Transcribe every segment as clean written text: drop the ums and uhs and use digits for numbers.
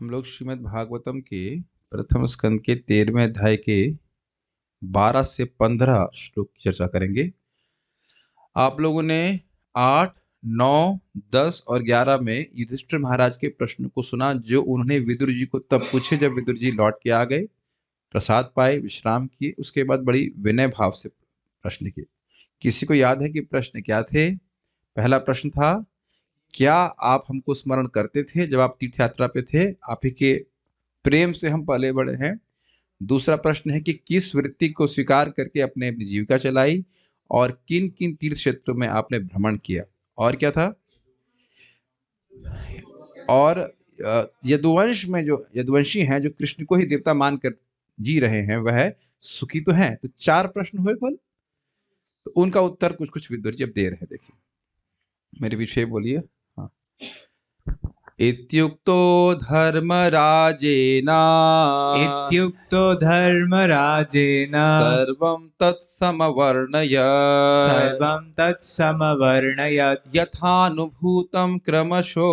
हम लोग श्रीमद् भागवतम के प्रथम स्कंद के 13वें अध्याय के 12 से 15 श्लोक की चर्चा करेंगे। आप लोगों ने 8, 9, 10 और 11 में युधिष्ठिर महाराज के प्रश्न को सुना, जो उन्होंने विदुर जी को तब पूछे जब विदुर जी लौट के आ गए, प्रसाद पाए, विश्राम किए। उसके बाद बड़ी विनय भाव से प्रश्न किए। किसी को याद है कि प्रश्न क्या थे? पहला प्रश्न था, क्या आप हमको स्मरण करते थे जब आप तीर्थ यात्रा पे थे? आप ही के प्रेम से हम पले बड़े हैं। दूसरा प्रश्न है कि किस वृत्ति को स्वीकार करके अपने अपनी जीविका चलाई और किन किन तीर्थ क्षेत्रों में आपने भ्रमण किया। और क्या था? और यदुवंश में जो यदुवंशी हैं, जो कृष्ण को ही देवता मानकर जी रहे हैं, वह सुखी तो हैं। तो 4 प्रश्न हुए कुल। तो उनका उत्तर कुछ कुछ विद्वान जी अब दे रहे हैं। देखिए, मेरे पीछे बोलिए। हाँ। इत्युक्तो धर्मराजेन इत्युक्तो धर्मराजेन सर्वं तत्समवर्णय सर्वं तत्समवर्णयत् यथानुभूतं क्रमशो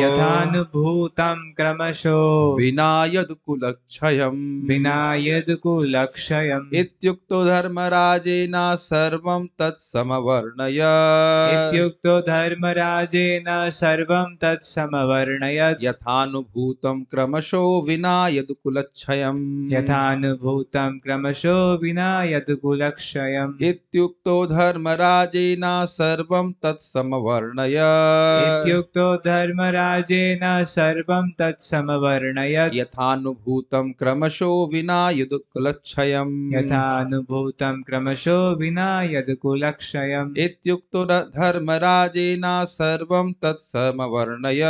यथानुभूतं क्रमशो विना यदुकुलक्षयम्। विना यदुकुलक्षयम्। इत्युक्तो धर्मराजेन सर्वं तत्समवर्णय इत्युक्तो धर्मराजेन सर्वं तत्समवर्णयत् यथानुभूतं क्रमशो विना यदुकुलक्षयम्। यथानुभूतं क्रमशो विना यदुकुलक्षयम्। इत्युक्तो धर्मराजेन सर्वं तत्समवर्णय इत्युक्तो धर्मराजेन सर्वं तत्समवर्णयत् यथानुभूतं क्रमशो विना यदुकुलक्षयम्। यथानुभूतं क्रमशो विना यदुकुलक्षयम्। इत्युक्तो धर्मराजेन सर्वं तत्समवर्णय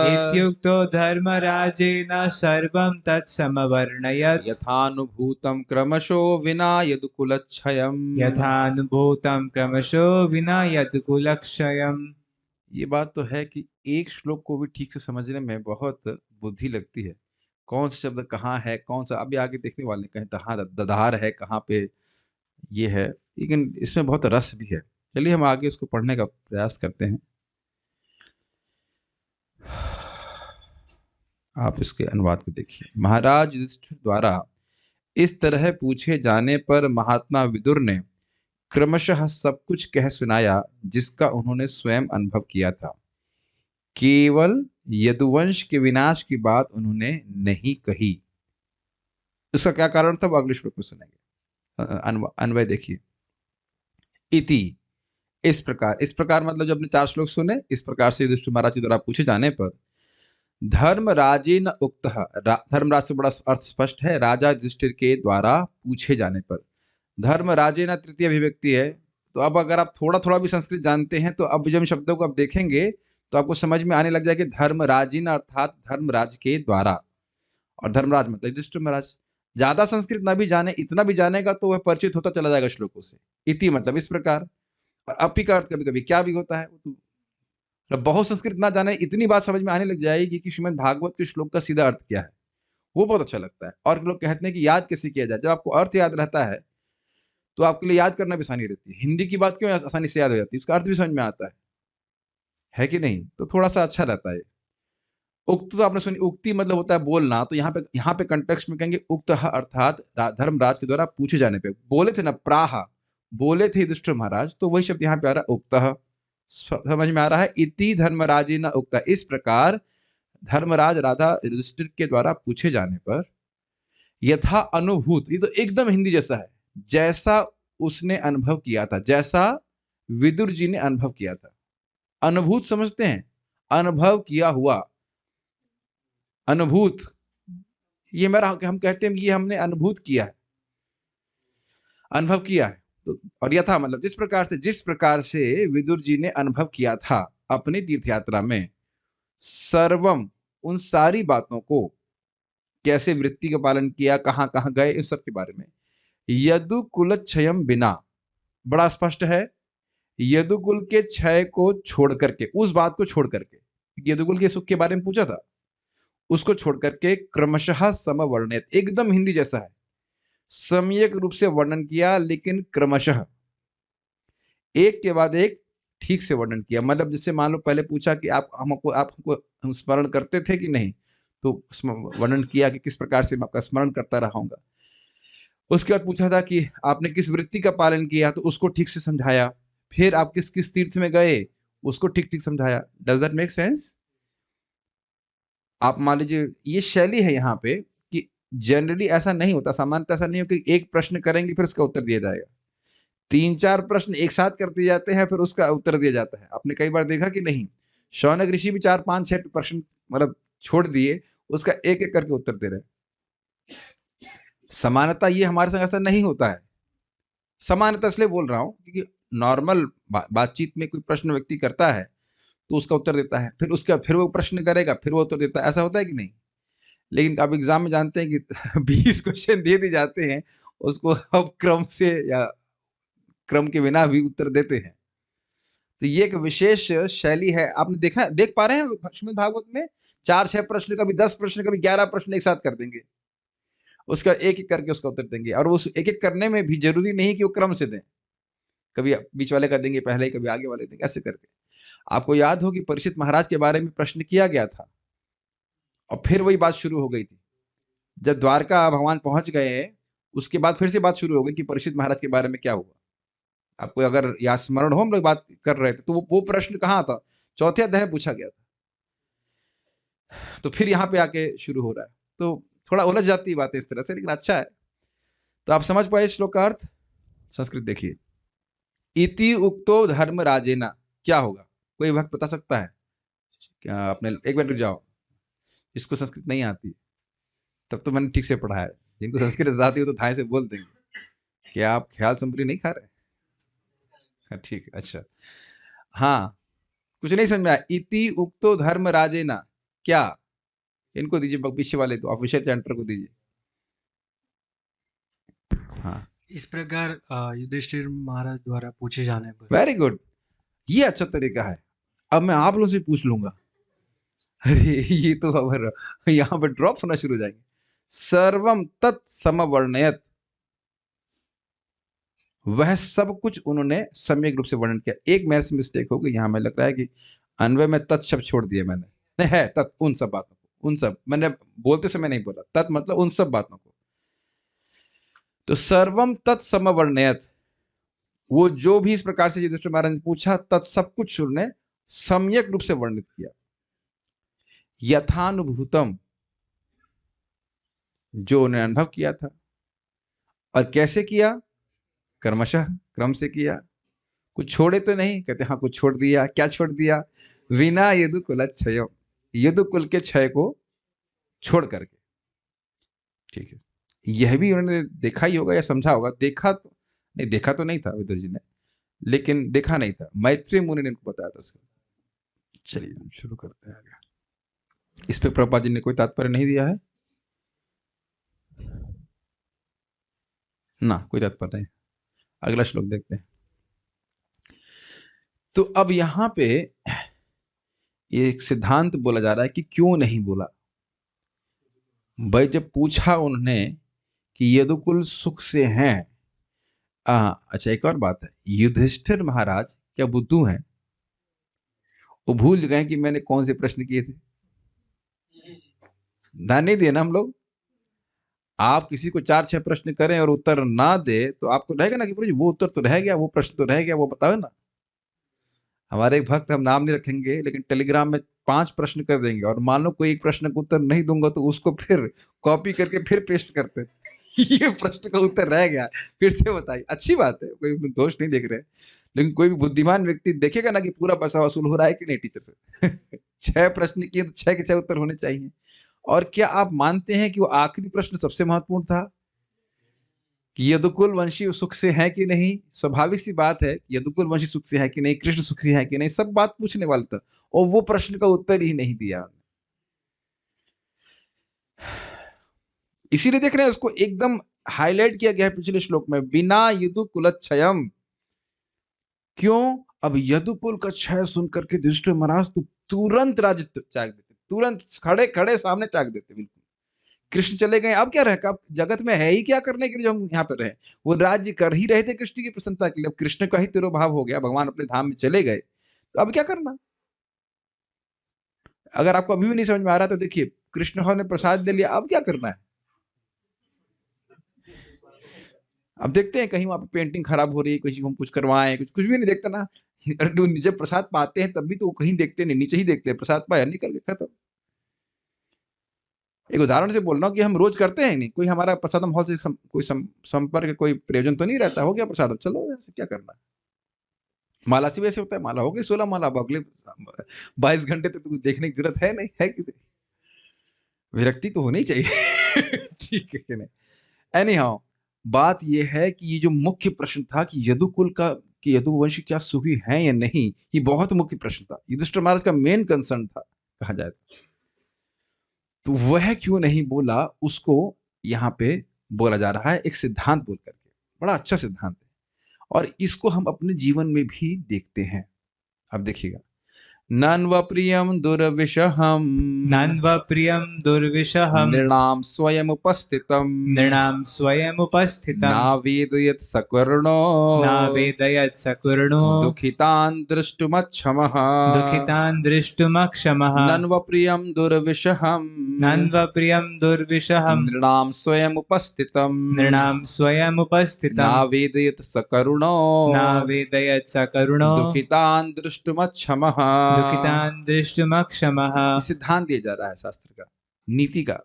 इत्युक्तो धर्मराजेन सर्वं तत्समवर्णयत् यथानुभूतं क्रमशो विना यदुकुलक्षयम्। यथानुभूतं क्रमशो विना यदुकुलक्षयम्। ये बात तो है कि एक श्लोक को भी ठीक से समझने में बहुत बुद्धि लगती है। कौन सा शब्द कहाँ है, कौन सा अभी आगे देखने वाले हैं, कहीं दहार दधार है, कहाँ पे ये है, लेकिन इसमें बहुत रस भी है। चलिए हम आगे इसको पढ़ने का प्रयास करते हैं। आप इसके अनुवाद को देखिए। महाराज युधिष्ठिर द्वारा इस तरह पूछे जाने पर महात्मा विदुर ने क्रमशः सब कुछ कह सुनाया, जिसका उन्होंने स्वयं अनुभव किया था। केवल यदुवंश के विनाश की बात उन्होंने नहीं कही। इसका क्या कारण था, वो अगले श्लोक में सुनेंगे। अन्वय देखिए। इति, इस प्रकार मतलब जब आपने 4 श्लोक सुने, इस प्रकार से युधिष्ठिर महाराज के द्वारा पूछे जाने पर धर्मराजेन उक्तः, धर्मराज से बड़ा अर्थ स्पष्ट है, राजा युधिष्ठिर के द्वारा पूछे जाने पर। धर्मराजेन तृतीय अभिव्यक्ति है। तो अब अगर आप थोड़ा थोड़ा भी संस्कृत जानते हैं, तो अब जब शब्दों को आप देखेंगे तो आपको समझ में आने लग जाएगा कि धर्मराजिन अर्थात धर्मराज के द्वारा, और धर्मराज मतलब युधिष्ठिर महाराज। ज्यादा संस्कृत ना भी जाने, इतना भी जानेगा तो वह परिचित होता चला जाएगा श्लोकों से। इति मतलब इस प्रकार, और अपि का अर्थ कभी कभी क्या भी होता है। तो बहुत संस्कृत ना जाने, इतनी बात समझ में आने लग जाएगी कि श्रीमद् भागवत के श्लोक का सीधा अर्थ क्या है। वो बहुत अच्छा लगता है। और लोग कहते हैं कि याद कैसे किया जाए। जब आपको अर्थ याद रहता है तो आपके लिए याद करना भी आसानी रहती है। हिंदी की बात क्यों आसानी से याद हो जाती है? उसका अर्थ भी समझ में आता है कि नहीं? तो थोड़ा सा अच्छा रहता है। उक्त तो आपने सुनी, उक्ति मतलब होता है बोलना। तो यहाँ पे कंटेक्स्ट में कहेंगे उक्त अर्थात धर्मराज के द्वारा पूछे जाने पे। बोले थे ना, प्राह बोले थे युधिष्ठिर महाराज, तो वही शब्द यहाँ पे आ रहा है उक्त। समझ में आ रहा है? इति धर्मराजी न उक्ता, इस प्रकार धर्मराज राधा युधिष्ठिर के द्वारा पूछे जाने पर यथा अनुभूत, ये तो एकदम हिंदी जैसा है, जैसा उसने अनुभव किया था, जैसा विदुर जी ने अनुभव किया था। अनुभूत समझते हैं? अनुभव किया हुआ, अनुभूत। ये मेरा, हम कहते हैं ये हमने अनुभूत किया है, अनुभव किया है। तो और यथा मतलब जिस प्रकार से विदुर जी ने अनुभव किया था अपनी तीर्थ यात्रा में, सर्वम उन सारी बातों को, कैसे वृत्ति का पालन किया, कहां कहां गए, इस सब के बारे में। यदुकुलक्षयम बिना, बड़ा स्पष्ट है, यदुकुल के क्षय को छोड़ करके, उस बात को छोड़ करके, यदुकुल के सुख के बारे में पूछा था, उसको छोड़ करके क्रमशः समवर्णित, एकदम हिंदी जैसा है, सम्यक रूप से वर्णन किया, लेकिन क्रमशः, एक के बाद एक ठीक से वर्णन किया। मतलब जैसे मान लो पहले पूछा कि आप हमको स्मरण करते थे कि नहीं, तो वर्णन किया कि किस प्रकार से मैं आपका स्मरण करता रहाऊंगा। उसके बाद पूछा था कि आपने किस वृत्ति का पालन किया, तो उसको ठीक से समझाया। फिर आप किस किस तीर्थ में गए, उसको ठीक ठीक समझाया। Does that make sense? आप मान लीजिए ये शैली है यहाँ पे कि जनरली ऐसा नहीं होता, सामान्यतः ऐसा नहीं हो कि एक प्रश्न करेंगे फिर उसका उत्तर दिया जाएगा। 3-4 प्रश्न एक साथ कर दिए जाते हैं, फिर उसका उत्तर दिया जाता है। आपने कई बार देखा कि नहीं, शौनक ऋषि भी 4-5-6 प्रश्न मतलब छोड़ दिए, उसका एक एक करके उत्तर दे रहे हैं। सामान्यतः ये हमारे संग ऐसा नहीं होता है। सामान्यतः इसलिए बोल रहा हूं क्योंकि नॉर्मल बातचीत में कोई प्रश्न व्यक्ति करता है तो उसका उत्तर देता है, फिर उसका फिर वो प्रश्न करेगा, फिर वो उत्तर देता है। ऐसा होता है कि नहीं? लेकिन आप एग्जाम में जानते हैं कि 20 क्वेश्चन दे दिए जाते हैं, उसको अब क्रम से या क्रम के बिना भी उत्तर देते हैं। तो ये एक विशेष शैली है। आपने देखा, देख पा रहे हैं श्रीमद् भागवत में 4-6 प्रश्न, कभी 10 प्रश्न, कभी 11 प्रश्न एक साथ कर देंगे, उसका एक एक करके उसका उत्तर देंगे। और उस एक एक करने में भी जरूरी नहीं कि वो क्रम से दें, कभी बीच वाले का देंगे पहले, कभी आगे वाले देंगे, ऐसे करके। आपको याद हो कि परीक्षित महाराज के बारे में प्रश्न किया गया था और फिर वही बात शुरू हो गई थी। जब द्वारका भगवान पहुंच गए, उसके बाद फिर से बात शुरू हो गई कि परीक्षित महाराज के बारे में क्या हुआ। आपको अगर याद स्मरण हो, हम लोग बात कर रहे थे, तो वो प्रश्न कहाँ था? चौथे अध्याय में पूछा गया था। तो फिर यहाँ पे आके शुरू हो रहा है, तो थोड़ा उलझ जाती है बातें इस तरह से, लेकिन अच्छा है। तो आप समझ पाए श्लोक का अर्थ? संस्कृत देखिए, इति उक्तो धर्म राजेना, क्या होगा? कोई भक्त बता सकता है क्या? आपने एक मिनट रुक जाओ, इसको संस्कृत नहीं आती, तब तो मैंने ठीक से पढ़ा है। जिनको संस्कृत आती हो तो थाई से बोल देंगे। क्या आप ख्याल संपरी नहीं खा रहे? हाँ, ठीक है, अच्छा। हाँ, कुछ नहीं समझ में आया। इति उक्तो धर्म राजेना, क्या? इनको दीजिए, पीछे वाले तो ऑफिशियल चैंटर को दीजिए। हाँ, इस प्रकार युधिष्ठिर महाराज द्वारा पूछे जाने पर। वेरी गुड, ये अच्छा तरीका है। अब मैं आप लोगों से पूछ लूंगा। अरे ये तो अब यहाँ पर ड्रॉप होना शुरू हो जाएंगे। सर्वम तत्समवर्णयत, वह सब कुछ उन्होंने सम्यक रूप से वर्णन किया। एक मैथ मिस्टेक हो गई यहाँ, में लग रहा है कि अन्वय में तत् शब्द छोड़ दिया मैंने। नहीं है तत्, उन सब बातों को, उन सब मैंने बोलते समय नहीं बोला। तत् मतलब उन सब बातों को। तो सर्वम तत्समवर्णयत, वो जो भी इस प्रकार से युधिष्ठिर महाराज ने पूछा, तत् सब कुछ उन्होंने सम्यक रूप से वर्णित किया। यथानुभूतम, जो उन्होंने अनुभव किया था। और कैसे किया? क्रमशः, क्रम से किया। कुछ छोड़े तो नहीं? कहते हाँ कुछ छोड़ दिया। क्या छोड़ दिया? विना यदुकुल क्षय, यदुकुल के क्षय को छोड़ करके। ठीक है, यह भी उन्होंने देखा ही होगा या समझा होगा। देखा तो नहीं, देखा तो नहीं था विदुर जी ने, लेकिन देखा नहीं था, मैत्रेय मुनि ने इनको बताया था उसको। चलिए हम शुरू करते हैं आगे। इस पे प्रभुपाद जी ने कोई तात्पर्य नहीं दिया है ना, कोई तात्पर्य नहीं। अगला श्लोक देखते हैं। तो अब यहां पे एक सिद्धांत बोला जा रहा है कि क्यों नहीं बोला। भाई जब पूछा उन्होंने कि यदुकुल सुख से हैं, अच्छा एक और बात है, युधिष्ठिर महाराज क्या बुद्धू हैं? वो भूल गए कि मैंने कौन से प्रश्न किए थे? ध्यान नहीं दिए ना हम लोग। आप किसी को 4-6 प्रश्न करें और उत्तर ना दे तो आपको रहेगा ना कि वो उत्तर तो रह गया, वो प्रश्न तो रह गया, वो बताओ ना। हमारे एक भक्त, हम नाम नहीं रखेंगे, लेकिन टेलीग्राम में 5 प्रश्न कर देंगे और मान लो कोई एक प्रश्न का उत्तर नहीं दूंगा तो उसको फिर कॉपी करके फिर पेस्ट करते ये प्रश्न का उत्तर रह गया, फिर से बताइए। अच्छी बात है, कोई दोष नहीं देख रहे, लेकिन कोई भी बुद्धिमान व्यक्ति देखेगा ना कि पूरा पैसा वसूल हो रहा है कि नहीं टीचर से 6 प्रश्न किए तो 6 के 6 उत्तर होने चाहिए। और क्या आप मानते हैं कि वो आखिरी प्रश्न सबसे महत्वपूर्ण था कि यदुकुल वंशी सुख से है कि नहीं? स्वाभाविक सी बात है, यदुकुल वंशी सुख से है कि नहीं, कृष्ण सुख से है कि नहीं, सब बात पूछने वाला था, और वो प्रश्न का उत्तर ही नहीं दिया। इसीलिए देख रहे हैं उसको एकदम हाईलाइट किया गया है पिछले श्लोक में, बिना यदुकुल क्षयम। क्यों? अब यदुकुल का क्षय सुनकर के युधिष्ठिर महाराज तो तुरंत राज्य त्याग देते, तुरंत खड़े खड़े सामने त्याग देते। बिल्कुल कृष्ण चले गए, अब क्या रहे? अब जगत में है ही क्या करने के लिए जो हम यहाँ पे रहे? वो राज्य कर ही रहे थे कृष्ण की प्रसन्नता के लिए। अब कृष्ण का ही तिरोभाव हो गया, भगवान अपने धाम में चले गए, तो अब क्या करना? अगर आपको अभी भी नहीं समझ में आ रहा तो देखिए, कृष्ण ने प्रसाद दे लिया, अब क्या करना है? अब देखते हैं कहीं वहां पे पेंटिंग खराब हो रही है, किसी को हम कुछ करवाएं, कुछ कुछ भी नहीं देखते ना। जब प्रसाद पाते हैं तब भी तो वो कहीं देखते नहीं, नीचे ही देखते हैं, प्रसाद पाया निकल गया खत्म। एक उदाहरण से बोल रहा हूँ कि हम रोज करते हैं नहीं, कोई हमारा प्रसादम हॉल से कोई संपर्क, कोई प्रयोजन तो नहीं रहता, हो गया प्रसाद, चलो ऐसे क्या करना है। माला से भी ऐसे होता है, माला हो गई 16 माला, अब अगले 22 घंटे तक तो देखने की जरूरत है नहीं, है कि नहीं? विरक्ति तो होनी चाहिए। ठीक है कि नहीं? एनी हाउ, बात यह है कि ये जो मुख्य प्रश्न था कि यदुकुल का, कि यदुवंशी क्या सुखी हैं या नहीं, ये बहुत मुख्य प्रश्न था, युधिष्ठिर महाराज का मेन कंसर्न था कहा जाए तो वह क्यों नहीं बोला, उसको यहाँ पे बोला जा रहा है एक सिद्धांत बोल करके। बड़ा अच्छा सिद्धांत है और इसको हम अपने जीवन में भी देखते हैं। अब देखिएगा, नन्व प्रियम दुर्विषहम नन्वप्रियं दुर्विषहं नृणाम स्वयं उपस्थितम नृणां स्वयमुपस्थितं नावेदयत् सकर्णो नावेदयत् सकुर्णो दुखितान् दृष्टुमक्षमः दुःखितान् दृष्टुमक्षमः नन्व प्रियम दुर्विषहम नन्वप्रियं दुर्विषहं नृणाम स्वयं उपस्थितम नृणां स्वयमुपस्थितं नावेदयत् सकरुणो नावेदयत् सकरुणो दुखितान् दृष्टुमक्षमः। दुःखितान् दृष्टुमक्षमः। सिद्धांत दिया जा रहा है शास्त्र का, नीति का।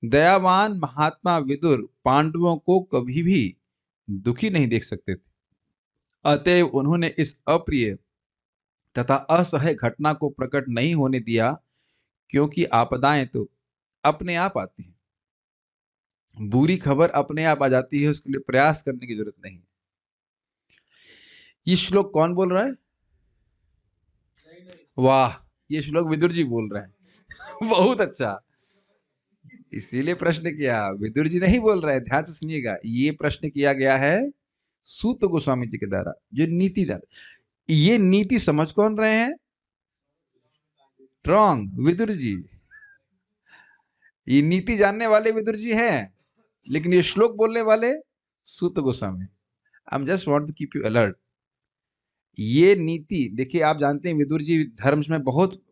दयावान महात्मा विदुर पांडवों को कभी भी दुखी नहीं देख सकते थे, अतएव उन्होंने इस अप्रिय तथा असह्य घटना को प्रकट नहीं होने दिया, क्योंकि आपदाएं तो अपने आप आती हैं, बुरी खबर अपने आप आ जाती है, उसके लिए प्रयास करने की जरूरत नहीं। ये श्लोक कौन बोल रहा है? वाह, ये श्लोक विदुर जी बोल रहे हैं। बहुत अच्छा, इसीलिए प्रश्न किया, विदुर जी नहीं बोल रहे, ध्यान से सुनिएगा। ये प्रश्न किया गया है सूत गोस्वामी जी के द्वारा, जो नीति जान, ये नीति समझ कौन रहे हैं? रॉन्ग, विदुर जी। ये नीति जानने वाले विदुर जी हैं, लेकिन ये श्लोक बोलने वाले Suta Goswami. I am just want to keep you alert. ये नीति देखिए, आप जानते हैं विदुर जी धर्म में बहुत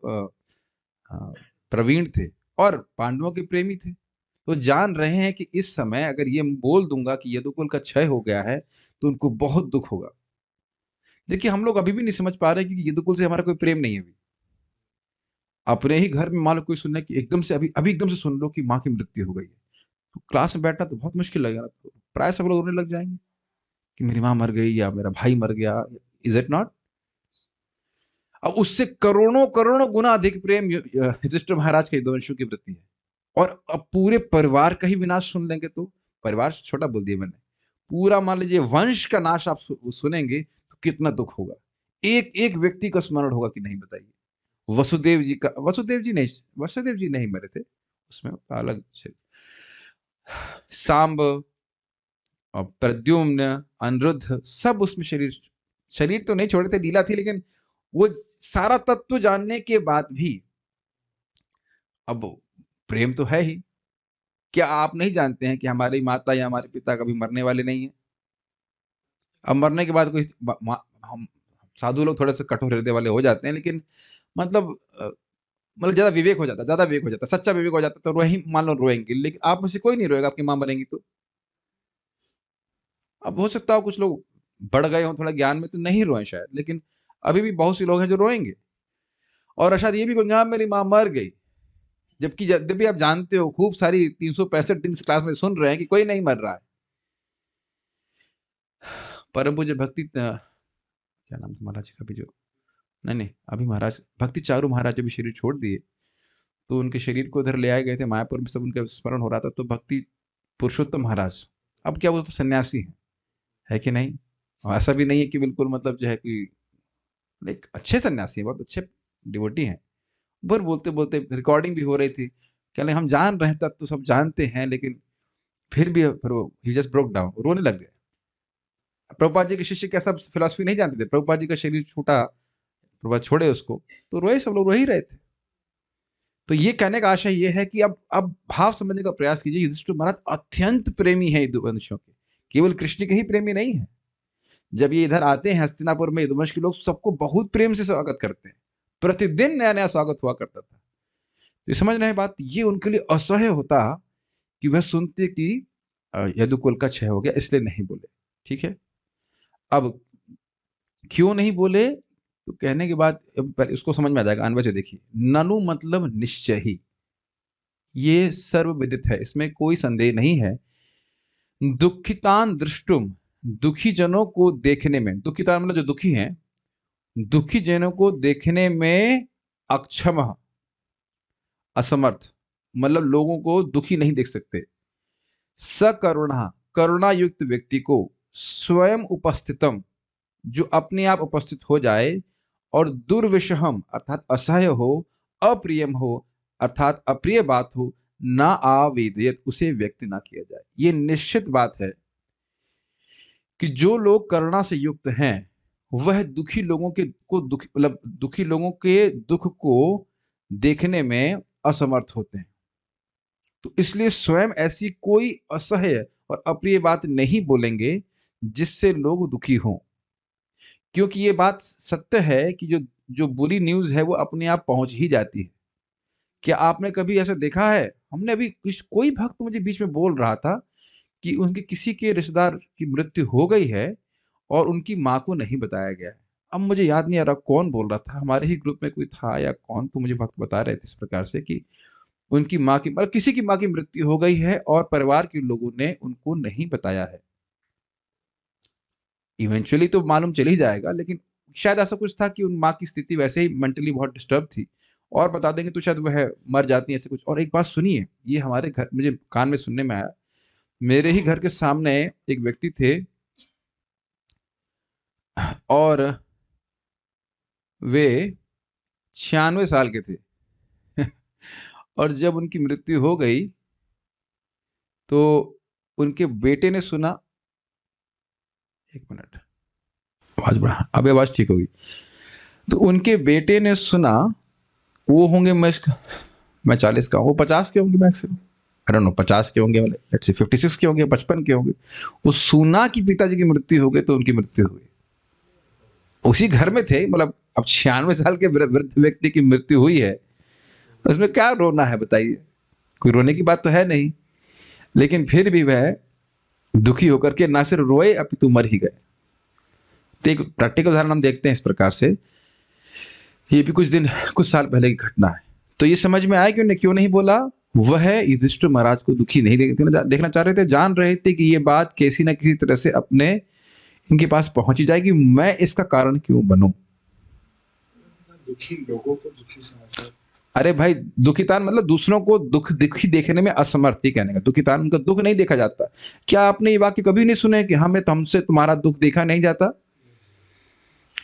प्रवीण थे और पांडवों के प्रेमी थे, तो जान रहे हैं कि इस समय अगर ये बोल दूंगा कि यदुकुल का क्षय हो गया है तो उनको बहुत दुख होगा। देखिए, हम लोग अभी भी नहीं समझ पा रहे कि यदुकुल से हमारा कोई प्रेम नहीं है। अभी अपने ही घर में मान लो कोई सुनना कि एकदम से अभी एकदम से सुन लो कि माँ की मृत्यु हो गई है, तो क्लास में बैठना तो बहुत मुश्किल लगेगा, तो प्राय सब लोग रोने लग जाएंगे कि मेरी माँ मर गई या मेरा भाई मर गया। Is it not? अब उससे करोड़ों करोड़ों गुना अधिक प्रेम युधिष्ठिर महाराज के यदुवंशियों के प्रति है, और अब पूरे परिवार का ही विनाश सुन लेंगे तो, परिवार छोटा बोल दिया मैंने, पूरा मान लीजिए वंश का नाश आप सुनेंगे तो कितना दुख होगा। एक एक व्यक्ति का स्मरण होगा कि नहीं, बताइए। वसुदेव जी का, वसुदेव जी नहीं मरे थे, उसमें अलग, सांब और प्रद्युम्न, अनिरुद्ध, सब उसमें शरीर तो नहीं छोड़े थे, लीला थी, लेकिन वो सारा तत्व जानने के बाद भी अब प्रेम तो है ही। क्या आप नहीं जानते हैं कि हमारी माता या हमारे पिता कभी मरने वाले नहीं है? अब मरने के बाद कोई हम साधु लोग थोड़े से कठोर हृदय वाले हो जाते हैं, लेकिन मतलब ज्यादा विवेक हो जाता, ज्यादा विवेक हो जाता, सच्चा विवेक हो जाता तो वही मान लो रोएंगे, लेकिन आप में से कोई नहीं रोएगा आपकी मां मरेंगी तो। अब हो सकता है कुछ लोग बढ़ गए हों थोड़ा ज्ञान में तो नहीं रोए शायद, लेकिन अभी भी बहुत सी लोग हैं जो रोएंगे। और शायद ये भी कोई, हाँ मेरी माँ मर गई, जबकि जब भी आप जानते हो खूब सारी 365 दिन इस क्लास में सुन रहे हैं कि कोई नहीं मर रहा है। परम पूज्य भक्ति, क्या नाम था महाराज का भी, जो नहीं अभी महाराज भक्ति चारू महाराज जब शरीर छोड़ दिए तो उनके शरीर को उधर ले आए गए थे मायापुर में, सब उनका स्मरण हो रहा था, तो भक्ति पुरुषोत्तम महाराज, अब क्या वो तो सन्यासी है कि नहीं? और ऐसा भी नहीं है कि बिल्कुल मतलब जो है कि, लाइक अच्छे सन्यासी हैं, बहुत अच्छे डिवोटी हैं। बर बोलते बोलते रिकॉर्डिंग भी हो रही थी, कहले हम जान रहे हैं, तब तो सब जानते हैं, लेकिन फिर भी ही जस्ट ब्रोक डाउन, रोने लग गए। प्रभुपाद जी के शिष्य कैसा फिलॉसफी नहीं जानते थे, प्रभुपाद जी का शरीर छूटा, प्रभुपाद छोड़े उसको तो रोए, सब लोग रो ही रहे थे। तो ये कहने का आशय ये है कि अब भाव समझने का प्रयास कीजिए, युधिष्ठिर महाराज अत्यंत प्रेमी है यदुवंशियों के, केवल कृष्ण के ही प्रेमी नहीं है। जब ये इधर आते हैं हस्तिनापुर में, यदुवंश के लोग सबको बहुत प्रेम से स्वागत करते हैं, प्रतिदिन नया नया स्वागत हुआ करता था। ये समझ रहे हैं बात, ये उनके लिए असह्य होता कि वह सुनते कि यदुकुल का क्षय हो गया, इसलिए नहीं बोले। ठीक है, अब क्यों नहीं बोले, तो कहने के बाद अब पहले उसको समझ में आ जाएगा। अन्वय से देखिए, ननु मतलब निश्चय ही, ये सर्वविदित है, इसमें कोई संदेह नहीं है। दुखितान दृष्टुम, दुखी जनों को देखने में, दुखितान मतलब जो दुखी हैं, दुखी जनों को देखने में अक्षम, असमर्थ, मतलब लोगों को दुखी नहीं देख सकते। सकरुणा, करुणा युक्त व्यक्ति को, स्वयं उपस्थितम, जो अपने आप उपस्थित हो जाए, और दुर्विषहम अर्थात असह्य हो, अप्रियम हो अर्थात अप्रिय बात हो, ना आवेदयत, उसे व्यक्त ना किया जाए। ये निश्चित बात है कि जो लोग करुणा से युक्त हैं वह दुखी लोगों के को दुखी मतलब दुखी लोगों के दुख को देखने में असमर्थ होते हैं। तो इसलिए स्वयं ऐसी कोई असह्य और अप्रिय बात नहीं बोलेंगे जिससे लोग दुखी हों, क्योंकि ये बात सत्य है कि जो जो बुरी न्यूज़ है वो अपने आप पहुंच ही जाती है। क्या आपने कभी ऐसा देखा है? हमने अभी कोई भक्त मुझे बीच में बोल रहा था कि उनके किसी के रिश्तेदार की मृत्यु हो गई है और उनकी माँ को नहीं बताया गया है। अब मुझे याद नहीं आ रहा कौन बोल रहा था, हमारे ही ग्रुप में कोई था या कौन, तो मुझे भक्त बता रहे थे इस प्रकार से कि उनकी माँ की मतलब किसी की माँ की मृत्यु हो गई है और परिवार के लोगों ने उनको नहीं बताया है। इवेंचुअली तो मालूम चल ही जाएगा, लेकिन शायद ऐसा कुछ था कि उन माँ की स्थिति वैसे ही मेंटली बहुत डिस्टर्ब थी, और बता देंगे तो शायद वह मर जाती है, ऐसे कुछ। और एक बात सुनिए, ये हमारे घर मुझे कान में सुनने में आया, मेरे ही घर के सामने एक व्यक्ति थे और वे 96 साल के थे और जब उनकी मृत्यु हो गई तो उनके बेटे ने सुना, एक मिनट आवाज बढ़ा, अभी आवाज ठीक होगी। तो उनके बेटे ने सुना, वो होंगे मैं 40 का, वो 50 के होंगे मैक्सिमम, आई डोंट नो 50 के होंगे, वाले लेट्स से 56 के होंगे, 55 के होंगे। वो सुना कि पिताजी की मृत्यु हो गई, तो उनकी मृत्यु हुई, उसी घर में थे। मतलब अब 96 साल के वृद्ध व्यक्ति की मृत्यु हुई है, उसमें क्या रोना है बताइए? कोई रोने की बात तो है नहीं। लेकिन फिर भी वह दुखी होकर के ना सिर्फ रोए, अपितु मर ही गए। तो एक प्रैक्टिकल उदाहरण हम देखते हैं इस प्रकार से, ये भी कुछ साल पहले की घटना है। तो ये समझ में आया कि उन्हें क्यों नहीं बोला। वह युधिष्ठिर महाराज को दुखी नहीं देखना चाह रहे थे, जान रहे थे कि ये बात किसी न किसी तरह से अपने इनके पास पहुंची जाएगी, मैं इसका कारण क्यों बनूं। दुखी लोगों को दुखी समझना, अरे भाई, दुखितान मतलब दूसरों को दुखी देखने में असमर्थ ही कहने का। दुखितान, उनका दुख नहीं देखा जाता। क्या आपने ये वाक्य कभी नहीं सुने कि हमसे तुम्हारा दुख देखा नहीं जाता?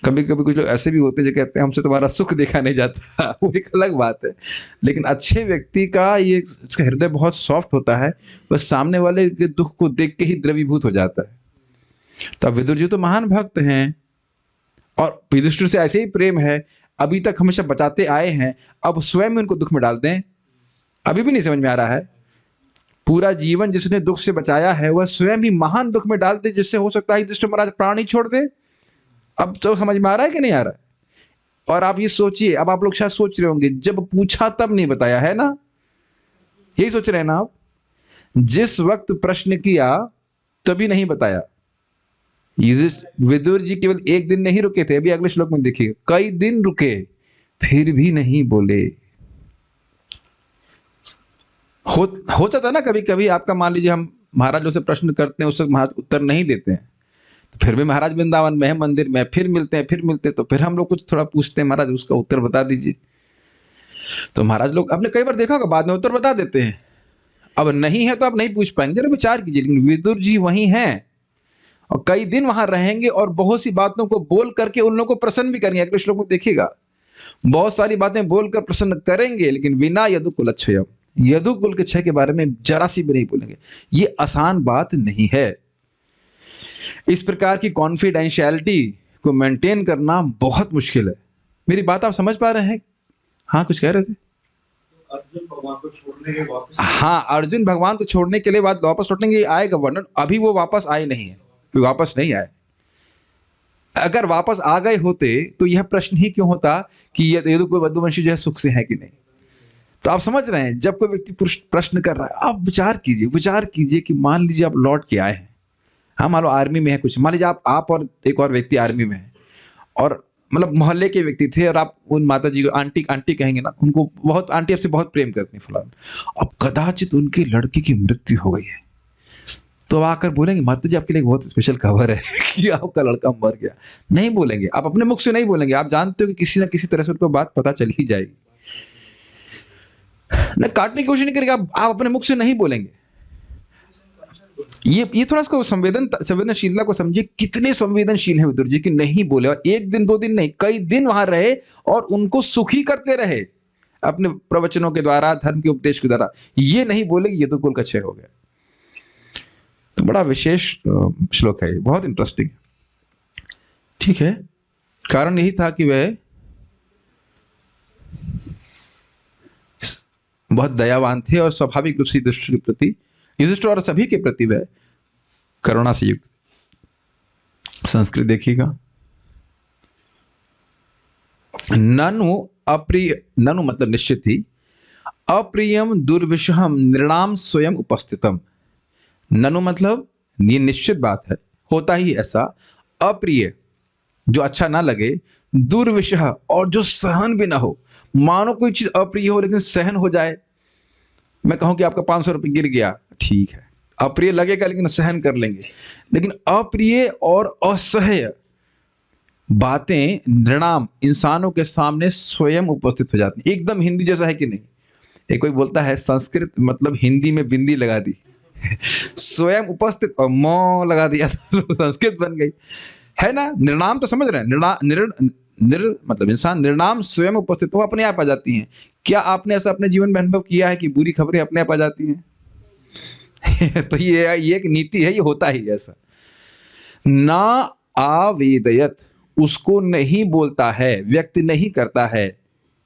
कभी कभी कुछ लोग ऐसे भी होते हैं जो कहते हैं हमसे तुम्हारा सुख देखा नहीं जाता वो एक अलग बात है। लेकिन अच्छे व्यक्ति का ये इसका हृदय बहुत सॉफ्ट होता है, बस सामने वाले के दुख को देख के ही द्रवीभूत हो जाता है। तो अब विदुर जी तो महान भक्त हैं और युधिष्ठिर से ऐसे ही प्रेम है, अभी तक हमेशा बचाते आए हैं, अब स्वयं उनको दुख में डाल दें, अभी भी नहीं समझ में आ रहा है। पूरा जीवन जिसने दुख से बचाया है वह स्वयं ही महान दुख में डाल दे, जिससे हो सकता है युधिष्ठिर महाराज प्राण ही छोड़ दे। अब तो समझ में आ रहा है कि नहीं आ रहा है? और आप ये सोचिए, अब आप लोग शायद सोच रहे होंगे जब पूछा तब नहीं बताया, है ना? यही सोच रहे हैं ना आप? जिस वक्त प्रश्न किया तभी नहीं बताया। विदुर जी केवल एक दिन नहीं रुके थे, अभी अगले श्लोक में देखिए, कई दिन रुके फिर भी नहीं बोले। होता था ना कभी कभी आपका, मान लीजिए हम महाराजों से प्रश्न करते हैं, उस वक्त महाराज उत्तर नहीं देते हैं, तो फिर भी महाराज वृंदावन में है, मंदिर में, फिर मिलते हैं, तो फिर हम लोग कुछ थोड़ा पूछते हैं, महाराज उसका उत्तर बता दीजिए। तो महाराज लोग, आपने कई बार देखा होगा, बाद में उत्तर बता देते हैं। अब नहीं है तो आप नहीं पूछ पाएंगे, जरा विचार कीजिए। लेकिन विदुर जी वहीं हैं और कई दिन वहां रहेंगे और बहुत सी बातों को बोल करके उन लोगों को प्रसन्न भी करेंगे। अगले श्लोक में देखिएगा, बहुत सारी बातें बोलकर प्रसन्न करेंगे, लेकिन बिना यदुकुल क्षय, यदुकुल के क्षय के बारे में जरा सी भी नहीं बोलेंगे। ये आसान बात नहीं है। इस प्रकार की कॉन्फिडेंशियलिटी को मेंटेन करना बहुत मुश्किल है। मेरी बात आप समझ पा रहे हैं? हाँ, कुछ कह रहे थे? अर्जुन भगवान को छोड़ने के वापस, हाँ, अर्जुन भगवान को छोड़ने के लिए बाद वापस लौटने के आएगा वर्णन। अभी वो वापस आए नहीं है, वापस नहीं आए। अगर वापस आ गए होते तो यह प्रश्न ही क्यों होता कि यदुकुल यदुवंशी जो है सुख से है कि नहीं। तो आप समझ रहे हैं, जब कोई व्यक्ति प्रश्न कर रहा है, आप विचार कीजिए कि मान लीजिए आप लौट के आए हैं, हाँ मान लो आर्मी में है कुछ, मान लीजिए आप और एक और व्यक्ति आर्मी में है, और मतलब मोहल्ले के व्यक्ति थे, और आप उन माता जी को आंटी आंटी कहेंगे ना, उनको बहुत, आंटी आपसे बहुत प्रेम करती हैं फलान, अब कदाचित उनके लड़के की मृत्यु हो गई है, तो आकर बोलेंगे माता जी आपके लिए बहुत स्पेशल खबर है कि आपका लड़का मर गया? नहीं बोलेंगे, आप अपने मुख से नहीं बोलेंगे, आप जानते हो कि किसी ना किसी तरह से उनको बात पता चल ही जाएगी, ना काटने की कोशिश नहीं करेंगे, आप अपने मुख से नहीं बोलेंगे। ये थोड़ा इसको संवेदनशीलता को समझिए, कितने संवेदनशील हैं विदुर जी कि नहीं बोले, और एक दिन दो दिन नहीं, कई दिन वहां रहे और उनको सुखी करते रहे अपने प्रवचनों के द्वारा, धर्म के उपदेश के द्वारा। ये नहीं बोले कि यदुकुल का क्षय हो गया। तो बड़ा विशेष श्लोक है, बहुत इंटरेस्टिंग। ठीक है, कारण यही था कि वह बहुत दयावान थे और स्वाभाविक रूप से युधिष्ठिर के प्रति, युधिष्ठिर और सभी के प्रति वह करुणा से युक्त। संस्कृत देखिएगा, ननु अप्रिय, ननु मतलब निश्चित ही, अप्रियम दुर्विषहम नृणाम स्वयं उपस्थितम। ननु मतलब ये निश्चित बात है, होता ही ऐसा, अप्रिय जो अच्छा ना लगे, दुर्विषह और जो सहन भी ना हो। मानो कोई चीज अप्रिय हो लेकिन सहन हो जाए, मैं कहूं कि आपका 500 रुपये गिर गया, ठीक है, अप्रिय लगेगा लेकिन सहन कर लेंगे। लेकिन अप्रिय और असह्य बातें नृणाम इंसानों के सामने स्वयं उपस्थित हो जाती हैं। एकदम हिंदी जैसा है कि नहीं? एक कोई बोलता है संस्कृत मतलब हिंदी में बिंदी लगा दी स्वयं उपस्थित और मौ लगा दिया तो संस्कृत बन गई, है ना? निर्णाम तो समझ रहे हैं, मतलब इंसान निर्णाम स्वयं उपस्थित, वो अपने आप आ जाती हैं। क्या आपने ऐसा अपने जीवन में अनुभव किया है कि बुरी खबरें अपने आप आ जाती हैं? तो ये एक नीति है, ये होता ही ऐसा। ना आवेदयत, उसको नहीं बोलता है, व्यक्त नहीं करता है।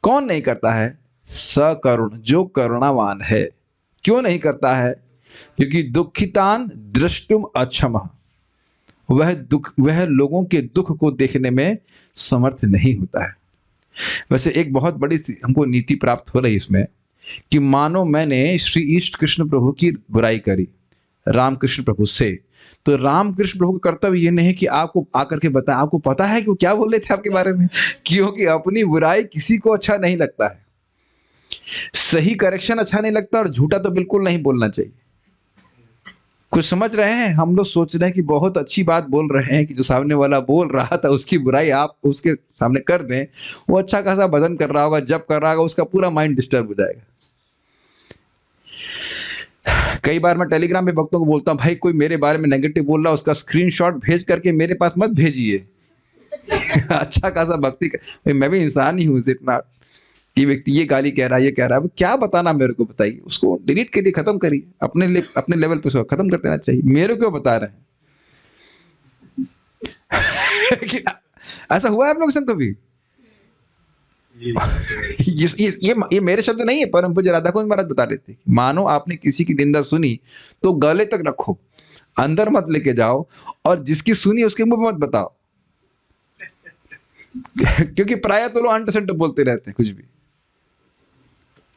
कौन नहीं करता है? सकरुण, जो करुणावान है। क्यों नहीं करता है? क्योंकि दुखितान दृष्टुम अक्षमः, वह लोगों के दुख को देखने में समर्थ नहीं होता है। वैसे एक बहुत बड़ी हमको नीति प्राप्त हो रही इसमें कि मानो मैंने श्री इष्ट कृष्ण प्रभु की बुराई करी रामकृष्ण प्रभु से, तो रामकृष्ण प्रभु का कर्तव्य ये नहीं कि आपको आकर के बताएं, आपको पता है कि वो क्या बोल रहे थे आपके बारे में, क्योंकि अपनी बुराई किसी को अच्छा नहीं लगता है। सही करेक्शन अच्छा नहीं लगता, और झूठा तो बिल्कुल नहीं बोलना चाहिए। कुछ समझ रहे हैं? हम लोग सोच रहे हैं कि बहुत अच्छी बात बोल रहे हैं कि जो सामने वाला बोल रहा था उसकी बुराई आप उसके सामने कर दें, वो अच्छा खासा भजन कर रहा होगा, जप कर रहा होगा, उसका पूरा माइंड डिस्टर्ब हो जाएगा। कई बार मैं टेलीग्राम पे भक्तों को बोलता हूँ, भाई कोई मेरे बारे में नेगेटिव बोल रहा है उसका स्क्रीनशॉट भेज करके मेरे पास मत भेजिए अच्छा खासा भक्ति मैं भी इंसान ही हूँ, इतना कि व्यक्ति ये गाली कह रहा है, ये कह रहा है, क्या बताना मेरे को बताइए, उसको डिलीट करिए, खत्म करिए, अपने लेवल पे उसको खत्म कर देना चाहिए, मेरे क्यों बता रहे हैं ऐसा हुआ है आप लोग संग कभी? ये मेरे शब्द नहीं है, परम पूज्य राधा कुंज महाराज बता रहे थे, मानो आपने किसी की निंदा सुनी तो गले तक रखो, अंदर मत लेके जाओ, और जिसकी सुनी उसके मुंह में मत बताओ क्योंकि प्राय तो लोग अंट बोलते रहते हैं कुछ भी,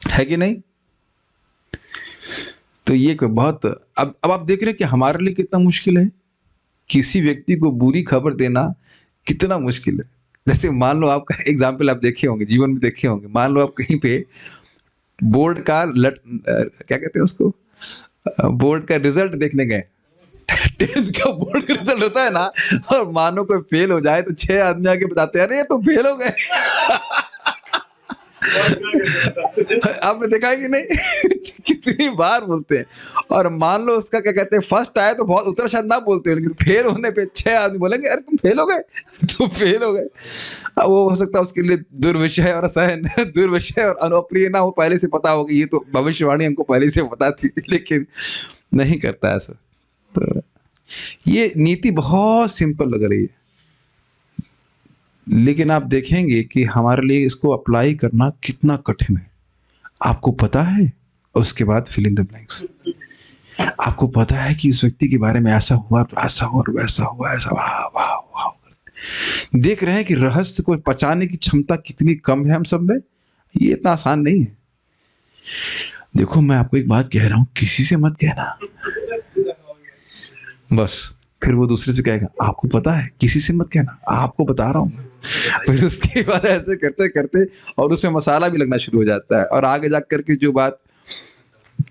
है कि नहीं? तो ये कोई बहुत, अब आप देख रहे हैं कि हमारे लिए कितना मुश्किल है, किसी व्यक्ति को बुरी खबर देना कितना मुश्किल है। जैसे मान लो आपका एग्जाम्पल आप देखे होंगे, जीवन में देखे होंगे, मान लो आप कहीं पे बोर्ड का क्या कहते हैं उसको, बोर्ड का रिजल्ट देखने गए 10th का बोर्ड का रिजल्ट होता है ना, और मानो कोई फेल हो जाए तो 6 आदमी आके बताते हैं अरे ये तो फेल हो गए आपने देखा है कि नहीं कितनी बार बोलते हैं। और मान लो उसका क्या कहते हैं फर्स्ट आया तो बहुत उतना शायद ना बोलते हैं, लेकिन फेल होने पे 6 आदमी बोलेंगे अरे तुम फेल हो गए तुम फेल हो गए। अब वो हो सकता है उसके लिए दुर्विषय और असहन दुर्विषय और अनप्रिय ना हो, पहले से पता होगी, ये तो भविष्यवाणी हमको पहले से पता थी, लेकिन नहीं करता ऐसा। तो ये नीति बहुत सिंपल लग रही है, लेकिन आप देखेंगे कि हमारे लिए इसको अप्लाई करना कितना कठिन है। आपको पता है, उसके बाद फिल इन द ब्लैंक्स। आपको पता है कि इस व्यक्ति के बारे में ऐसा हुआ, ऐसा हुआ, वैसा हुआ, ऐसा, वाह वाह वाह। देख रहे हैं कि रहस्य को पचाने की क्षमता कितनी कम है हम सब में। ये इतना आसान नहीं है। देखो मैं आपको एक बात कह रहा हूं, किसी से मत कहना। बस फिर वो दूसरे से कहेगा आपको पता है, किसी से मत कहना, आपको बता रहा हूँ। फिर उसके बाद ऐसे करते करते और उसमें मसाला भी लगना शुरू हो जाता है, और आगे जा करके जो बात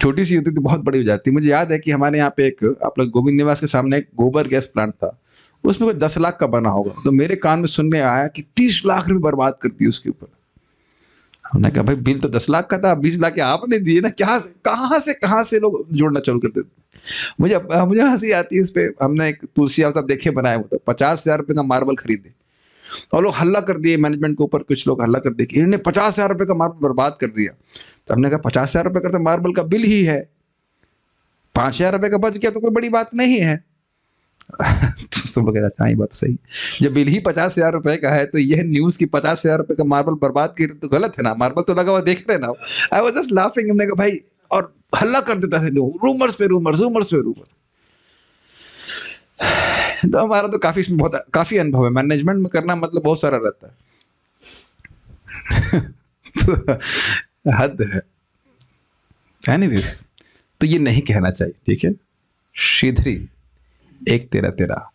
छोटी सी होती थी बहुत बड़ी हो जाती है। मुझे याद है कि हमारे यहाँ पे एक, आप लोग गोविंद निवास के सामने एक गोबर गैस प्लांट था, उसमें कोई 10 लाख का बना होगा, तो मेरे कान में सुनने आया कि 30 लाख रुपए बर्बाद कर दिए उसके ऊपर। हमने कहा भाई बिल तो 10 लाख का था, 20 लाख आपने दिए ना, क्या कहाँ से लोग जोड़ना चालू कर देते। मुझे हंसी आती है इस पे। हमने एक तुलसी साहब देखे बनाए हुए, 50,000 रुपए का मार्बल खरीदे और लोग हल्ला कर दिए मैनेजमेंट के ऊपर, कुछ लोग हल्ला कर दिए कि इन्होंने 50,000 रुपए का मार्बल बर्बाद कर दिया। तो हमने कहा 50,000 रुपए का तो मार्बल का बिल ही है, 5,000 रुपए का बच गया तो कोई बड़ी बात नहीं है। तो सब लोग अच्छा ही बात सही, जब बिल ही 50,000 रुपए का है तो यह न्यूज की 50,000 रुपए का मार्बल बर्बाद की तो गलत है ना, मार्बल तो लगा हुआ देख रहे ना। I was just laughing. हमने कहा भाई, और हल्ला कर देता है लोग, रूमर्स पे रूमर्स। तो हमारा तो काफी अनुभव है मैनेजमेंट में करना, मतलब बहुत सारा रहता है। तो हद है। एनीवेज, तो ये नहीं कहना चाहिए, ठीक है। श्रीधरी 1:13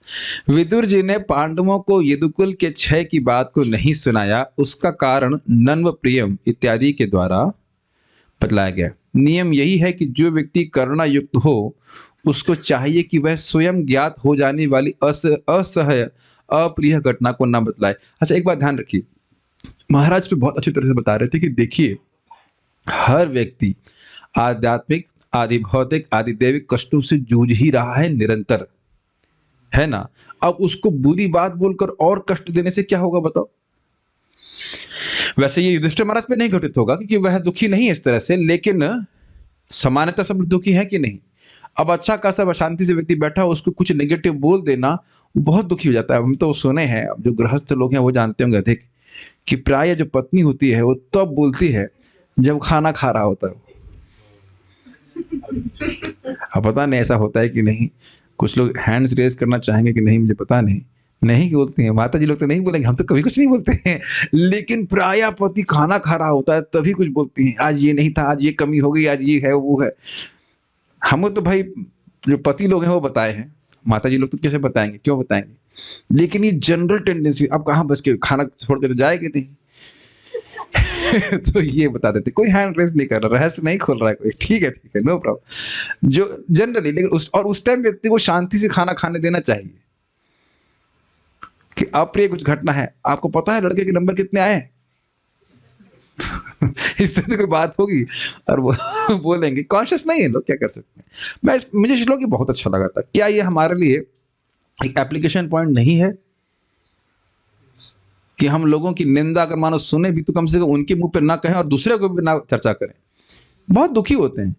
विदुर जी ने पांडवों को यदुकुल के क्षय की बात को नहीं सुनाया, उसका कारण नन्व प्रियम इत्यादि के द्वारा बतलाया गया। नियम यही है कि जो व्यक्ति करुणा युक्त हो उसको चाहिए कि वह स्वयं ज्ञात हो जाने वाली असह्य अप्रिय घटना को न बतलाए। अच्छा, एक बात ध्यान रखिए, महाराज पे बहुत अच्छी तरह से बता रहे थे कि देखिए, हर व्यक्ति आध्यात्मिक, आदि भौतिक, आदि दैविक कष्टों से जूझ ही रहा है निरंतर, है ना। अब उसको बुरी बात बोलकर और कष्ट देने से क्या होगा बताओ। वैसे ये युधिष्ठिर महाराज पे नहीं घटित होगा क्योंकि वह दुखी नहीं है इस तरह से, लेकिन सामान्यतः सब दुखी है कि नहीं। अब अच्छा खासा अशांति से व्यक्ति बैठा हो, उसको कुछ नेगेटिव बोल देना, वो बहुत दुखी हो जाता है। हम तो सुने हैं, जो गृहस्थ लोग हैं वो जानते होंगे अधिक, कि प्राय जो पत्नी होती है वो तब बोलती है जब खाना खा रहा होता है। अब पता नहीं ऐसा होता है कि नहीं, कुछ लोग हैंड्स रेज करना चाहेंगे कि नहीं, मुझे पता नहीं बोलती हैं। माता जी लोग तो नहीं बोलेंगे, हम तो कभी कुछ नहीं बोलते हैं, लेकिन प्राय पति खाना खा रहा होता है तभी कुछ बोलती हैं, आज ये नहीं था, आज ये कमी हो गई, आज ये है वो है। हम तो भाई जो पति लोग हैं वो बताए हैं, माता जी लोग तो कैसे बताएंगे, क्यों बताएंगे। लेकिन ये जनरल टेंडेंसी, अब कहाँ बच के खाना छोड़ के तो जाएगी नहीं। तो ये बता देते, कोई हैंड रेस नहीं कर रहा, रहस्य नहीं खोल रहा है कोई, ठीक है नो प्रॉब्लम, जो जनरली। लेकिन उस टाइम व्यक्ति को शांति से खाना खाने देना चाहिए कि अप्रिय कुछ घटना है, आपको पता है लड़के के नंबर कितने आए। इस तरह से कोई बात होगी और वो बोलेंगे, कॉन्शियस नहीं है लोग, क्या कर सकते हैं। मुझे श्लोक बहुत अच्छा लगा था। क्या ये हमारे लिए एक एप्लीकेशन पॉइंट नहीं है कि हम लोगों की निंदा अगर मानो सुने भी तो कम से कम उनके मुंह पे ना कहें और दूसरे को भी ना चर्चा करें। बहुत दुखी होते हैं।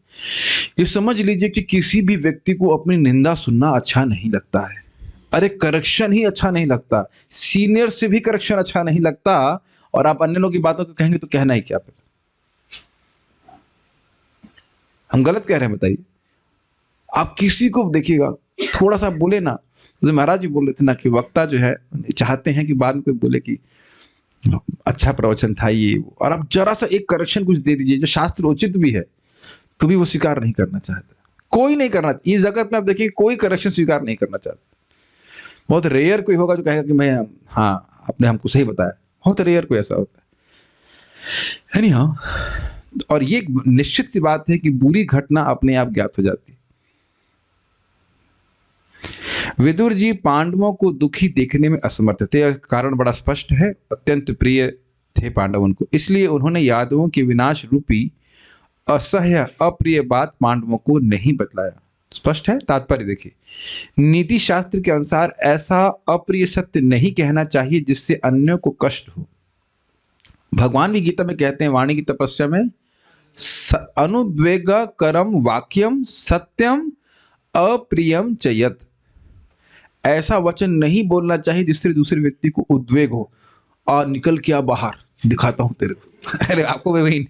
ये समझ लीजिए कि किसी भी व्यक्ति को अपनी निंदा सुनना अच्छा नहीं लगता है। अरे करेक्शन ही अच्छा नहीं लगता, सीनियर से भी करेक्शन अच्छा नहीं लगता, और आप अन्य लोगों की बातों को कहेंगे तो कहना ही क्या पता। हम गलत कह रहे हैं बताइए। आप किसी को देखिएगा, थोड़ा सा बोले ना, जैसे महाराज जी बोल रहे थे ना कि वक्ता जो है चाहते हैं कि बाद में कोई बोले कि अच्छा प्रवचन था ये वो, और आप जरा सा एक करेक्शन कुछ दे दीजिए जो शास्त्र उचित भी है, तो भी वो स्वीकार नहीं करना चाहता। कोई नहीं करना, इस जगत में आप देखिए कोई करेक्शन स्वीकार नहीं करना चाहता। बहुत रेयर कोई होगा जो कहेगा कि मैं, हाँ आपने हमको सही बताया, बहुत रेयर कोई ऐसा होता है। एनीहाउ, और ये निश्चित सी बात है कि बुरी घटना अपने आप ज्ञात हो जाती है। विदुर जी पांडवों को दुखी देखने में असमर्थ थे, कारण बड़ा स्पष्ट है, अत्यंत प्रिय थे पांडव उनको, इसलिए उन्होंने यादवों के विनाश रूपी असह्य अप्रिय बात पांडवों को नहीं बतलाया। स्पष्ट है, तात्पर्य देखिए, नीति शास्त्र के अनुसार ऐसा अप्रिय सत्य नहीं कहना चाहिए जिससे अन्यों को कष्ट हो। भगवान भी गीता में कहते हैं, वाणी की तपस्या में, अनुद्वेग करम वाक्यम सत्यम अप्रियम चयत। ऐसा वचन नहीं बोलना चाहिए जिससे दूसरे व्यक्ति को उद्वेग हो, और निकल के आ बाहर दिखाता हूं तेरे को। अरे आपको वही नहीं,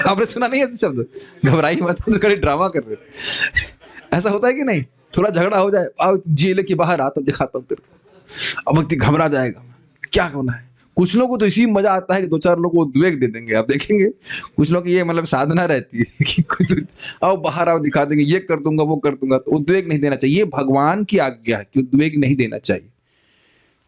आपने सुना नहीं ऐसे शब्द, घबराई मत, तो करे ड्रामा कर रहे। ऐसा होता है कि नहीं, थोड़ा झगड़ा हो जाए, आओ जेल के बाहर आता दिखाता हूं तेरे को, अब व्यक्ति घबरा जाएगा, क्या होना है, कुछ लोगों को तो इसी मजा आता है कि 2-4 लोग को उद्वेग दे देंगे, आप देखेंगे कुछ लोग की ये मतलब साधना रहती है कि कुछ आओ बाहर आओ दिखा देंगे, ये कर दूंगा वो कर दूंगा। तो उद्वेग नहीं देना चाहिए, ये भगवान की आज्ञा है कि उद्वेग नहीं देना चाहिए।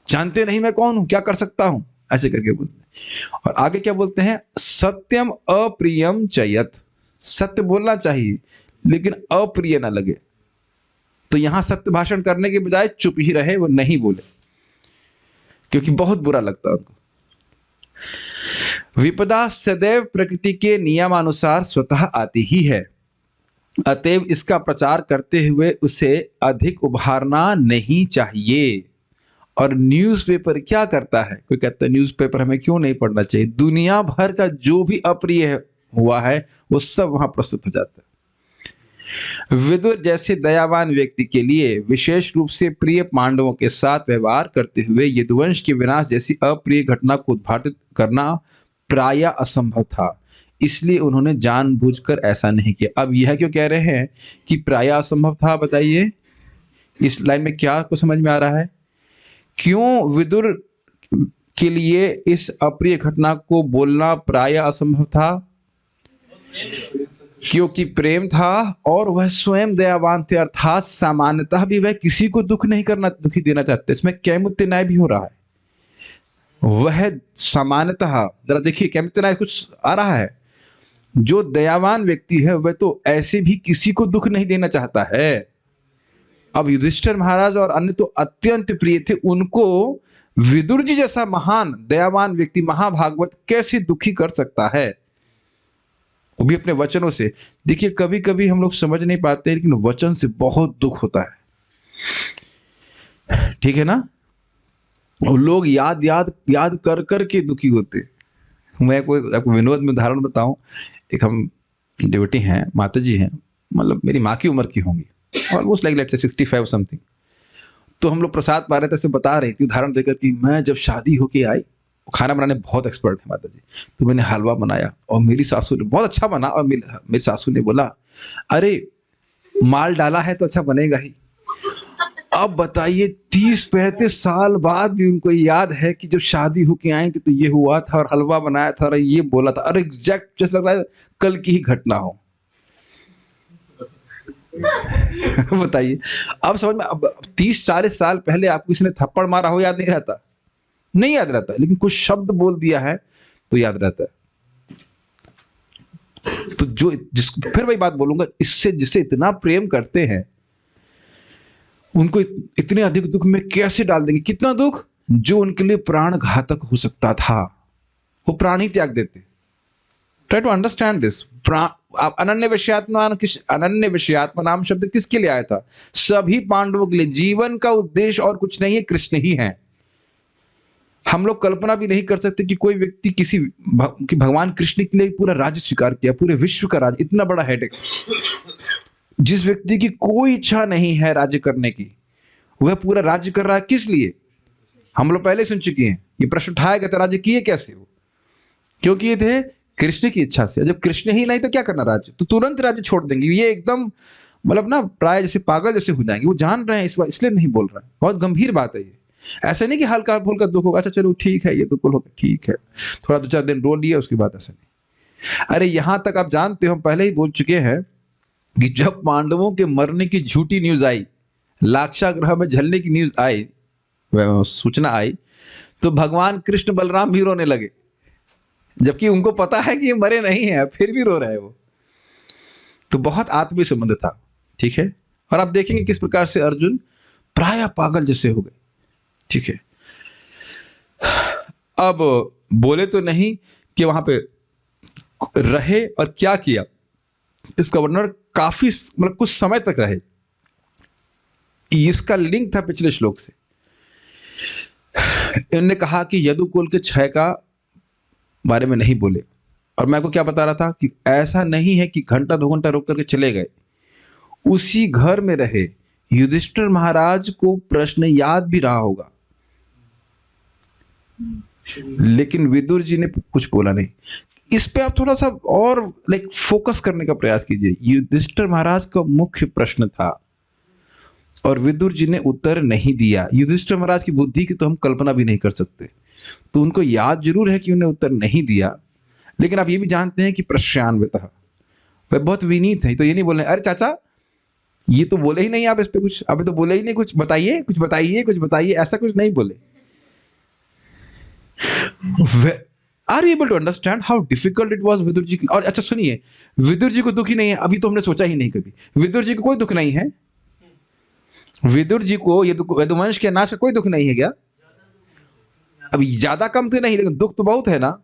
जानते नहीं मैं कौन हूं, क्या कर सकता हूं, ऐसे करके बोलते हैं। और आगे क्या बोलते हैं, सत्यम अप्रियम चयत, सत्य बोलना चाहिए लेकिन अप्रिय ना लगे। तो यहां सत्य भाषण करने के बजाय चुप ही रहे, वो नहीं बोले क्योंकि बहुत बुरा लगता है उनको। विपदा सदैव प्रकृति के नियमानुसार स्वतः आती ही है, अतएव इसका प्रचार करते हुए उसे अधिक उभारना नहीं चाहिए। और न्यूज़पेपर क्या करता है, कोई कहता है न्यूज़पेपर हमें क्यों नहीं पढ़ना चाहिए, दुनिया भर का जो भी अप्रिय हुआ है वो सब वहां प्रस्तुत हो जाता है। विदुर जैसे दयावान व्यक्ति के लिए विशेष रूप से प्रिय पांडवों के साथ व्यवहार करते हुए यदुवंश के विनाश जैसी अप्रिय घटना को उद्घाटित करना प्राय असंभव था, इसलिए उन्होंने जानबूझकर ऐसा नहीं किया। अब यह क्यों कह रहे हैं कि प्राय असंभव था, बताइए इस लाइन में क्या आपको समझ में आ रहा है? क्यों विदुर के लिए इस अप्रिय घटना को बोलना प्राय असंभव था? क्योंकि प्रेम था और वह स्वयं दयावान थे, अर्थात सामान्यतः भी वह किसी को दुखी देना चाहते। इसमें कैमुत्य न्याय भी हो रहा है। वह सामान्यतः, जरा देखिए कैमुत्य न्याय कुछ आ रहा है, जो दयावान व्यक्ति है वह तो ऐसे भी किसी को दुख नहीं देना चाहता है। अब युधिष्ठिर महाराज और अन्य तो अत्यंत प्रिय थे, उनको विदुर जी जैसा महान दयावान व्यक्ति महाभागवत कैसे दुखी कर सकता है, वो भी अपने वचनों से। देखिए कभी कभी हम लोग समझ नहीं पाते लेकिन वचन से बहुत दुख होता है, ठीक है ना। और लोग याद कर कर के दुखी होते। मैं कोई आपको विनोद में उदाहरण बताऊं, एक हम डिवोटी हैं, माता जी हैं, मतलब मेरी माँ की उम्र की होंगी, almost like let's say 65 something. तो हम लोग प्रसाद पा रहे थे, बता रही थी उदाहरण देकर कि मैं जब शादी होके आई, खाना बनाने बहुत एक्सपर्ट है माता जी, तो मैंने हलवा बनाया और मेरी सासू ने बहुत अच्छा बना, और मेरी सासू ने बोला अरे माल डाला है तो अच्छा बनेगा ही। अब बताइए 30-35 साल बाद भी उनको याद है कि जब शादी होके आई थी तो ये हुआ था और हलवा बनाया था और ये बोला था, अरे एग्जैक्ट जैसे लग रहा है कल की ही घटना हो। बताइए अब समझ में, अब 30-40 साल पहले आपको किसी ने थप्पड़ मारा हो, याद नहीं रहता, नहीं याद रहता, लेकिन कुछ शब्द बोल दिया है तो याद रहता है। तो जो फिर वही बात बोलूंगा, इससे जिसे इतना प्रेम करते हैं उनको इतने अधिक दुख में कैसे डाल देंगे? कितना दुख, जो उनके लिए प्राण घातक हो सकता था वो प्राण ही त्याग देते। Try to understand this. अनन्य विषयात्मा नाम शब्द किसके लिए आया था? सभी पांडवों के लिए। जीवन का उद्देश्य और कुछ नहीं है, कृष्ण ही है। हम लोग कल्पना भी नहीं कर सकते कि कोई व्यक्ति कि भगवान कृष्ण के लिए पूरा राज्य स्वीकार किया, पूरे विश्व का राज्य, इतना बड़ा हेडेक। जिस व्यक्ति की कोई इच्छा नहीं है राज्य करने की, वह पूरा राज्य कर रहा है, किस लिए? हम लोग पहले सुन चुके हैं, ये प्रश्न उठाया गया था, राज्य किए कैसे हो? क्योंकि ये थे कृष्ण की इच्छा से। जब कृष्ण ही नहीं तो क्या करना राज्य, तो तुरंत राज्य छोड़ देंगे। ये एकदम मतलब ना प्राय जैसे पागल जैसे हो जाएंगे। वो जान रहे हैं इस बात, इसलिए नहीं बोल रहे हैं। बहुत गंभीर बात है ये। ऐसा नहीं कि हल्का फुल्का दुख होगा, अच्छा चलो ठीक है ये दुख हो गया, ठीक है, थोड़ा 2-4 दिन रो लिया उसके बाद, ऐसा नहीं। अरे यहां तक आप जानते हो, हम पहले ही बोल चुके हैं कि जब पांडवों के मरने की झूठी न्यूज आई, लाक्षागृह में जलने की न्यूज आई, सूचना आई, तो भगवान कृष्ण बलराम भी रोने लगे, जबकि उनको पता है कि ये मरे नहीं है, फिर भी रो रहे हैं वो। तो बहुत आत्मीय संबंध था, ठीक है। और आप देखेंगे किस प्रकार से अर्जुन प्राय पागल जैसे हो गए, ठीक है। अब बोले तो नहीं कि वहां पे रहे और क्या किया, इस गवर्नर काफी मतलब कुछ समय तक रहे। इसका लिंक था पिछले श्लोक से। इन्होंने कहा कि यदुकुल के क्षय का बारे में नहीं बोले, और मैं आपको क्या बता रहा था कि ऐसा नहीं है कि घंटा 2 घंटा रुक करके चले गए, उसी घर में रहे। युधिष्ठिर महाराज को प्रश्न याद भी रहा होगा, लेकिन विदुर जी ने कुछ बोला नहीं। इस पे आप थोड़ा सा और फोकस करने का प्रयास कीजिए। युधिष्ठिर महाराज का मुख्य प्रश्न था और विदुर जी ने उत्तर नहीं दिया। युधिष्ठिर महाराज की बुद्धि की तो हम कल्पना भी नहीं कर सकते। तो उनको याद जरूर है कि उन्हें उत्तर नहीं दिया, लेकिन आप ये भी जानते हैं कि प्रशान्वितः, वह बहुत विनीत है। तो ये नहीं बोल रहे अरे चाचा ये तो बोले ही नहीं, आप इस पे कुछ, अभी तो बोले ही नहीं, कुछ बताइए कुछ बताइए कुछ बताइए, ऐसा कुछ नहीं बोले। Are you able to understand how difficult it was Vidur ji. और अच्छा सुनिए, विदुर जी को दुख ही नहीं है, अभी तो हमने सोचा ही नहीं कभी, विदुर जी को कोई दुख नहीं है। विदुर जी को ये यदुवंश के नाश का कोई दुख नहीं है क्या? अब ज्यादा कम तो नहीं, लेकिन दुख तो बहुत है ना।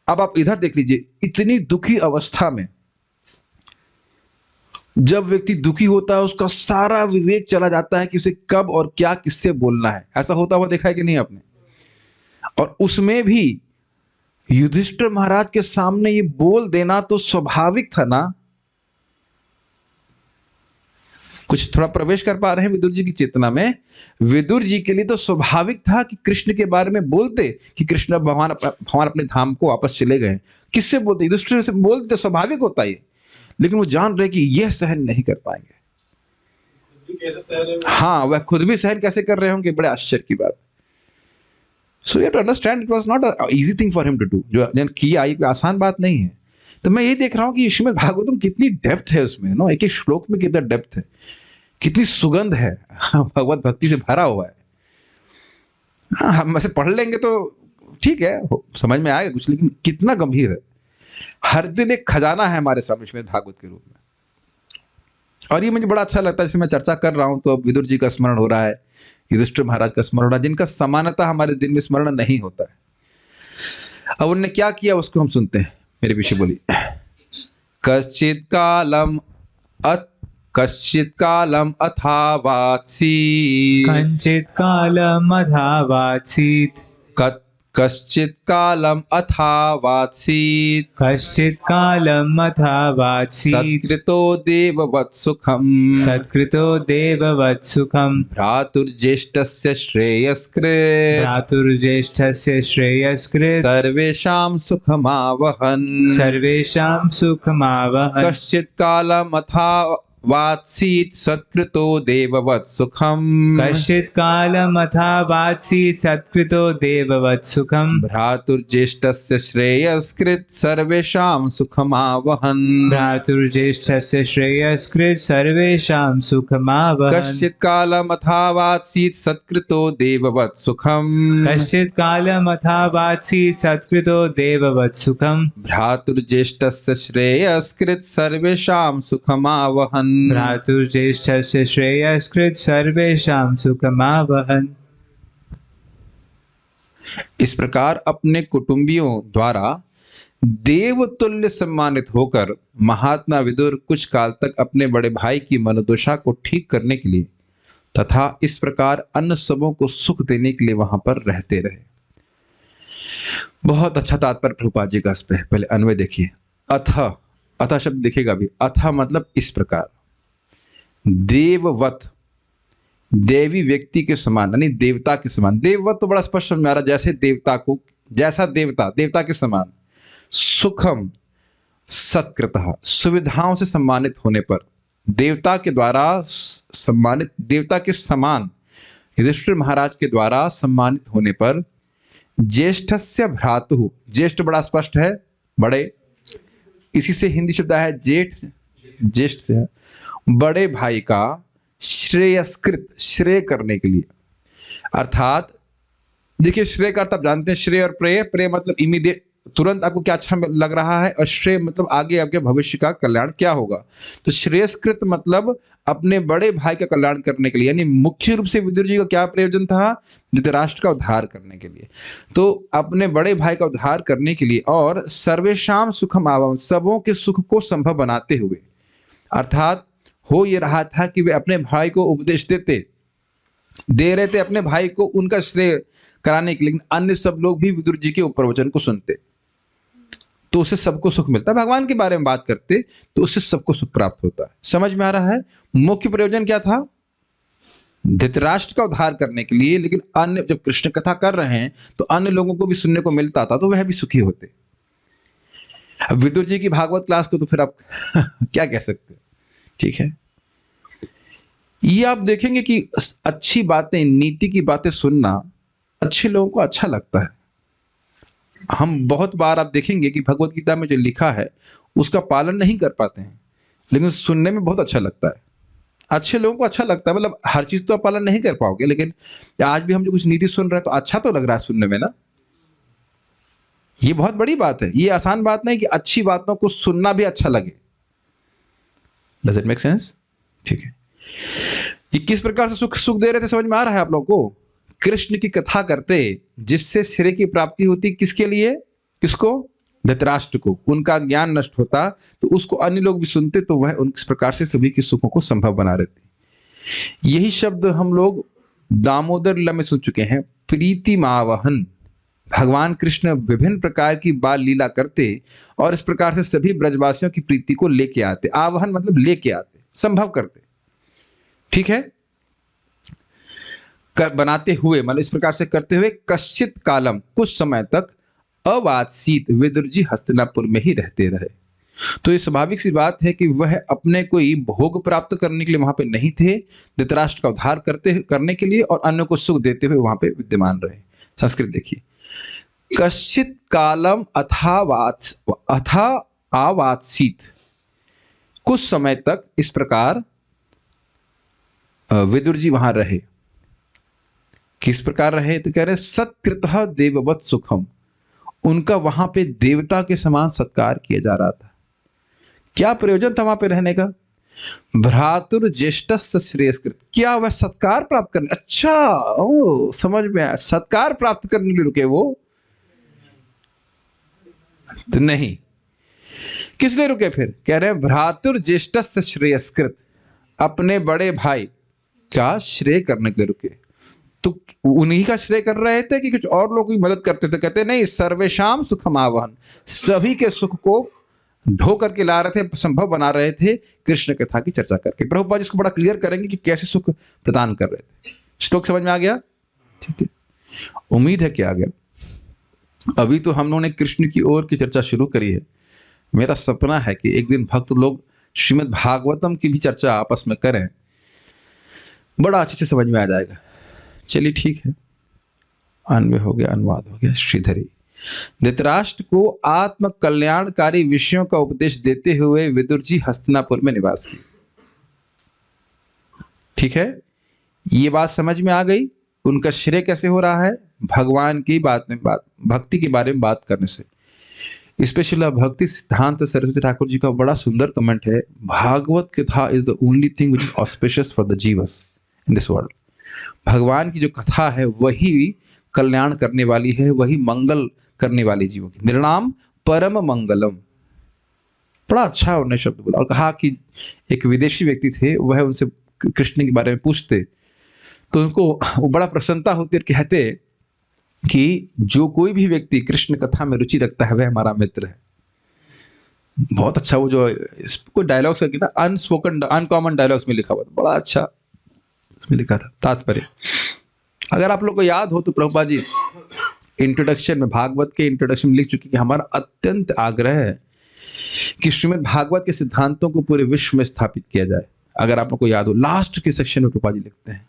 अब आप इधर देख लीजिए, इतनी दुखी अवस्था में जब व्यक्ति दुखी होता है उसका सारा विवेक चला जाता है कि उसे कब और क्या किससे बोलना है। ऐसा होता हुआ देखा है कि नहीं आपने? और उसमें भी युधिष्ठिर महाराज के सामने ये बोल देना तो स्वाभाविक था ना। कुछ थोड़ा प्रवेश कर पा रहे हैं विदुर जी की चेतना में? विदुर जी के लिए तो स्वाभाविक था कि कृष्ण के बारे में बोलते कि कृष्ण भगवान अपने धाम को वापस चले गए। किससे बोलते? युधिष्ठिर से बोलते, तो स्वाभाविक होता है। लेकिन वो जान रहे कि यह सहन नहीं कर पाएंगे। हाँ, वह खुद भी सहन कैसे कर रहे होंगे, बड़े आश्चर्य की बात। So you have to understand it was not a easy thing for him to do. जो किया ये कोई आसान बात नहीं है। तो मैं ये देख रहा हूँ कि श्रीमद् भागवतम कितनी डेप्थ है उसमें, नो, एक एक श्लोक में कितना डेप्थ है, कितनी सुगंध है, भगवत भक्ति से भरा हुआ है। हाँ, हम ऐसे पढ़ लेंगे तो ठीक है, समझ में आएगा कुछ, लेकिन कितना गंभीर है। हर दिन एक खजाना है हमारे सामने श्रीमद् भागवत के रूप में। और ये मुझे बड़ा अच्छा लगता है, जैसे मैं चर्चा कर रहा हूँ तो अब विदुर जी का स्मरण हो रहा है, युधिष्ठिर महाराज का स्मरण हो रहा है, जिनका समानता हमारे दिन में स्मरण नहीं होता है। अब उन्होंने क्या किया उसको हम सुनते हैं, मेरे पीछे बोलिए। कश्चित कालम अथावात्सीत्, कञ्चित् कालमधावात्सीत्, कश्चित् कालम अथावात्सीत्, कश्चित् कालमधावात्सीत्, सत्कृतो देववत्सुखम्, सत्कृतो देववत्सुखम्, भ्रातुर्ज्येष्ठस्य श्रेयस्कृत्, भ्रातुर्ज्येष्ठस्य श्रेयस्कृत्, सर्वेषां सुखमावहन्, सर्वेषां सुखमावहन्। कश्चित् कालम अथावात्सीत्, सत्कृतो देववत्सुखम्, कश्चित् कालमथावात्सीत्, सत्कृतो देववत्सुखम्, भ्रातुर्ज्येष्ठस्य श्रेयस्कृत्, सर्वेषां सुखमावहन्, भ्रातुर्ज्येष्ठस्य श्रेयस्कृत्, सर्वेषां सुखमावहन्। कश्चित् कालम अथावात्सीत्, सत्कृतो देववत्सुखम्, कश्चित् कालमथावात्सीत्, सत्कृतो देववत्सुखम्, भ्रातुर्ज्येष्ठस्य श्रेयस्कृत्, सर्वेषां सुखमावहन्। भ्रातुर्ज्येष्ठस्य श्रेयस्कृत्, सर्वेषां सुखमावहन्। इस प्रकार अपने कुटुंबियों द्वारा देवतुल्य सम्मानित होकर महात्मा विदुर कुछ काल तक अपने बड़े भाई की मनोदशा को ठीक करने के लिए तथा इस प्रकार अन्य सबों को सुख देने के लिए वहां पर रहते रहे। बहुत अच्छा तात्पर्य प्रभुपाद जी का इस पे। पहले अन्वय देखिए। अथ शब्द दिखेगा भी। अथ मतलब इस प्रकार, देववत, देवी व्यक्ति के समान, यानी देवता के समान। देववत तो बड़ा स्पष्ट समझ में आ रहा, जैसे देवता को, जैसा देवता के समान। सुखम सत्कृतः, सुविधाओं से सम्मानित होने पर, देवता के द्वारा सम्मानित, देवता के समान युधिष्ठिर महाराज के द्वारा सम्मानित होने पर, ज्येष्ठस्य भ्रातुः, ज्येष्ठ बड़ा स्पष्ट है, बड़े, इसी से हिंदी शब्द है जेठ, ज्येष्ठ से है, बड़े भाई का श्रेयस्कृत, श्रेय करने के लिए। अर्थात देखिए, श्रेय का अर्थ आप जानते हैं, श्रेय और प्रेय। प्रेय मतलब इमीडिएट, तुरंत आपको क्या अच्छा लग रहा है, और श्रेय मतलब आगे आपके भविष्य का कल्याण क्या होगा। तो श्रेयस्कृत मतलब अपने बड़े भाई का कल्याण करने के लिए, यानी मुख्य रूप से विदुर जी का क्या प्रयोजन था, धृतराष्ट्र का उद्धार करने के लिए। तो अपने बड़े भाई का उद्धार करने के लिए, और सर्वेषाम सुखम आवम, सबों के सुख को संभव बनाते हुए। अर्थात हो ये रहा था कि वे अपने भाई को उपदेश दे रहे थे अपने भाई को उनका श्रेय कराने के लिए, लेकिन अन्य सब लोग भी विदुर जी के प्रवचन को सुनते, तो उससे सबको सुख मिलता है। भगवान के बारे में बात करते तो उससे सबको सुख प्राप्त होता है। समझ में आ रहा है? मुख्य प्रयोजन क्या था? धृतराष्ट्र का उद्धार करने के लिए, लेकिन अन्य, जब कृष्ण कथा कर रहे हैं तो अन्य लोगों को भी सुनने को मिलता था, तो वह भी सुखी होते। अब विदुर जी की भागवत क्लास को तो फिर आप क्या कह सकते हैं, ठीक है। ये आप देखेंगे कि अच्छी बातें, नीति की बातें सुनना अच्छे लोगों को अच्छा लगता है। हम बहुत बार आप देखेंगे कि भगवत गीता में जो लिखा है उसका पालन नहीं कर पाते हैं, लेकिन सुनने में बहुत अच्छा लगता है। अच्छे लोगों को अच्छा लगता है, मतलब हर चीज़ तो आप पालन नहीं कर पाओगे, लेकिन आज भी हम जो कुछ नीति सुन रहे हैं तो अच्छा तो लग रहा है सुनने में ना। ये बहुत बड़ी बात है, ये आसान बात नहीं कि अच्छी बातों को सुनना भी अच्छा लगे। Does it make sense? ठीक है। ये किस प्रकार से सुख सुख दे रहे थे, समझ में आ रहा है आप लोगों को? कृष्ण की कथा करते जिससे श्रेय की प्राप्ति होती, किसके लिए? किसको? धृतराष्ट्र को। उनका ज्ञान नष्ट होता तो उसको अन्य लोग भी सुनते, तो वह उन किस प्रकार से सभी के सुखों को संभव बना रहती। यही शब्द हम लोग दामोदर लीला में सुन चुके हैं, प्रीति मावहन। भगवान कृष्ण विभिन्न प्रकार की बाल लीला करते और इस प्रकार से सभी ब्रजवासियों की प्रीति को लेके आते। आवाहन मतलब लेके आते, संभव करते। ठीक है, बनाते हुए मतलब इस प्रकार से करते हुए कश्चित कालम, कुछ समय तक अवात्सीत विदुर जी हस्तिनापुर में ही रहते रहे। तो ये स्वाभाविक सी बात है कि वह अपने कोई भोग प्राप्त करने के लिए वहां पे नहीं थे, धृतराष्ट्र का उद्धार करने के लिए और अन्य को सुख देते हुए वहां पे विद्यमान रहे। संस्कृत देखिए, कश्चित कालम अथा आवात्सीत, कुछ समय तक इस प्रकार विदुर जी वहां रहे। किस प्रकार रहे? तो कह रहे सत्कृतः देववत् सुखम, उनका वहां पे देवता के समान सत्कार किया जा रहा था। क्या प्रयोजन था वहां पे रहने का? भ्रातुर ज्येष्ठस्य श्रेयस्कृत, क्या वह सत्कार प्राप्त करने? अच्छा, ओ समझ में आया, सत्कार प्राप्त करने के लिए रुके वो? तो नहीं, किस लिए रुके फिर? कह रहे हैं भ्रातुर ज्येष्ठस्य श्रेयस्कृत, अपने बड़े भाई का श्रेय करने के लिए रुके। तो उन्हीं का श्रेय कर रहे थे कि कुछ और लोग की मदद करते थे? कहते नहीं, सर्वेशाम सुखम आवाहन, सभी के सुख को ढो करके ला रहे थे, संभव बना रहे थे कृष्ण कथा की चर्चा करके। प्रभुपाद इसको बड़ा क्लियर करेंगे कि कैसे सुख प्रदान कर रहे थे। श्लोक समझ में आ गया? ठीक है, उम्मीद है कि आ गया। अभी तो हम लोगों ने कृष्ण की ओर की चर्चा शुरू करी है। मेरा सपना है कि एक दिन भक्त लोग श्रीमद् भागवतम की भी चर्चा आपस में करें, बड़ा अच्छे से समझ में आ जाएगा। चलिए ठीक है, अन्वय हो गया, अनुवाद हो गया। श्रीधरी, धृतराष्ट्र को आत्म कल्याणकारी विषयों का उपदेश देते हुए विदुर जी हस्तिनापुर में निवास किए। ठीक है, ये बात समझ में आ गई। उनका श्रेय कैसे हो रहा है? भगवान की भक्ति के बारे में बात करने से। स्पेशली भक्ति सिद्धांत सरस्वती ठाकुर जी का बड़ा सुंदर कमेंट है, भागवत कथा is the only thing which is auspicious for the जीवस इन दिस वर्ल्ड। भगवान की जो कथा है वही कल्याण करने वाली है, वही मंगल करने वाली जीवों की। निर्णाम परम मंगलम, बड़ा अच्छा उन्होंने शब्द बोला। और कहा कि एक विदेशी व्यक्ति थे, वह उनसे कृष्ण के बारे में पूछते तो उनको वो बड़ा प्रसन्नता होती और कहते कि जो कोई भी व्यक्ति कृष्ण कथा में रुचि रखता है वह हमारा मित्र है। बहुत अच्छा, वो जो इसको डायलॉग्स ना अनस्पोकन अनकॉमन डायलॉग्स में लिखा हुआ था, बड़ा अच्छा इसमें लिखा था तात्पर्य। अगर आप लोग को याद हो तो प्रभुपाद जी इंट्रोडक्शन में, भागवत के इंट्रोडक्शन में लिख चुके कि हमारा अत्यंत आग्रह है कि श्रीमद् भागवत के सिद्धांतों को पूरे विश्व में स्थापित किया जाए। अगर आप लोग को याद हो, लास्ट के सेक्शन में प्रभुपाद जी लिखते हैं,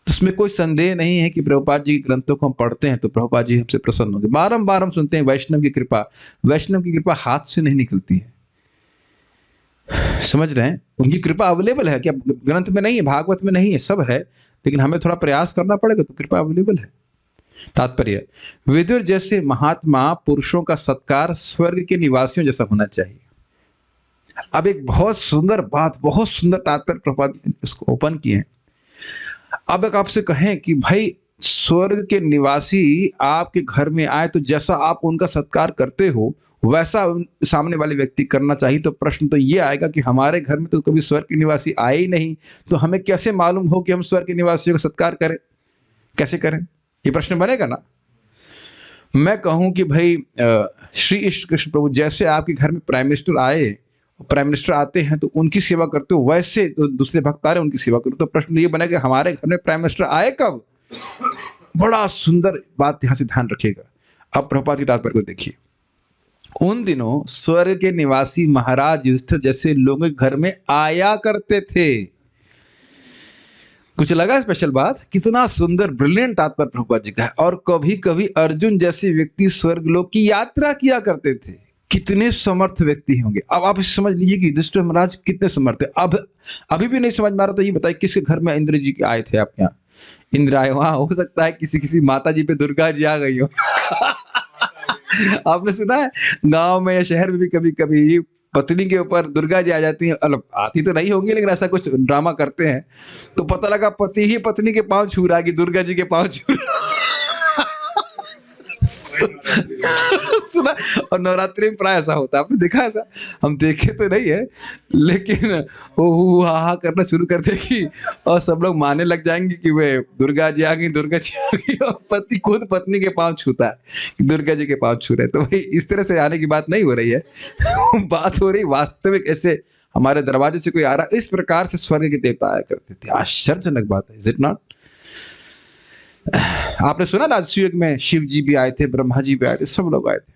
तो उसमें कोई संदेह नहीं है कि प्रभुपाद जी के ग्रंथों को हम पढ़ते हैं तो प्रभुपाद जी हमसे प्रसन्न होंगे। बारंबार हम सुनते हैं वैष्णव की कृपा हाथ से नहीं निकलती है। समझ रहे हैं? उनकी कृपा अवेलेबल है, क्या ग्रंथ में नहीं है, भागवत में नहीं है, सब है, लेकिन हमें थोड़ा प्रयास करना पड़ेगा तो कृपा अवेलेबल है। तात्पर्य, विदुर जैसे महात्मा पुरुषों का सत्कार स्वर्ग के निवासियों जैसा होना चाहिए। अब एक बहुत सुंदर बात, बहुत सुंदर तात्पर्य प्रभुपाद इसको ओपन किए हैं। अब एक आपसे कहें कि भाई स्वर्ग के निवासी आपके घर में आए तो जैसा आप उनका सत्कार करते हो वैसा सामने वाले व्यक्ति करना चाहिए, तो प्रश्न तो ये आएगा कि हमारे घर में तो कभी स्वर्ग के निवासी आए ही नहीं, तो हमें कैसे मालूम हो कि हम स्वर्ग के निवासियों का सत्कार करें? कैसे करें? ये प्रश्न बनेगा ना। मैं कहूं कि भाई श्री इष्ट कृष्ण प्रभु जैसे आपके घर में प्राइम मिनिस्टर आए, प्राइम मिनिस्टर आते हैं तो उनकी सेवा करते हो, वैसे तो दूसरे भक्त आ रहे उनकी सेवा करो। तो प्रश्न ये बनेगा हमारे घर में प्राइम मिनिस्टर आए कब? बड़ा सुंदर बात यहां से ध्यान रखिएगा। अब प्रभुपाद की तात्पर्य को देखिए। उन दिनों स्वर्ग के निवासी महाराज युधिष्ठिर जैसे लोग घर में आया करते थे। कुछ लगा स्पेशल बात? कितना सुंदर ब्रिलियंट तात्पर्य प्रभुपाद जी का है। और कभी कभी अर्जुन जैसे व्यक्ति स्वर्गलोक की यात्रा किया करते थे। कितने समर्थ व्यक्ति होंगे। अब आप समझ लीजिए कि युधिष्ठिर महाराज कितने समर्थ है। अब अभी भी नहीं समझ में आ रहा तो ये बताइए किसके घर में इंद्र जी आए थे आपके यहाँ? इंद्र आए, वहां हो सकता है किसी किसी माता जी पे दुर्गा जी आ गई हो। आपने सुना है गांव में या शहर में भी कभी कभी पत्नी के ऊपर दुर्गा जी आ जाती है। मतलब आती तो नहीं होंगी लेकिन ऐसा कुछ ड्रामा करते हैं तो पता लगा पति ही पत्नी के पांव छू रहा है कि दुर्गा जी के पांव छू रहा है। सुना। और नवरात्रि में प्राय ऐसा होता है, आपने देखा ऐसा? हम देखे तो नहीं है लेकिन वो हा करना शुरू कर देगी और सब लोग मानने लग जाएंगे कि वे दुर्गा जी आ गई, दुर्गा जी आ गई। और पति खुद पत्नी के पांव छूता है कि दुर्गा जी के पांव छू रहे। तो भाई इस तरह से आने की बात नहीं हो रही है। बात हो रही वास्तविक ऐसे हमारे दरवाजे से कोई आ रहा। इस प्रकार से स्वर्ग के देवता आया करते थे। आश्चर्यजनक बात है, इज इट नॉट? आपने सुना राजसूय युग में शिव जी भी आए थे, ब्रह्मा जी भी आए थे, सब लोग आए थे।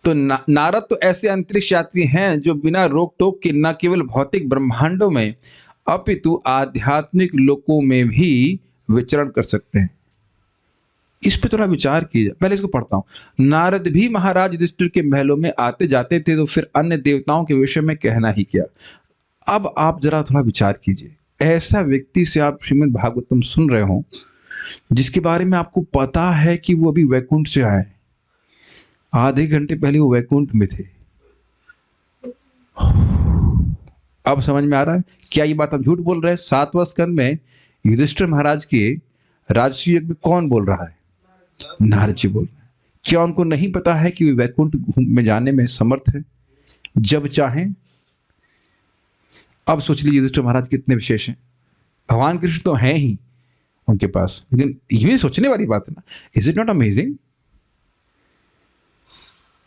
तो नारद तो ऐसे अंतरिक्ष यात्री हैं जो बिना रोक टोक के न केवल भौतिक ब्रह्मांडों में अपितु आध्यात्मिक लोकों में भी विचरण कर सकते हैं। इस पे थोड़ा विचार कीजिए। पहले इसको पढ़ता हूं। नारद भी महाराज युधिष्ठिर के महलों में आते जाते थे तो फिर अन्य देवताओं के विषय में कहना ही क्या। अब आप जरा थोड़ा विचार कीजिए। ऐसा व्यक्ति से आप श्रीमद् भागवतम सुन रहे हो जिसके बारे में आपको पता है कि वो अभी वैकुंठ से आए, आधे घंटे पहले वो वैकुंठ में थे। अब समझ में आ रहा है क्या ये बात हम झूठ बोल रहे हैं? 7वां स्कंद में युधिष्ठिर महाराज के राजसूय युग में कौन बोल रहा है? नारद जी बोल रहे हैं। क्या उनको नहीं पता है कि वे वैकुंठ में जाने में समर्थ है जब चाहें? अब सोच लीजिए युधिष्ठिर महाराज कितने विशेष हैं। भगवान कृष्ण तो हैं ही उनके पास, लेकिन ये सोचने वाली बात है ना। Is it not amazing?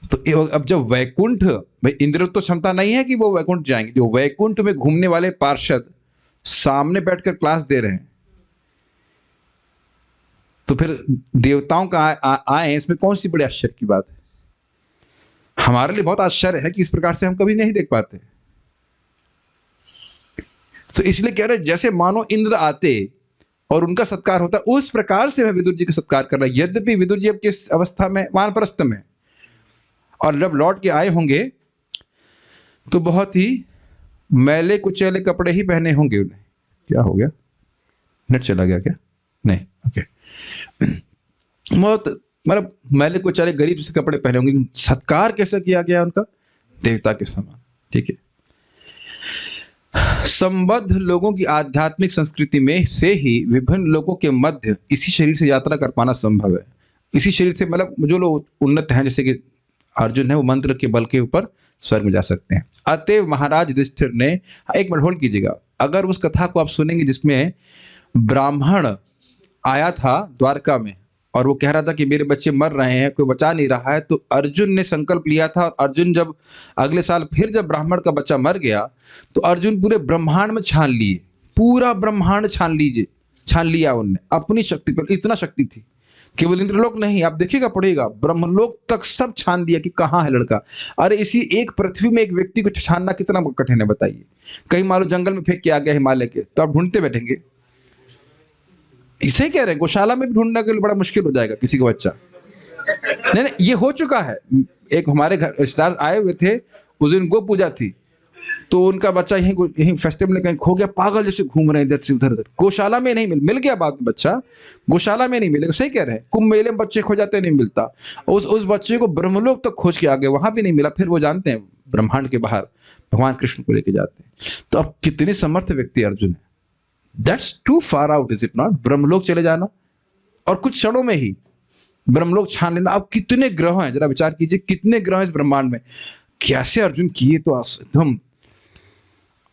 तो अब जब वैकुंठ, भाई इंद्र तो क्षमता नहीं है कि वो वैकुंठ जाएंगे। जो वैकुंठ में घूमने वाले पार्षद सामने बैठकर क्लास दे रहे हैं तो फिर देवताओं का आए इसमें कौन सी बड़ी आश्चर्य की बात है? हमारे लिए बहुत आश्चर्य है कि इस प्रकार से हम कभी नहीं देख पाते। तो इसलिए कह रहे जैसे मानो इंद्र आते और उनका सत्कार होता उस प्रकार से वह विदुर जी का सत्कार कर रहा है। यद्यपि विदुर जी अब किस अवस्था में? वानप्रस्थ में। और जब लौट के आए होंगे तो बहुत ही मैले कुचैले कपड़े ही पहने होंगे उन्हें। क्या हो गया? नेट चला गया क्या? नहीं, ओके। बहुत मतलब मैले कुचैले गरीब से कपड़े पहने होंगे। सत्कार कैसे किया गया उनका? देवता के समान। ठीक है। संबद्ध लोगों की आध्यात्मिक संस्कृति में से ही विभिन्न लोगों के मध्य इसी शरीर से यात्रा कर पाना संभव है। इसी शरीर से मतलब जो लोग उन्नत हैं जैसे कि अर्जुन है, वो मंत्र के बल के ऊपर स्वर्ग में जा सकते हैं। अतएव महाराज युधिष्ठिर ने, एक मिनट होल्ड कीजिएगा, अगर उस कथा को आप सुनेंगे जिसमें ब्राह्मण आया था द्वारका में और वो कह रहा था कि मेरे बच्चे मर रहे हैं, कोई बचा नहीं रहा है, तो अर्जुन ने संकल्प लिया था। और अर्जुन जब अगले साल फिर जब ब्राह्मण का बच्चा मर गया तो अर्जुन पूरे ब्रह्मांड में छान लिए, पूरा ब्रह्मांड छान लिया उनने अपनी शक्ति पर। इतना शक्ति थी, केवल इंद्रलोक नहीं, आप देखिएगा पढ़ेगा, ब्रह्मलोक तक सब छान दिया कि कहाँ है लड़का। अरे इसी एक पृथ्वी में एक व्यक्ति को छानना कितना कठिन है बताइए। कहीं मान लो जंगल में फेंक के आ गया हिमालय के, तो आप ढूंढते बैठेंगे। इसे कह रहे हैं गौशाला में भी ढूंढना के लिए बड़ा मुश्किल हो जाएगा किसी का बच्चा। नहीं, ये हो चुका है। एक हमारे घर रिश्तेदार आए हुए थे, उस दिन गो पूजा थी, तो उनका बच्चा यहीं फेस्टिवल में कहीं खो गया, पागल जैसे घूम रहे हैं इधर से उधर। गौशाला में नहीं मिल गया बाद में बच्चा, गौशाला में नहीं मिलेगा। सही कह रहे हैं, कुंभ मेले में बच्चे खो जाते नहीं मिलता। उस बच्चे को ब्रह्मलोक तक खोज के आ गए, वहां भी नहीं मिला। फिर वो जानते हैं ब्रह्मांड के बाहर भगवान कृष्ण को लेके जाते हैं। तो अब कितने समर्थ व्यक्ति अर्जुन है। That's too far out, is it not? Brahmalok चले जाना और कुछ क्षणों में ही ब्रह्मलोक छान लेना। अब कितने ग्रह हैं, जरा विचार कीजिए, कितने ग्रह हैं इस ब्रह्मांड में। कैसे अर्जुन किए, तो एकदम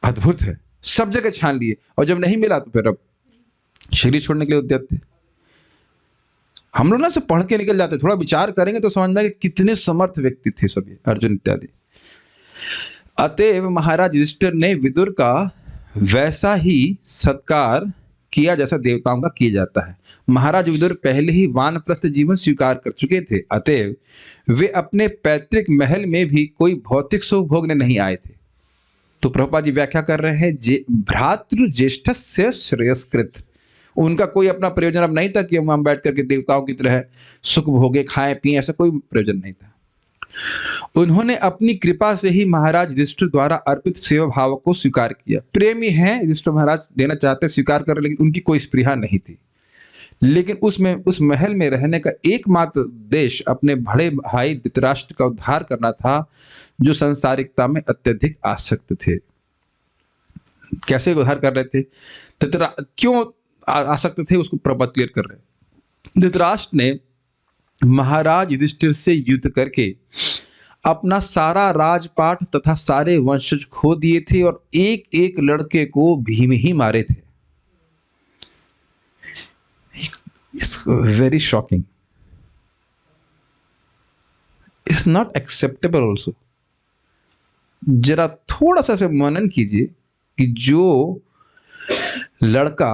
अद्भुत है। सब जगह छान लिए और जब नहीं मिला तो फिर अब शरीर छोड़ने के लिए उद्यत थे। हम लोग ना सब पढ़ के निकल जाते, थोड़ा विचार करेंगे तो समझ में आएगा कितने समर्थ व्यक्ति थे सब ये अर्जुन इत्यादि। अतएव महाराज युधिष्ठिर ने विदुर का वैसा ही सत्कार किया जैसा देवताओं का किया जाता है। महाराज विदुर पहले ही वानप्रस्थ जीवन स्वीकार कर चुके थे, अतएव वे अपने पैतृक महल में भी कोई भौतिक सुख भोगने नहीं आए थे। तो प्रभुपाद जी व्याख्या कर रहे हैं, भ्रातृ ज्येष्ठस्य श्रेयस्कृत। उनका कोई अपना प्रयोजन अब नहीं था कि हम बैठ करके देवताओं की तरह सुख भोगे, खाएं पिए, ऐसा कोई प्रयोजन नहीं था। उन्होंने अपनी कृपा से ही महाराज युधिष्ठिर द्वारा अर्पित सेवा भाव को स्वीकार किया। प्रेमी हैं युधिष्ठिर महाराज, देना चाहते स्वीकार कर, लेकिन उनकी कोई स्पृहा नहीं थी। लेकिन उस महल में रहने का एकमात्र उद्देश्य अपने बड़े भाई धृतराष्ट्र का उद्धार करना था, जो संसारिकता में अत्यधिक आसक्त थे। कैसे उद्धार कर रहे थे, क्यों आसक्त थे, उसको प्रबत क्लियर कर रहे। धृतराष्ट्र ने महाराज युधिष्ठिर से युद्ध करके अपना सारा राजपाट तथा सारे वंशज खो दिए थे और एक एक लड़के को भीम ही मारे थे। Very shocking, it's not acceptable also. जरा थोड़ा सा इसमें मनन कीजिए कि जो लड़का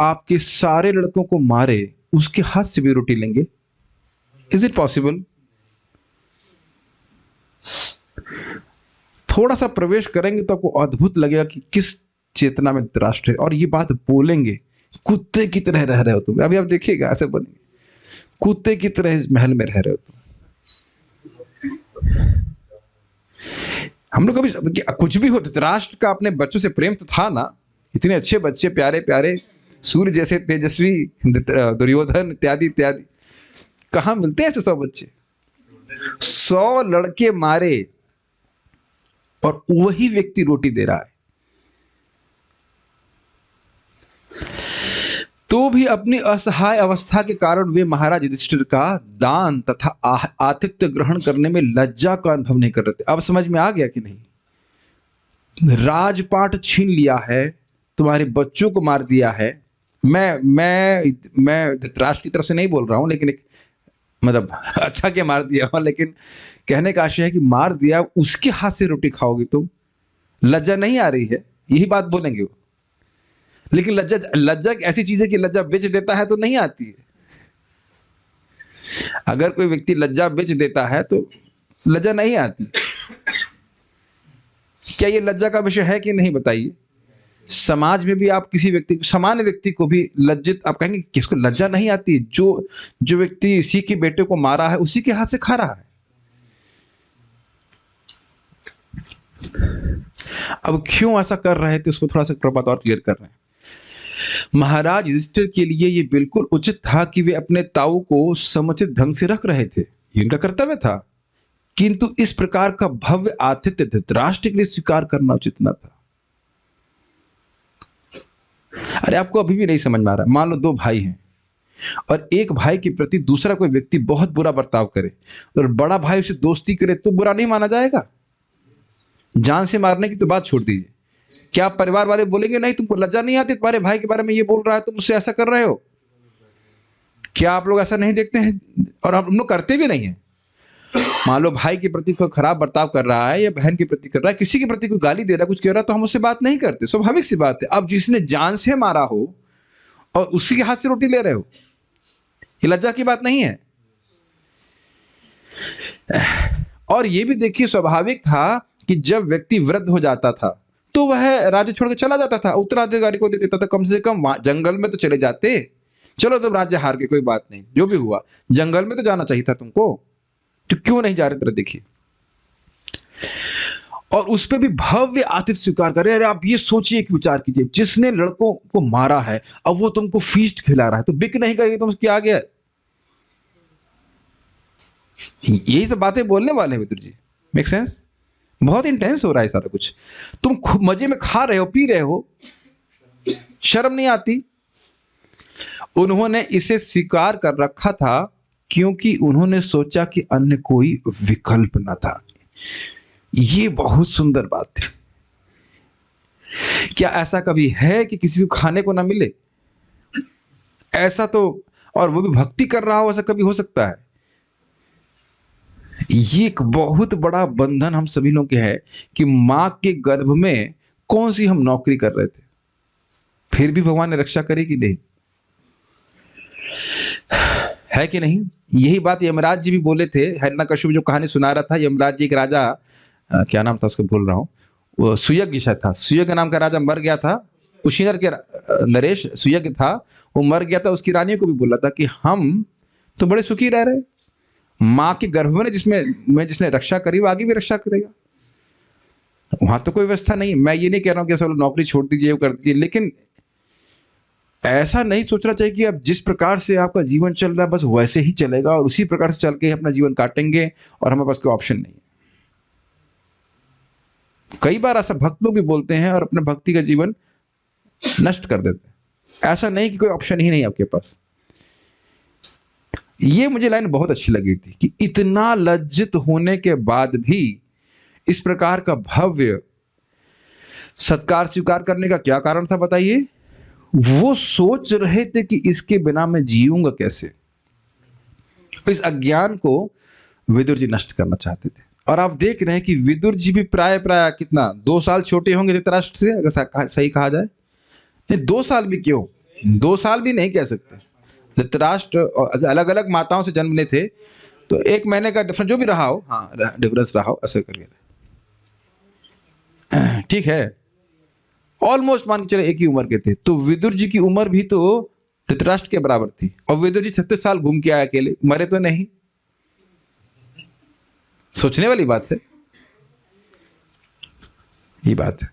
आपके सारे लड़कों को मारे, उसके हाथ से भी रोटी लेंगे? Is it possible? थोड़ा सा प्रवेश करेंगे तो आपको अद्भुत लगेगा कि किस चेतना में धृतराष्ट्र है। और ये बात बोलेंगे, कुत्ते की तरह रह रहे हो तुम। अभी आप देखिएगा, ऐसे बनेंगे, कुत्ते की तरह इस महल में रह रहे हो तुम। हम लोग कभी कुछ भी हो, धृतराष्ट्र का अपने बच्चों से प्रेम तो था ना, इतने अच्छे बच्चे, प्यारे प्यारे, सूर्य जैसे तेजस्वी दुर्योधन इत्यादि इत्यादि, कहाँ मिलते हैं ऐसे 100 बच्चे? 100 लड़के मारे और वही व्यक्ति रोटी दे रहा है। तो भी अपनी असहाय अवस्था के कारण वे महाराज युधिष्ठिर का दान तथा आतिथ्य ग्रहण करने में लज्जा का अनुभव नहीं कर रहे थे। अब समझ में आ गया कि नहीं? राजपाट छीन लिया है, तुम्हारे बच्चों को मार दिया है। मैं धृतराष्ट्र की तरफ से नहीं बोल रहा हूं, लेकिन एक मतलब अच्छा क्या मार दिया हो, लेकिन कहने का आशय है कि मार दिया, उसके हाथ से रोटी खाओगे तुम, लज्जा नहीं आ रही है, यही बात बोलेंगे वो। लेकिन लज्जा एक ऐसी चीज है कि लज्जा बेच देता है तो नहीं आती है। अगर कोई व्यक्ति लज्जा बेच देता है तो लज्जा नहीं आती। क्या ये लज्जा का विषय है कि नहीं, बताइए? समाज में भी आप किसी व्यक्ति, सामान्य व्यक्ति को भी लज्जित आप कहेंगे किसको लज्जा नहीं आती है? जो व्यक्ति इसी के बेटे को मारा है, उसी के हाथ से खा रहा है। अब क्यों ऐसा कर रहे थे, उसको थोड़ा सा प्रभात और क्लियर कर रहे हैं। महाराज युधिष्ठिर के लिए यह बिल्कुल उचित था कि वे अपने ताऊ को समुचित ढंग से रख रहे थे, ये उनका कर्तव्य था। किंतु इस प्रकार का भव्य आतिथ्य धृतराष्ट्र के लिए स्वीकार करना उचित न था। अरे आपको अभी भी नहीं समझ में आ रहा, मान लो 2 भाई हैं और एक भाई के प्रति दूसरा कोई व्यक्ति बहुत बुरा बर्ताव करे और बड़ा भाई उसे दोस्ती करे, तो बुरा नहीं माना जाएगा? जान से मारने की तो बात छोड़ दीजिए, क्या परिवार वाले बोलेंगे नहीं तुमको लज्जा नहीं आती, तुम्हारे भाई के बारे में ये बोल रहा है, तुम उससे ऐसा कर रहे हो? क्या आप लोग ऐसा नहीं देखते हैं? और हम लोग करते भी नहीं है। मान लो भाई के प्रति कोई खराब बर्ताव कर रहा है या बहन के प्रति कर रहा है, किसी के प्रति कोई गाली दे रहा है, कुछ कह रहा है, तो हम उससे बात नहीं करते, स्वाभाविक सी बात है। अब जिसने जान से मारा हो और उसी के हाथ से रोटी ले रहे हो, ये लज्जा की बात नहीं है। और ये भी देखिए, स्वाभाविक था कि जब व्यक्ति वृद्ध हो जाता था तो वह राज्य छोड़ के चला जाता था, उत्तराधिकारी को दे देता था। कम से कम जंगल में तो चले जाते, चलो तुम राज्य हार के कोई बात नहीं, जो भी हुआ जंगल में तो जाना चाहिए था तुमको, तो क्यों नहीं जा रहे? तरह देखिए, और उस पर भी भव्य आतिथ्य स्वीकार कर रहे हैं। अरे आप ये सोचिए, कि विचार कीजिए, जिसने लड़कों को मारा है अब वो तुमको फीस्ट खिला रहा है, तो बिक नहीं करेगी तुम उसके आगे? यही सब बातें बोलने वाले हैं मित्र जी, मेक सेंस? बहुत इंटेंस हो रहा है सारा कुछ, तुम खूब मजे में खा रहे हो, पी रहे हो, शर्म नहीं आती? उन्होंने इसे स्वीकार कर रखा था क्योंकि उन्होंने सोचा कि अन्य कोई विकल्प न था। ये बहुत सुंदर बात थी। क्या ऐसा कभी है कि किसी को खाने को ना मिले? ऐसा तो, और वो भी भक्ति कर रहा हो, ऐसा कभी हो सकता है? ये एक बहुत बड़ा बंधन हम सभी लोग के है कि मां के गर्भ में कौन सी हम नौकरी कर रहे थे, फिर भी भगवान ने रक्षा करी कि नहीं? है कि नहीं? यही बात यमराज जी भी बोले थे। हिरण्यकश्यप जो कहानी सुना रहा था, यमराज जी एक राजा, क्या नाम था उसको भूल रहा हूं, वो सुयज्ञ शायद था, सुयज्ञ नाम का राजा मर गया था, कुशीनर के नरेश सुयज्ञ था, वो मर गया था। उसकी रानी को भी बोला था कि हम तो बड़े सुखी रह रहे, माँ के गर्भ में जिसने रक्षा करी वो आगे भी रक्षा करेगा। वहां तो कोई व्यवस्था नहीं। मैं ये नहीं कह रहा हूँ कि सब नौकरी छोड़ दीजिए, वो कर दीजिए, लेकिन ऐसा नहीं सोचना चाहिए कि अब जिस प्रकार से आपका जीवन चल रहा है बस वैसे ही चलेगा और उसी प्रकार से चल के अपना जीवन काटेंगे और हमारे पास कोई ऑप्शन नहीं है। कई बार ऐसा भक्त लोग भी बोलते हैं और अपने भक्ति का जीवन नष्ट कर देते हैं। ऐसा नहीं कि कोई ऑप्शन ही नहीं आपके पास। ये मुझे लाइन बहुत अच्छी लगी थी कि इतना लज्जित होने के बाद भी इस प्रकार का भव्य सत्कार स्वीकार करने का क्या कारण था बताइए? वो सोच रहे थे कि इसके बिना मैं जीऊंगा कैसे। इस अज्ञान को विदुर जी नष्ट करना चाहते थे। और आप देख रहे हैं कि विदुर जी भी प्राय कितना 2 साल छोटे होंगे धृतराष्ट्र से, अगर सही कहा जाए। नहीं, 2 साल भी क्यों, 2 साल भी नहीं कह सकते। धृतराष्ट्र अलग अलग माताओं से जन्म ले थे तो 1 महीने का डिफरेंस जो भी रहा हो, हाँ डिफरेंस रहा हो, ऐसे करके ठीक है, ऑलमोस्ट मान के चले एक ही उम्र के थे। तो विदुर जी की उम्र भी तो धृतराष्ट्र के बराबर थी और विदुर जी 36 साल घूम के आए अकेले, मरे तो नहीं। सोचने वाली बात है ये बात है।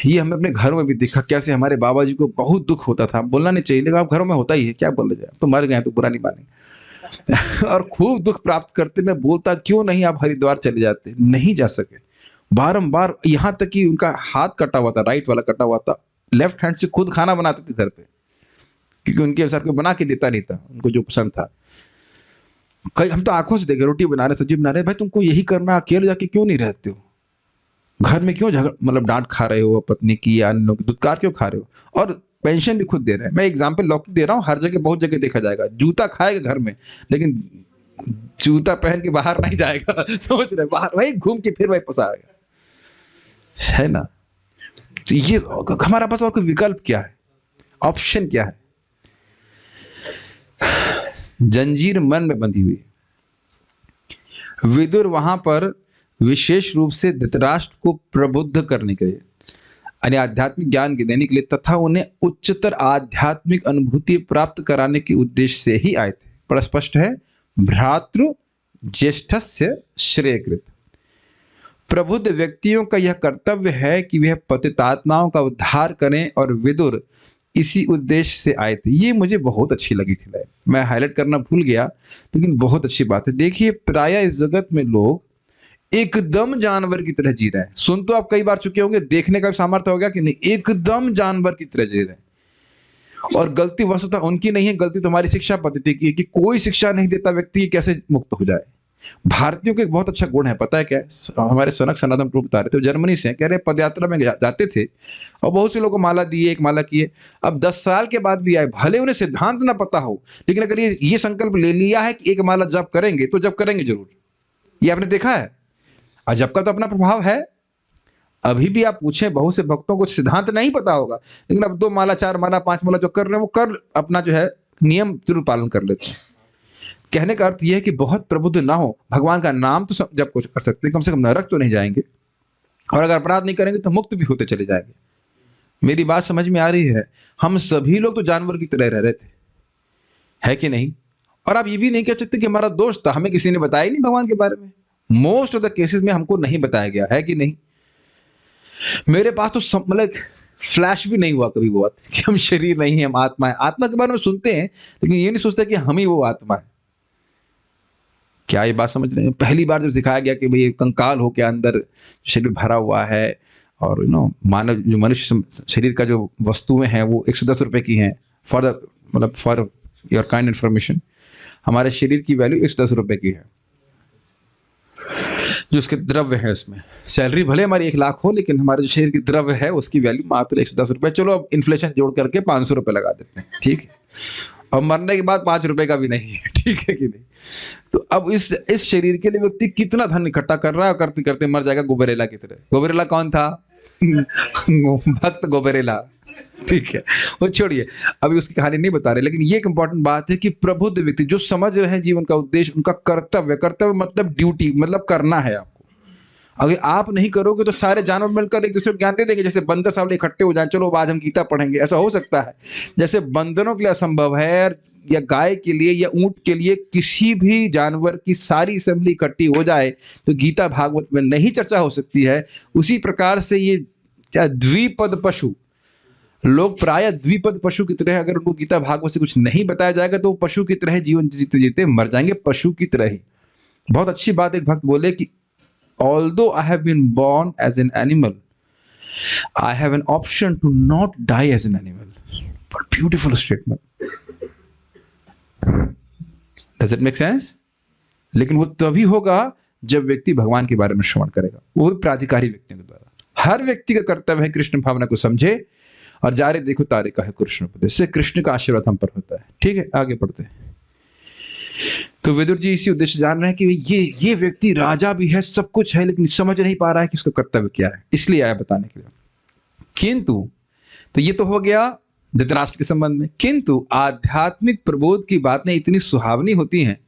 ये हमें अपने घरों में भी देखा कैसे हमारे बाबा जी को बहुत दुख होता था। बोलना नहीं चाहिए लेकिन आप घरों में होता ही है, क्या बोले जाए, तो मर गए तो बुरा नहीं मानेंगे और खूब दुख प्राप्त करते। मैं बोलता क्यों नहीं आप हरिद्वार चले जाते, नहीं जा सके। बारंबार, यहाँ तक कि उनका हाथ कटा हुआ था, राइट वाला कटा हुआ था, लेफ्ट हैंड से खुद खाना बनाते थे घर पे, क्योंकि उनके सर को बना के देता नहीं था उनको जो पसंद था। कई हम तो आंखों से देखे, रोटी बना रहे, सब्जी बना रहे, भाई तुमको यही करना, अकेले जाके क्यों नहीं रहते हो, घर में क्यों झगड़, मतलब डांट खा रहे हो पत्नी की या अन्य लोग, दुत्कार क्यों खा रहे हो, और पेंशन भी खुद दे रहे हैं। मैं एग्जाम्पल लौकिक दे रहा हूँ, हर जगह बहुत जगह देखा जाएगा, जूता खाएगा घर में लेकिन जूता पहन के बाहर नहीं जाएगा समझ रहे, बाहर वही घूम के फिर वही पसाएगा, है ना। तो ये हमारा पास और कोई विकल्प क्या है, ऑप्शन क्या है? जंजीर मन में बंधी हुई। विदुर वहां पर विशेष रूप से धृतराष्ट्र को प्रबुद्ध करने के लिए, यानी आध्यात्मिक ज्ञान देने के लिए तथा उन्हें उच्चतर आध्यात्मिक अनुभूति प्राप्त कराने के उद्देश्य से ही आए थे। बड़ा स्पष्ट है, भ्रातृ ज्येष्ठस्य श्रेयकृत। प्रबुद्ध व्यक्तियों का यह कर्तव्य है कि वह पतितात्माओं का उद्धार करें और विदुर इसी उद्देश्य से आए थे। ये मुझे बहुत अच्छी लगी थी लाइन, मैं हाईलाइट करना भूल गया लेकिन बहुत अच्छी बात है। देखिए, प्रायः इस जगत में लोग एकदम जानवर की तरह जी रहे हैं। सुन तो आप कई बार चुके होंगे, देखने का सामर्थ्य हो गया कि नहीं, एकदम जानवर की तरह जी रहे हैं। और गलती वस्तुतः उनकी नहीं है, गलती तुम्हारी शिक्षा पद्धति की है कि कोई शिक्षा नहीं देता व्यक्ति कैसे मुक्त हो जाए। भारतीयों का एक बहुत अच्छा गुण है, पता है क्या? हमारे सनक सनातन प्रभु बता रहे थे, जर्मनी से कह रहे पदयात्रा में जाते थे और बहुत से लोगों को माला दिए, एक माला किए। अब 10 साल के बाद भी आए, भले उन्हें सिद्धांत ना पता हो, लेकिन अगर ये संकल्प ले लिया है कि एक माला जप करेंगे तो जप करेंगे जरूर। ये आपने देखा है, और जप का तो अपना प्रभाव है। अभी भी आप पूछें बहुत से भक्तों को सिद्धांत नहीं पता होगा, लेकिन अब 2 माला 4 माला 5 माला जो कर रहे हैं वो कर अपना जो है नियम जरूर पालन कर लेते हैं। कहने का अर्थ यह है कि बहुत प्रबुद्ध ना हो, भगवान का नाम तो जब कुछ कर सकते हैं, कम से कम नरक तो नहीं जाएंगे, और अगर अपराध नहीं करेंगे तो मुक्त भी होते चले जाएंगे। मेरी बात समझ में आ रही है? हम सभी लोग तो जानवर की तरह रह रहे थे, है कि नहीं? और आप ये भी नहीं कह सकते कि हमारा दोष था, हमें किसी ने बताया ही नहीं भगवान के बारे में। मोस्ट ऑफ द केसेस में हमको नहीं बताया गया है कि नहीं। मेरे पास तो मतलब फ्लैश भी नहीं हुआ कभी वो बात कि हम शरीर नहीं है, हम आत्मा है। आत्मा के बारे में सुनते हैं लेकिन ये नहीं सोचते कि हम ही वो आत्मा है। क्या ये बात समझ रहे हैं? पहली बार जब सिखाया गया कि भाई कंकाल हो के अंदर शरीर भरा हुआ है और मानव जो मनुष्य शरीर का जो वस्तुएं हैं वो 110 रुपए की हैं, फॉर योर काइंड इन्फॉर्मेशन, हमारे शरीर की वैल्यू 110 रुपए की है, जो उसके द्रव्य है। उसमें सैलरी भले हमारी 1 लाख हो, लेकिन हमारे जो शरीर की द्रव्य है उसकी वैल्यू मात्र 110 रुपए। चलो अब इन्फ्लेशन जोड़ करके 500 रुपए लगा देते हैं, ठीक है, और मरने के बाद 5 रुपए का भी नहीं है, ठीक है कि नहीं। तो अब इस शरीर के लिए व्यक्ति कितना धन इकट्ठा कर रहा है, करते करते मर जाएगा गोबरेला की तरह। गोबरेला कौन था? भक्त गोबरेला, ठीक है, वो छोड़िए, अभी उसकी कहानी नहीं बता रहे। लेकिन ये एक इंपॉर्टेंट बात है कि प्रबुद्ध व्यक्ति जो समझ रहे हैं जीवन का उद्देश्य, उनका कर्तव्य मतलब ड्यूटी, मतलब करना है आपको। अगर आप नहीं करोगे तो सारे जानवर मिलकर एक दूसरे को ज्ञान दे देंगे, जैसे बंदर सामने इकट्ठे हो जाएं, चलो आज हम गीता पढ़ेंगे, ऐसा हो सकता है? जैसे बंदरों के लिए असंभव है, या गाय के लिए या ऊंट के लिए किसी भी जानवर की सारी असेंबली इकट्ठी हो जाए तो गीता भागवत में नहीं चर्चा हो सकती है, उसी प्रकार से ये क्या द्विपद पशु, लोग प्राय द्विपद पशु की तरह, अगर उनको गीता भागवत से कुछ नहीं बताया जाएगा तो वो पशु की तरह जीवन जीते जीते मर जाएंगे, पशु की तरह ही। बहुत अच्छी बात एक भक्त बोले कि although I have been born as an animal, I have an option to not die as an animal. What beautiful statement. Does it make sense? लेकिन वो तभी होगा जब व्यक्ति भगवान के बारे में श्रवण करेगा, वो भी प्राधिकारी व्यक्तियों के द्वारा। हर व्यक्ति का कर्तव्य है कृष्ण भावना को समझे और जारे देखो तारे का है कृष्ण उपदेश, से कृष्ण का आशीर्वाद हम पर होता है। ठीक है, आगे बढ़ते हैं। तो विदुर जी इसी उद्देश्य जान रहे हैं कि ये व्यक्ति राजा भी है, सब कुछ है, लेकिन समझ नहीं पा रहा है कि उसका कर्तव्य क्या है, इसलिए आया बताने के लिए। किंतु तो ये तो हो गया धृतराष्ट्र के संबंध में, किंतु आध्यात्मिक प्रबोध की बातें इतनी सुहावनी होती हैं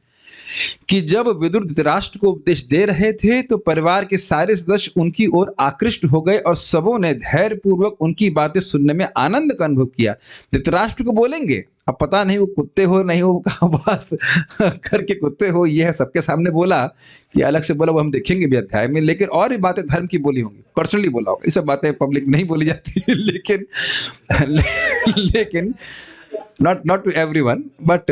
कि जब विदुर धृतराष्ट्र को उपदेश दे रहे थे तो परिवार के सारे सदस्य उनकी ओर आकृष्ट हो गए और सबों ने धैर्य पूर्वक उनकी बातें सुनने में आनंद का अनुभव किया। धृतराष्ट्र को बोलेंगे, अब पता नहीं वो कुत्ते हो नहीं हो, कहा बात करके कुत्ते हो, ये है सबके सामने बोला कि अलग से बोला, वो हम देखेंगे भी अध्याय में, लेकिन और भी बातें धर्म की बोली होंगी, पर्सनली बोला होगा, ये सब बातें पब्लिक में नहीं बोली जाती लेकिन नॉट टू एवरीवन, बट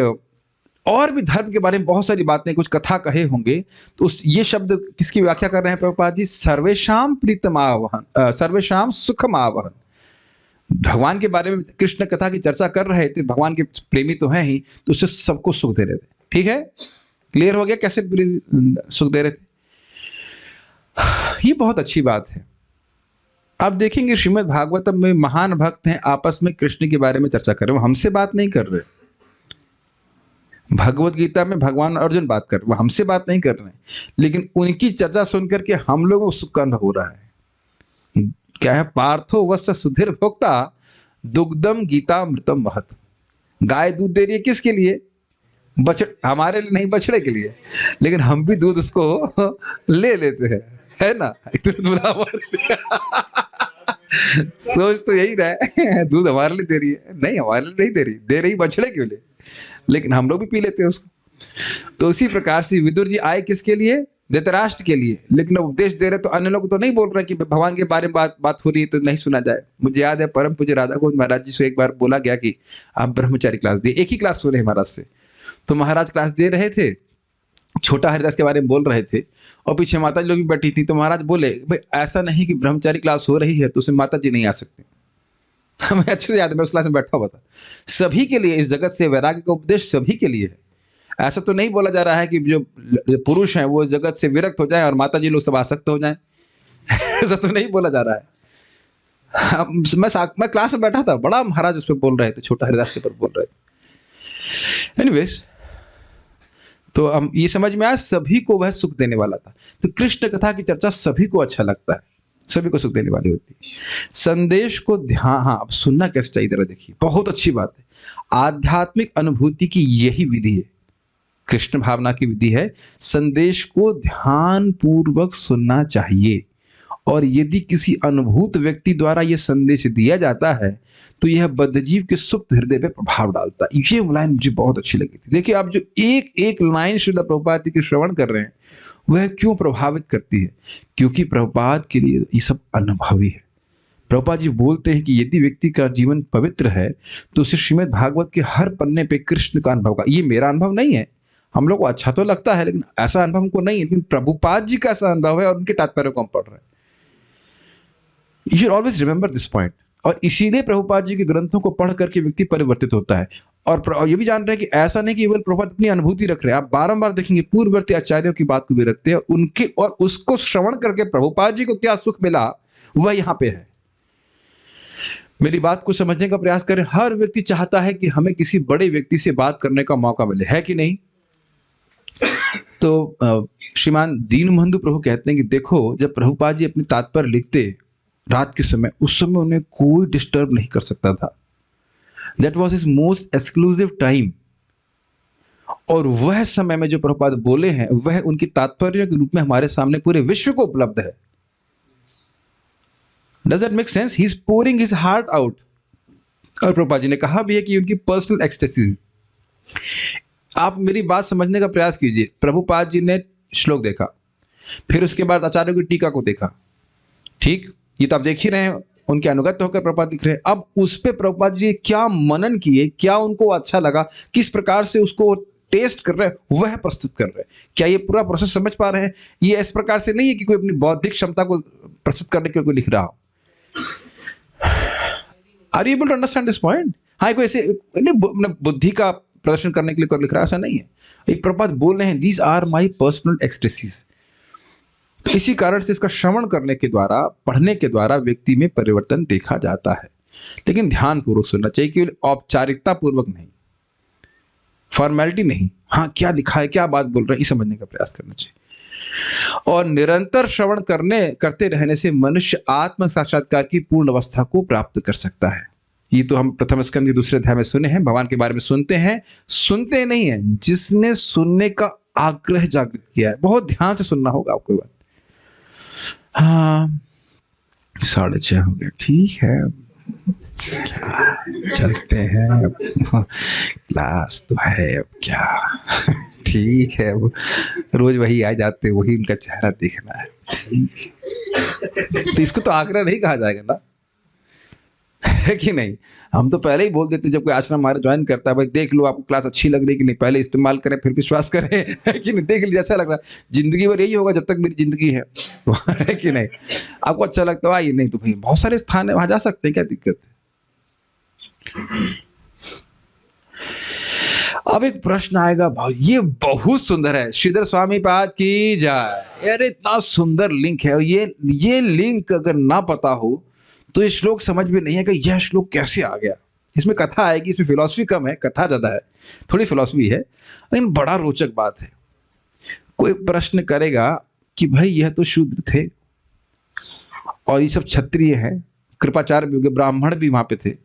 और भी धर्म के बारे में बहुत सारी बातें, कुछ कथा कहे होंगे। तो ये शब्द किसकी व्याख्या कर रहे हैं प्रभुपाद जी? सर्वेशाम प्रीतम आवहन, सर्वेशाम सुखम आवहन। भगवान के बारे में कृष्ण कथा की चर्चा कर रहे थे, भगवान के प्रेमी तो हैं ही, तो उससे सबको सुख दे रहे थे। ठीक है, क्लियर हो गया कैसे सुख दे रहे थे? ये बहुत अच्छी बात है। अब देखेंगे श्रीमद् भागवतम में महान भक्त हैं, आपस में कृष्ण के बारे में चर्चा कर रहे हैं, वो हमसे बात नहीं कर रहे। भगवत गीता में भगवान अर्जुन बात कर रहे, वो हमसे बात नहीं कर रहे, लेकिन उनकी चर्चा सुनकर के हम लोगों को सुख का अनुभव हो रहा है। क्या है? पार्थो वत्स सुधीर भोक्ता दुग्धम गीता मृतम महत। गाय दूध दे रही है किसके लिए? हमारे लिए नहीं, बछड़े के लिए, लेकिन हम भी दूध उसको ले लेते हैं, है ना? सोच तो यही रहा दूध हमारे लिए दे रही है, नहीं हमारे लिए नहीं दे रही, दे रही बछड़े के लिए, लेकिन हम लोग भी पी लेते हैं उसको। तो उसी प्रकार से विदुर जी आए किसके लिए? धृतराष्ट्र के लिए, लेकिन उपदेश दे रहे तो अन्य लोग तो नहीं बोल रहे कि भगवान के बारे में बात हो रही है तो नहीं सुना जाए। मुझे याद है परम पूज्य राधा गोविंद महाराज जी से एक बार बोला गया कि आप ब्रह्मचारी क्लास दिए, एक ही क्लास सुने महाराज से, तो महाराज क्लास दे रहे थे, छोटा हरिदास के बारे में बोल रहे थे और पीछे माता जी लोग भी बैठी थी, तो महाराज बोले भाई ऐसा नहीं कि ब्रह्मचारी क्लास हो रही है तो उसमें माता जी नहीं आ सकते। हमें अच्छे से याद है, मैं उस क्लास में बैठा हुआ था। सभी के लिए इस जगत से वैराग्य का उपदेश सभी के लिए है। ऐसा तो नहीं बोला जा रहा है कि जो पुरुष हैं वो जगत से विरक्त हो जाएं और माता जी लोग सब आसक्त हो जाएं। ऐसा तो नहीं बोला जा रहा है। मैं क्लास में बैठा था, बड़ा महाराज उस पर बोल रहे थे, छोटा हरिदास के ऊपर बोल रहे थे। एनीवेज, तो हम ये समझ में आया सभी को वह सुख देने वाला था। तो कृष्ण कथा की चर्चा सभी को अच्छा लगता है, सभी को सुख देने वाली होती है। संदेश को ध्यान, हाँ अब सुनना कैसे चाहिए जरा देखिए, बहुत अच्छी बात है। आध्यात्मिक अनुभूति की यही विधि है, कृष्ण भावना की विधि है। संदेश को ध्यान पूर्वक सुनना चाहिए, और यदि किसी अनुभूत व्यक्ति द्वारा यह संदेश दिया जाता है तो यह बद्धजीव के सुप्त हृदय पे प्रभाव डालता है। ये लाइन मुझे बहुत अच्छी लगी थी। देखिए आप जो एक एक लाइन श्रील प्रभुपाद जी की श्रवण कर रहे हैं वह क्यों प्रभावित करती है? क्योंकि प्रभुपाद के लिए ये सब अनुभवी है। प्रभुपाद जी बोलते हैं कि यदि व्यक्ति का जीवन पवित्र है तो उसे श्रीमद् भागवत के हर पन्ने पे कृष्ण का अनुभव का, ये मेरा अनुभव नहीं है, हम लोग को अच्छा तो लगता है लेकिन ऐसा अनुभव हमको नहीं है, लेकिन प्रभुपाद जी का ऐसा अनुभव है और उनके तात्पर्य को हम पढ़ रहे हैं। You should always remember this point. और इसीलिए प्रभुपाद जी के ग्रंथों को पढ़ करके व्यक्ति परिवर्तित होता है। और ये भी जान रहे हैं कि ऐसा नहीं कि केवल प्रभुपाद अपनी अनुभूति रख रहे हैं, आप बारंबार देखेंगे पूर्ववर्ती आचार्यों की बात को भी रखते हैं, उनके और उसको श्रवण करके प्रभुपाद जी को क्या सुख मिला वह यहाँ पे है। मेरी बात को समझने का प्रयास करें। हर व्यक्ति चाहता है कि हमें किसी बड़े व्यक्ति से बात करने का मौका मिले, है कि नहीं? तो श्रीमान दीनबंधु प्रभु कहते हैं कि देखो जब प्रभुपाद जी अपने तात्पर्य लिखते रात के समय, उस समय उन्हें कोई डिस्टर्ब नहीं कर सकता था। That was his most exclusive time. और वह समय में जो प्रभुपाद बोले हैं वह उनकी तात्पर्य के रूप में हमारे सामने पूरे विश्व को उपलब्ध है। Does that make sense? He is pouring his heart out. और प्रभुपाद जी ने कहा भी है कि उनकी पर्सनल एक्सटेसी। आप मेरी बात समझने का प्रयास कीजिए। प्रभुपाद जी ने श्लोक देखा, फिर उसके बाद आचार्यों की टीका को देखा, ठीक, ये तो आप देख ही रहे हैं, उनके अनुगत होकर प्रभुपाद दिख रहे हैं। अब उस पे प्रभुपाद जी क्या मनन किए, क्या उनको अच्छा लगा, किस प्रकार से उसको टेस्ट कर रहे हैं, वह प्रस्तुत कर रहे हैं। क्या ये पूरा प्रोसेस समझ पा रहे हैं? ये इस प्रकार से नहीं है कि कोई अपनी बौद्धिक क्षमता को प्रस्तुत करने के लिए कोई लिख रहा हो। Are you able to understand this point? हाँ, कोई ऐसे बुद्धि का प्रदर्शन करने के लिए कोई लिख रहा है, ऐसा नहीं है। एक प्रभुपाद बोल रहे हैं, these are my personal ecstasies. तो इसी कारण से इसका श्रवण करने के द्वारा, पढ़ने के द्वारा व्यक्ति में परिवर्तन देखा जाता है। लेकिन ध्यानपूर्वक सुनना चाहिए, केवल औपचारिकता पूर्वक नहीं, फॉर्मेलिटी नहीं। हाँ, क्या लिखा है, क्या बात बोल रहे हैं, ये समझने का प्रयास करना चाहिए। और निरंतर श्रवण करते रहने से मनुष्य आत्म साक्षात्कार की पूर्ण अवस्था को प्राप्त कर सकता है। ये तो हम प्रथम स्कंद के दूसरे अध्याय में सुने हैं। भगवान के बारे में सुनते हैं, सुनते नहीं है, जिसने सुनने का आग्रह जागृत किया है। बहुत ध्यान से सुनना होगा आपको बात। हाँ, 6:30 हो गया, ठीक है, क्या चलते हैं, अब क्लास तो है, अब क्या ठीक है, वो रोज वही आ जाते, वही उनका चेहरा देखना है। तो इसको तो आग्रह नहीं कहा जाएगा ना, है कि नहीं? हम तो पहले ही बोल देते, जब कोई आश्रम हमारे ज्वाइन करता है, भाई देख लो आपको क्लास अच्छी लग रही है कि नहीं, पहले इस्तेमाल करें फिर विश्वास करें, है कि नहीं? देख लीजिए, अच्छा लग रहा है, जिंदगी भर यही होगा जब तक मेरी जिंदगी है कि नहीं? आपको अच्छा लगता है आइए, नहीं तो भाई बहुत सारे स्थान है, वहां जा सकते हैं, क्या दिक्कत है? अब एक प्रश्न आएगा, भाई ये बहुत सुंदर है, श्रीधर स्वामी पाद की जय। अरे इतना सुंदर लिंक है, ये लिंक अगर ना पता हो तो ये श्लोक समझ में नहीं है कि यह श्लोक कैसे आ गया। इसमें कथा आएगी, इसमें फिलॉसफी कम है, कथा ज्यादा है, थोड़ी फिलॉसफी है, लेकिन बड़ा रोचक बात है। कोई प्रश्न करेगा कि भाई यह तो शूद्र थे और ये सब क्षत्रिय हैं, कृपाचार्य भी हो गए, ब्राह्मण भी वहां पे थे,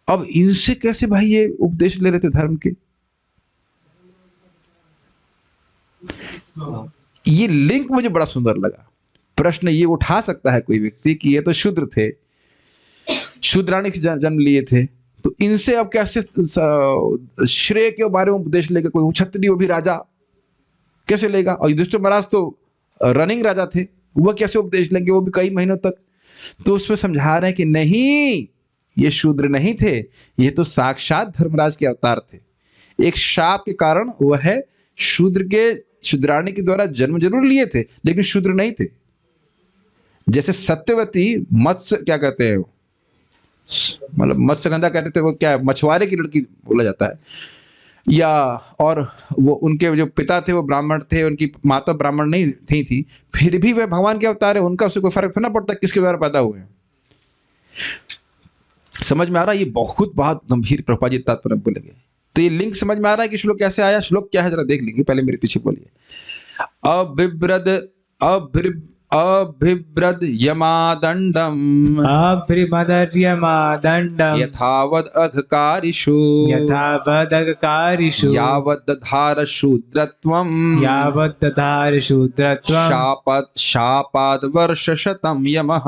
अब इनसे कैसे भाई ये उपदेश ले रहे थे धर्म के? ये लिंक मुझे बड़ा सुंदर लगा। प्रश्न ये उठा सकता है कोई व्यक्ति कि ये तो शूद्र थे, शूद्राणी से जन्म लिए थे, तो इनसे अब कैसे श्रेय के बारे में उपदेश लेगा? कोई क्षत्रिय, वो भी राजा, कैसे लेगा? और युधिष्ठिर महाराज तो रनिंग राजा थे, वह कैसे उपदेश लेंगे, वो भी कई महीनों तक? तो उसमें समझा रहे हैं कि नहीं, ये शूद्र नहीं थे, ये तो साक्षात धर्मराज के अवतार थे। एक शाप के कारण वह शूद्राणी के द्वारा जन्म जरूर लिए थे, लेकिन शूद्र नहीं थे। जैसे सत्यवती मत्स्य, क्या कहते हैं, मतलब मत्स्यगंधा कहते थे, वो क्या मछुआरे की लड़की बोला जाता है, या और वो उनके जो पिता थे वो ब्राह्मण थे, उनकी माता ब्राह्मण नहीं थी, फिर भी वह भगवान के अवतार है, उनका उससे कोई फर्क थोड़ा पड़ता किसके द्वारा पैदा हुए हैं। समझ में आ रहा है? ये बहुत गंभीर प्रभुपाद जी तात्पर्य बोलेंगे। तो ये लिंक समझ में आ रहा है कि श्लोक कैसे आया? श्लोक क्या है जरा देख लेंगे, पहले मेरे पीछे बोलिए। अभिव्रद यमादंडम यथावद अघकारिषु यावद्दधार शूद्रत्वम शापाद वर्षशतम यमः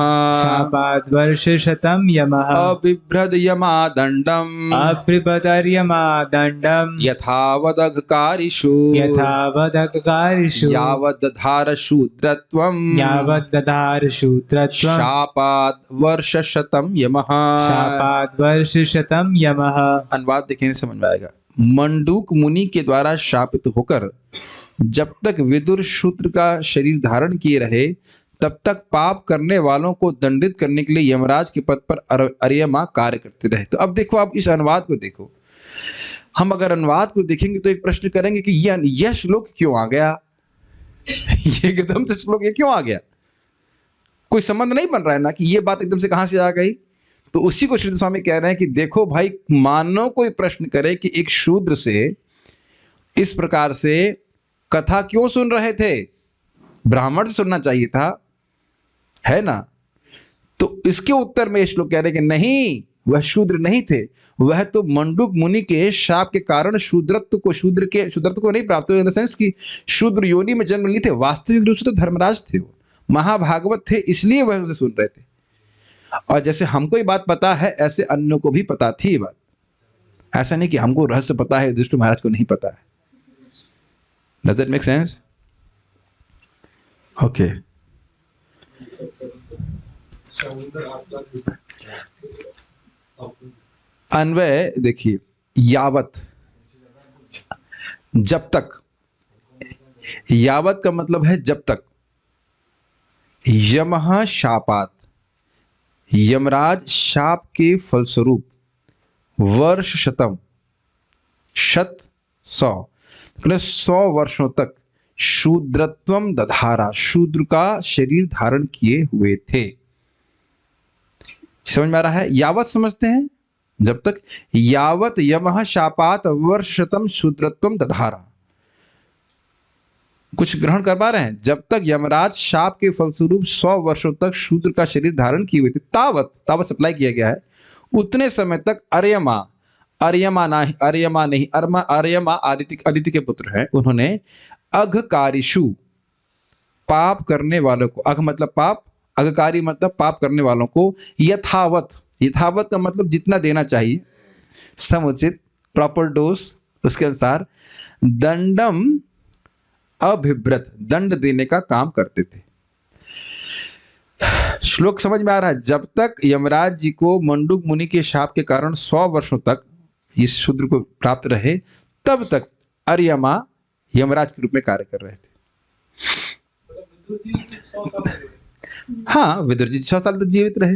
अभिव्रद यमादंडम यथावद अघकारिषु यावद्दधार शूद्रत्वम शापाद वर्षशतम यमः। अनुवाद देखें समझ में आएगा। मंडूक मुनि के द्वारा शापित होकर जब तक विदुर शूद्र का शरीर धारण किए रहे, तब तक पाप करने वालों को दंडित करने के लिए यमराज के पद पर अर्यमा कार्य करते रहे। तो अब देखो, आप इस अनुवाद को देखो। हम अगर अनुवाद को देखेंगे तो एक प्रश्न करेंगे कि यह श्लोक क्यों आ गया, ये एकदम से श्लोक ये क्यों आ गया? कोई संबंध नहीं बन रहा है ना कि ये बात एकदम से कहां से आ गई। तो उसी को श्रीधर स्वामी कह रहे हैं कि देखो भाई, मानो कोई प्रश्न करे कि एक शूद्र से इस प्रकार से कथा क्यों सुन रहे थे, ब्राह्मण से सुनना चाहिए था, है ना? तो इसके उत्तर में श्लोक कह रहे हैं कि नहीं, वह शूद्र नहीं थे, वह तो मंडूक मुनि के शाप के कारण शूद्रत्व को नहीं प्राप्त हुए, इन द सेंस कि शूद्र योनि में जन्म लिए थे। वास्तविक रूप से तो धर्मराज थे, वो महाभागवत थे, इसलिए वह उसे सुन रहे थे। और जैसे हमको ये बात पता है ऐसे अन्यों को भी पता थी ये बात। ऐसा नहीं कि हमको रहस्य पता है युधिष्ठिर महाराज को नहीं पता है। Does that make sense? Okay. अन्वय देखिए, यावत, जब तक, यावत का मतलब है जब तक, यमः शापात, यमराज शाप के फलस्वरूप, वर्ष शतम, शत 100, 100 वर्षों तक शूद्रत्वम दधारा, शूद्र का शरीर धारण किए हुए थे। समझ में आ रहा है? यावत समझते हैं जब तक, यावत यमः शापात वर्ष शतम शूद्रत्वम दधारा। कुछ ग्रहण कर पा रहे हैं? जब तक यमराज शाप के फलस्वरूप 100 वर्षों तक शूद्र का शरीर धारण किए हुए थे, तावत, तावत सप्लाई किया गया है, उतने समय तक अर्यमा, अर्यमा नहीं, अर्यमा आदित्य के पुत्र हैं, उन्होंने अघकारिषु, पाप करने वालों को, अघ मतलब पाप, अघकारी मतलब पाप करने वालों को, यथावत, यथावत का मतलब जितना देना चाहिए, समुचित, प्रॉपर डोज, उसके अनुसार दंडम अभिव्रत, दंड देने का काम करते थे। श्लोक समझ में आ रहा है? जब तक यमराज जी को मंडूक मुनि के शाप के कारण 100 वर्षों तक इस शूद्र को प्राप्त रहे, तब तक अर्यमा यमराज के रूप में कार्य कर रहे थे। हाँ, विदुर जी 100 साल तक जीवित रहे।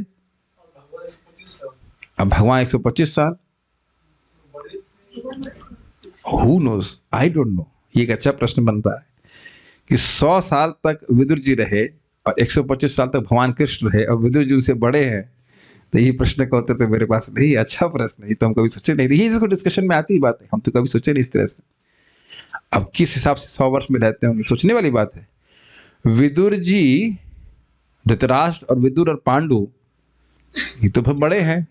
अब भगवान 125 साल, who knows, I don't know. ये एक अच्छा प्रश्न बन रहा है कि 100 साल तक विदुर जी रहे और 125 साल तक भगवान कृष्ण रहे और विदुर जी उनसे बड़े हैं, तो ये प्रश्न का उत्तर तो मेरे पास नहीं। अच्छा प्रश्न, ये तो हम कभी सोचे नहीं, ये इसको डिस्कशन में आती ही बात है, हम तो कभी सोचे नहीं इस तरह से। अब किस हिसाब से 100 वर्ष में रहते होंगे, सोचने वाली बात है। विदुर जी, धृतराष्ट्र और विदुर और पांडु, ये तो बहुत बड़े हैं,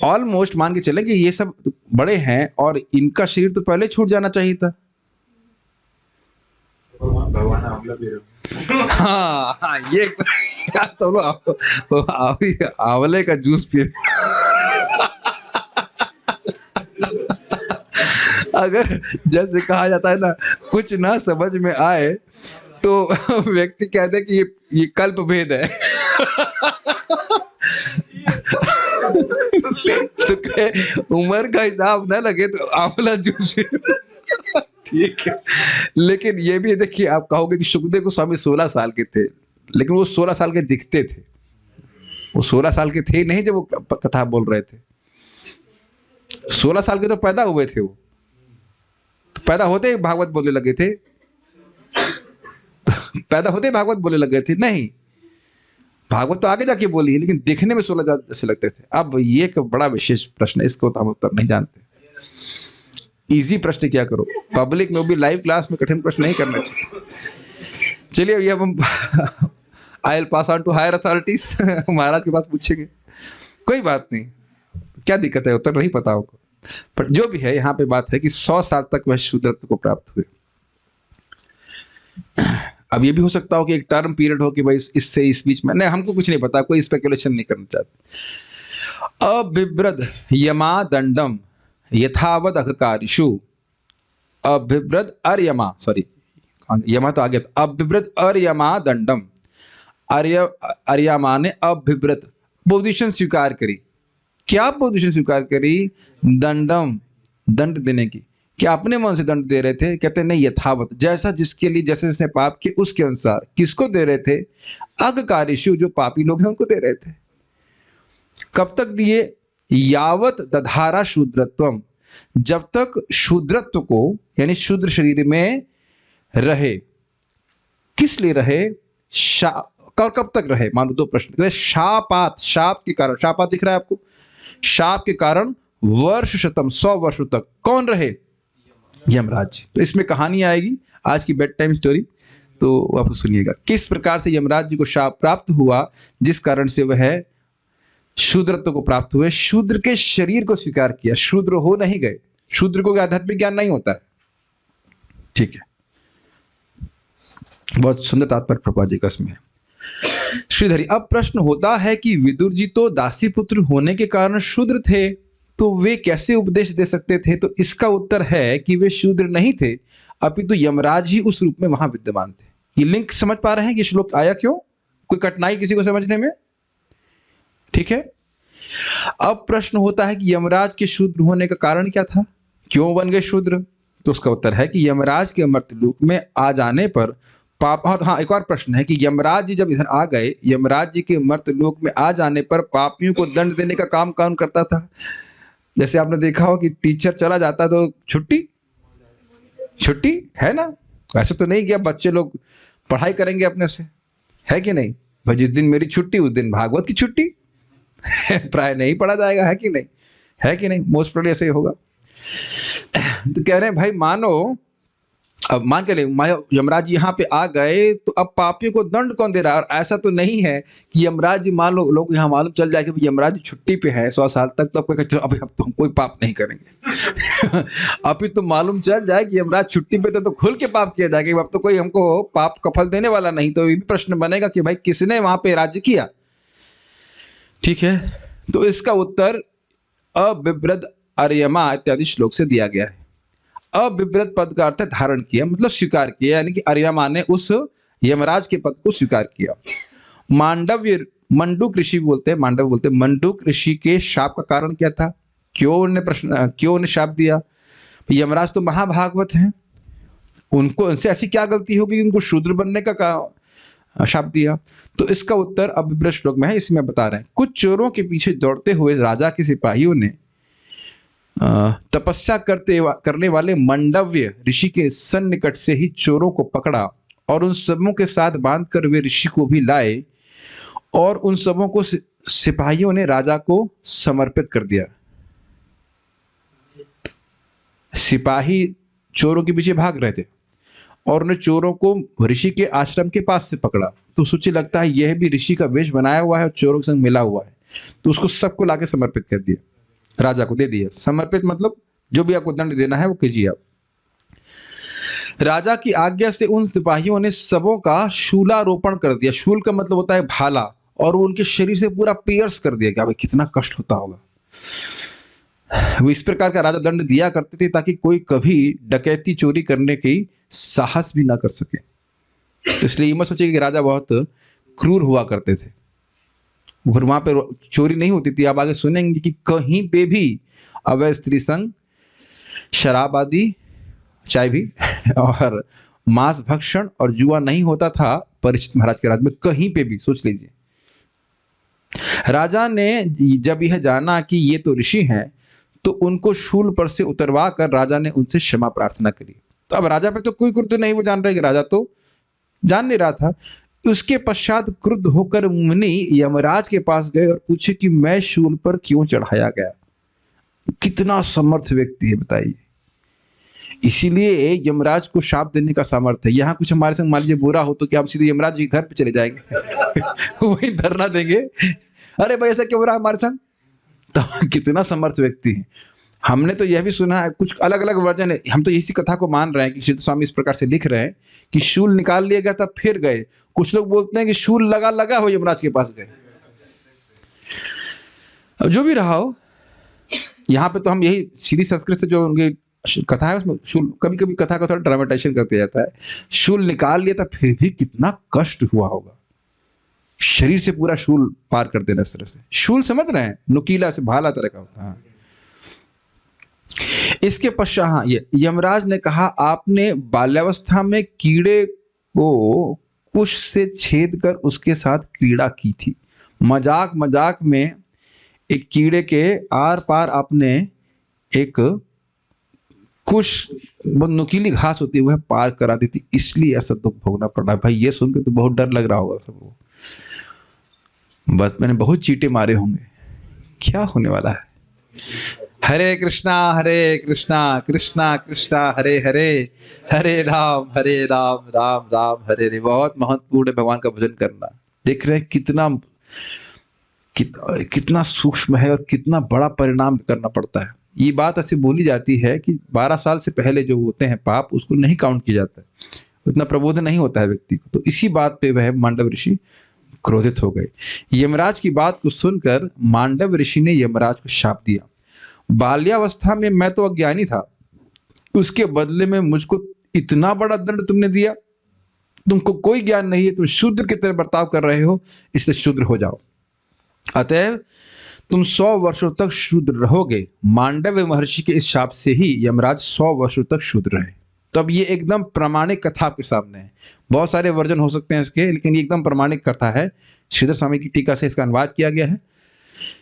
ऑलमोस्ट मान के चले कि ये सब बड़े हैं और इनका शरीर तो पहले छूट जाना चाहिए था। हाँ, ये तो आंवले का जूस पी अगर जैसे कहा जाता है ना, कुछ ना समझ में आए तो व्यक्ति कहते हैं कि ये कल्प भेद है। तो उम्र का हिसाब ना लगे तो आंवला जूस ठीक है। लेकिन ये भी देखिए, आप कहोगे कि सुखदेव गोस्वामी 16 साल के थे, लेकिन वो 16 साल के दिखते थे। वो 16 साल के थे नहीं जब वो कथा बोल रहे थे। 16 साल के तो पैदा हुए थे, वो तो पैदा होते ही भागवत बोलने लगे थे। पैदा होते ही भागवत बोलने लगे थे? नहीं, भागवत तो आगे जाके बोली है, लेकिन देखने में 16 जैसे लगते थे। अब ये एक बड़ा विशेष प्रश्न है, इसको तो हम उत्तर नहीं जानते। इजी प्रश्न क्या करो, पब्लिक में भी लाइव क्लास में कठिन प्रश्न नहीं करना चाहिए। चलिए अभी अब हम I will pass on to higher authorities, महाराज के पास पूछेंगे, कोई बात नहीं, क्या दिक्कत है, उत्तर नहीं पता होगा। पर जो भी है, यहाँ पे बात है कि 100 साल तक वह शूद्रत्व को प्राप्त हुए। अब ये भी हो सकता हो कि एक टर्म पीरियड हो कि भाई इससे इस बीच में, नहीं, हमको कुछ नहीं पता, कोई स्पेकुलेशन नहीं करना चाहते। अभिव्रद यमा दंडम यथावद अघकारिषु, अभिव्रद अर्यमा, सॉरी यमा तो आगे था, अभिव्रत अर्यमा दंडम, अर्यमा ने अभिव्रत पोजीशन स्वीकार करी। क्या पोजीशन स्वीकार करी? दंडम, दंड देने की। क्या अपने मन से दंड दे रहे थे? कहते नहीं, यथावत, जैसा जिसके लिए, जैसे जिसने पाप किए उसके अनुसार। किसको दे रहे थे? अघकारिषु, जो पापी लोग हैं उनको दे रहे थे। कब तक दिए? यावत दधारा शूद्रत्वम, जब तक शूद्रत्व को, यानी शूद्र शरीर में रहे। किस लिए रहे? कब तक रहे? मान लो दो प्रश्न। शापात, शाप के कारण, शापात दिख रहा है आपको? शाप के कारण वर्ष शतम, 100 वर्षों तक कौन रहे? यमराज। तो इसमें कहानी आएगी, आज की बेड टाइम स्टोरी, तो आप सुनिएगा किस प्रकार से यमराज जी को शाप प्राप्त हुआ, जिस कारण से वह शूद्रत्व को प्राप्त हुए, शूद्र के शरीर को स्वीकार किया, शूद्र हो नहीं गए। शूद्र को आध्यात्मिक ज्ञान नहीं होता है। ठीक है। बहुत सुंदर तात्पर्य प्रभुपाद जी का इसमें है। श्रीधरी, अब प्रश्न होता है कि विदुर जी तो दासी पुत्र होने के कारण शूद्र थे, तो वे कैसे उपदेश दे सकते थे? तो इसका उत्तर है कि वे शूद्र नहीं थे, अपितु यमराज ही उस रूप में वहां विद्यमान थे। ये लिंक समझ पा रहे हैं कि श्लोक आया क्यों? कोई कठिनाई किसी को समझने में? ठीक है। अब प्रश्न होता है कि यमराज के शूद्र होने का कारण क्या था, क्यों बन गए शूद्र? तो उसका उत्तर है कि यमराज के मर्त्यलोक में आ जाने पर पाप। हाँ, एक और प्रश्न है कि यमराज जी जब इधर आ गए, यमराज जी के मर्त्यलोक में आ जाने पर पापियों को दंड देने का काम कौन करता था? जैसे आपने देखा हो कि टीचर चला जाता तो छुट्टी छुट्टी है ना। ऐसे तो नहीं कि अब बच्चे लोग पढ़ाई करेंगे अपने से, है कि नहीं भाई? जिस दिन मेरी छुट्टी उस दिन भागवत की छुट्टी प्राय नहीं पढ़ा जाएगा, है कि नहीं? है कि नहीं? मोस्ट प्रोबेबली ऐसे ही होगा। तो कह रहे हैं भाई मानो, अब मान के ले यमराज जी यहाँ पे आ गए तो अब पापियों को दंड कौन दे रहा है? और ऐसा तो नहीं है कि यमराज जी, मान लो लोग यहाँ मालूम चल जाए कि यमराज जी छुट्टी पे है 100 साल तक, तो अब तो हम कोई पाप नहीं करेंगे। अभी तो मालूम चल जाए कि यमराज छुट्टी पे तो खुल के पाप किया जाएगा, अब तो कोई हमको पाप का फल देने वाला नहीं। तो ये भी प्रश्न बनेगा कि भाई किसने वहां पे राज्य किया? ठीक है, तो इसका उत्तर अबिभ्रद अर्यमा इत्यादि श्लोक से दिया गया है। अबिभ्रत पद का अर्थ है धारण किया, मतलब स्वीकार किया, यानी कि अर्यमा ने उस यमराज के पद को स्वीकार किया। मांडव्य, मंडूक ऋषि बोलते हैं, मांडव बोलते हैं, मंडूक ऋषि के शाप का कारण क्या था? क्यों उन्हें शाप दिया? यमराज तो महाभागवत हैं, उनको उनसे ऐसी क्या गलती होगी कि उनको शूद्र बनने का शाप दिया? तो इसका उत्तर अबिभ्रत श्लोक में है, इसमें बता रहे हैं। कुछ चोरों के पीछे दौड़ते हुए राजा के सिपाहियों ने तपस्या करने वाले मंडव्य ऋषि के सन्निकट से ही चोरों को पकड़ा और उन सबों के साथ बांधकर वे ऋषि को भी लाए और उन सबों को सिपाहियों ने राजा को समर्पित कर दिया। सिपाही चोरों के पीछे भाग रहे थे और उन्हें चोरों को ऋषि के आश्रम के पास से पकड़ा, तो सोचिए लगता है यह भी ऋषि का वेश बनाया हुआ है और चोरों के संग मिला हुआ है, तो उसको सबको लाके समर्पित कर दिया, राजा को दे दिया। समर्पित मतलब जो भी आपको दंड देना है वो कीजिए आप। राजा की आज्ञा से उन सिपाहियों ने सबों का शूलारोपण कर दिया। शूल का मतलब होता है भाला, और वो उनके शरीर से पूरा पियर्स कर दिया। क्या भाई कितना कष्ट होता होगा। वो इस प्रकार का राजा दंड दिया करते थे ताकि कोई कभी डकैती चोरी करने की साहस भी ना कर सके। तो इसलिए ये मत सोचिए कि राजा बहुत क्रूर हुआ करते थे, फिर वहां पे चोरी नहीं होती थी। आप आगे सुनेंगे कि कहीं पे भी अवैध स्त्री संग, शराब आदि, चाय भी और मांस भक्षण और जुआ नहीं होता था परीक्षित महाराज के राज्य में, कहीं पे भी। सोच लीजिए, राजा ने जब यह जाना कि ये तो ऋषि हैं, तो उनको शूल पर से उतरवा कर राजा ने उनसे क्षमा प्रार्थना करी। तो अब राजा पे तो कोई क्रुद्ध नहीं, वो जान रहे कि राजा तो जान नहीं रहा था। उसके पश्चात क्रुद्ध होकर मुनि यमराज के पास गए और पूछे कि मैं शूल पर क्यों चढ़ाया गया। कितना समर्थ व्यक्ति है बताइए। इसीलिए यमराज को शाप देने का सामर्थ्य है। यहाँ कुछ हमारे संग मान लीजिए बुरा हो तो क्या हम सीधे यमराज जी के घर पे चले जाएंगे वही धरना देंगे, अरे भाई ऐसा क्यों हो रहा है हमारे संग। तो कितना समर्थ व्यक्ति है। हमने तो यह भी सुना है, कुछ अलग अलग वर्जन है, हम तो इसी कथा को मान रहे हैं कि श्री स्वामी इस प्रकार से लिख रहे हैं कि शूल निकाल लिया गया था फिर गए। कुछ लोग बोलते हैं कि शूल लगा हो यमराज के पास गए। अब जो भी रहा हो, यहाँ पे तो हम यही सीधी संस्कृत से जो उनकी कथा है उसमें शूल, कभी कभी कथा का थोड़ा ड्रामेटाइजेशन करते जाता है। शूल निकाल लिया था फिर भी कितना कष्ट हुआ होगा, शरीर से पूरा शूल पार कर देना इस तरह से। शूल समझ रहे हैं, नुकीला से भाला तरह का होता है। इसके पश्चात हाँ, यमराज ने कहा आपने बाल्यावस्था में कीड़े को कुश से छेद कर उसके साथ क्रीड़ा की थी। मजाक मजाक में एक कीड़े के आर पार आपने एक कुश, बहुत नुकीली घास होती है वह पार करा दी थी, इसलिए ऐसा दुख भोगना पड़ा। भाई ये सुन के तो बहुत डर लग रहा होगा सबको। बस मैंने बहुत चीटे मारे होंगे, क्या होने वाला है। हरे कृष्णा कृष्णा कृष्णा हरे हरे, हरे राम राम राम हरे हरे। बहुत महत्वपूर्ण है भगवान का भजन करना। देख रहे हैं कितना सूक्ष्म है और कितना बड़ा परिणाम करना पड़ता है। ये बात ऐसी बोली जाती है कि 12 साल से पहले जो होते हैं पाप उसको नहीं काउंट किया जाता है, उतना प्रबोधन नहीं होता है व्यक्ति को। तो इसी बात पे वह मांडव ऋषि क्रोधित हो गए। यमराज की बात को सुनकर मांडव ऋषि ने यमराज को शाप दिया, बाल्यावस्था में मैं तो अज्ञानी था, उसके बदले में मुझको इतना बड़ा दंड तुमने दिया। तुमको कोई ज्ञान नहीं है, तुम शूद्र की तरह बर्ताव कर रहे हो, इसलिए शूद्र हो जाओ। अतएव तुम 100 वर्षों तक शूद्र रहोगे। मांडव्य महर्षि के इस शाप से ही यमराज 100 वर्षों तक शूद्र रहे। तो अब ये एकदम प्रामाणिक कथा आपके सामने है। बहुत सारे वर्जन हो सकते हैं इसके, लेकिन ये एकदम प्रामाणिक कथा है। श्रीधर स्वामी की टीका से इसका अनुवाद किया गया है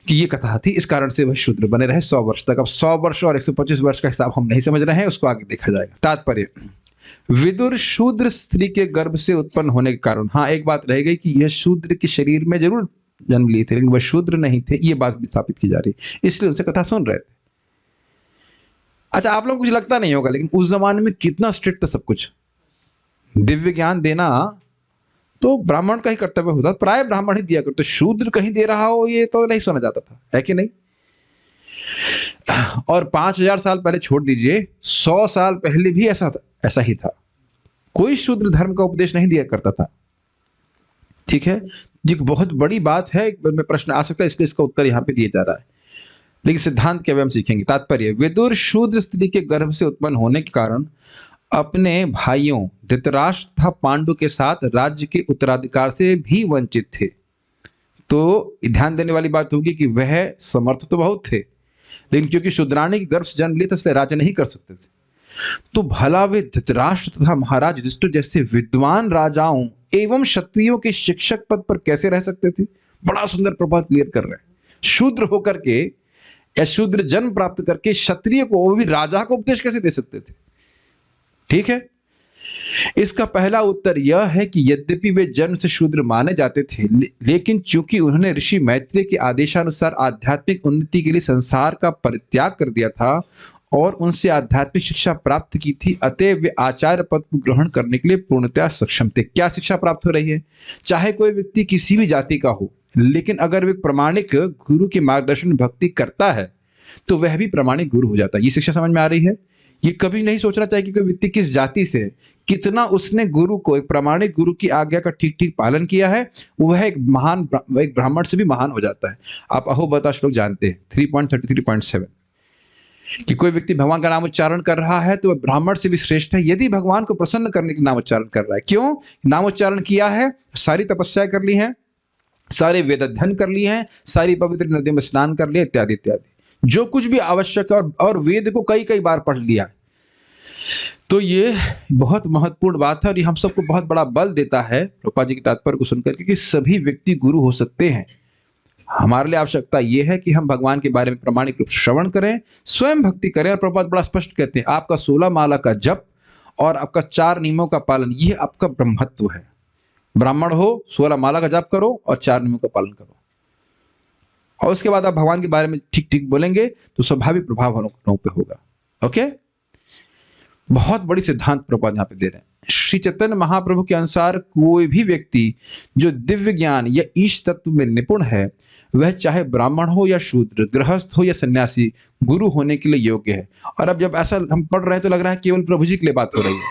कि ये कथा थी, इस कारण से वह शूद्र बने रहे 100 वर्ष तक। अब 100 वर्ष और 125 वर्ष का हिसाब हम नहीं समझ रहे हैं, उसको आगे देखा जाएगा। तात्पर्य, विदुर शूद्र स्त्री के गर्भ से उत्पन्न होने के कारण, हाँ एक बात रह गई कि यह शूद्र के शरीर में जरूर जन्म लिए थे, लेकिन वह शूद्र नहीं थे, ये बात भी स्थापित की जा रही, इसलिए उनसे कथा सुन रहे थे। अच्छा, आप लोग कुछ लगता नहीं होगा, लेकिन उस जमाने में कितना स्ट्रिक्ट था सब कुछ। दिव्य ज्ञान देना तो ब्राह्मण का ही कर्तव्य होता, प्राय ब्राह्मण ही दिया करते, शूद्र कहीं दे रहा हो ये तो नहीं सुना जाता था, है कि नहीं। और 5000 साल पहले छोड़ दीजिए, 100 साल पहले भी ऐसा ही था। कोई शूद्र धर्म का उपदेश नहीं दिया करता था। ठीक है, ये बहुत बड़ी बात है, में प्रश्न आ सकता है, इसलिए इसका उत्तर यहाँ पे दिया जा रहा है, लेकिन सिद्धांत के हम सीखेंगे। तात्पर्य, विदुर शूद्र स्त्री के गर्भ से उत्पन्न होने के कारण अपने भाइयों धृतराष्ट्र तथा पांडु के साथ राज्य के उत्तराधिकार से भी वंचित थे। तो ध्यान देने वाली बात होगी कि वह समर्थ तो बहुत थे, लेकिन क्योंकि शूद्राणी के गर्भ से जन्म लिए, तो इसलिए राज्य नहीं कर सकते थे। तो भला वे धृतराष्ट्र तथा महाराज युधिष्ठिर जैसे विद्वान राजाओं एवं क्षत्रियों के शिक्षक पद पर कैसे रह सकते थे? बड़ा सुंदर प्रभात क्लियर कर रहे हैं। शूद्र होकर के या शूद्र जन्म प्राप्त करके क्षत्रिय को, वो भी राजा को उपदेश कैसे दे सकते थे? ठीक है, इसका पहला उत्तर यह है कि यद्यपि वे जन्म से शूद्र माने जाते थे, लेकिन चूंकि उन्होंने ऋषि मैत्रेय के आदेशानुसार आध्यात्मिक उन्नति के लिए संसार का परित्याग कर दिया था और उनसे आध्यात्मिक शिक्षा प्राप्त की थी, अतएव वे आचार्य पद को ग्रहण करने के लिए पूर्णतः सक्षम थे। क्या शिक्षा प्राप्त हो रही है? चाहे कोई व्यक्ति किसी भी जाति का हो, लेकिन अगर वे प्रमाणिक गुरु के मार्गदर्शन में भक्ति करता है तो वह भी प्रमाणिक गुरु हो जाता है। ये शिक्षा समझ में आ रही है? ये कभी नहीं सोचना चाहिए कि कोई व्यक्ति किस जाति से, कितना उसने गुरु को, एक प्रमाणिक गुरु की आज्ञा का ठीक ठीक पालन किया है, वह एक ब्राह्मण से भी महान हो जाता है। आप अहोबता श्लोक जानते हैं 3.33.7 कि कोई व्यक्ति भगवान का नाम उच्चारण कर रहा है तो वह ब्राह्मण से भी श्रेष्ठ है, यदि भगवान को प्रसन्न करने के नाम उच्चारण कर रहा है। क्यों नाम उच्चारण किया है? सारी तपस्या कर ली है, सारे वेद अध्ययन कर लिए हैं, सारी पवित्र नदियों में स्नान कर लिया, इत्यादि इत्यादि, जो कुछ भी आवश्यक है, और वेद को कई कई बार पढ़ लिया। तो ये बहुत महत्वपूर्ण बात है और ये हम सबको बहुत बड़ा बल देता है प्रभुपाद जी के तात्पर्य को सुनकर कि सभी व्यक्ति गुरु हो सकते हैं। हमारे लिए आवश्यकता यह है कि हम भगवान के बारे में प्रामाणिक रूप से श्रवण करें, स्वयं भक्ति करें। और प्रभुपाद बड़ा स्पष्ट कहते हैं, आपका 16 माला का जप और आपका 4 नियमों का पालन, ये आपका ब्रह्मत्व है। ब्राह्मण हो, 16 माला का जप करो और 4 नियमों का पालन करो, और उसके बाद आप भगवान के बारे में ठीक ठीक बोलेंगे तो स्वाभाविक प्रभाव हम लोगों पे होगा। ओके, बहुत बड़ी सिद्धांत प्रभुपाद यहाँ पे दे रहे हैं। श्री चैतन्य महाप्रभु के अनुसार कोई भी व्यक्ति जो दिव्य ज्ञान या ईश तत्व में निपुण है, वह चाहे ब्राह्मण हो या शूद्र, गृहस्थ हो या सन्यासी, गुरु होने के लिए योग्य है। और अब जब ऐसा हम पढ़ रहे हैं तो लग रहा है केवल प्रभु जी के लिए बात हो रही है,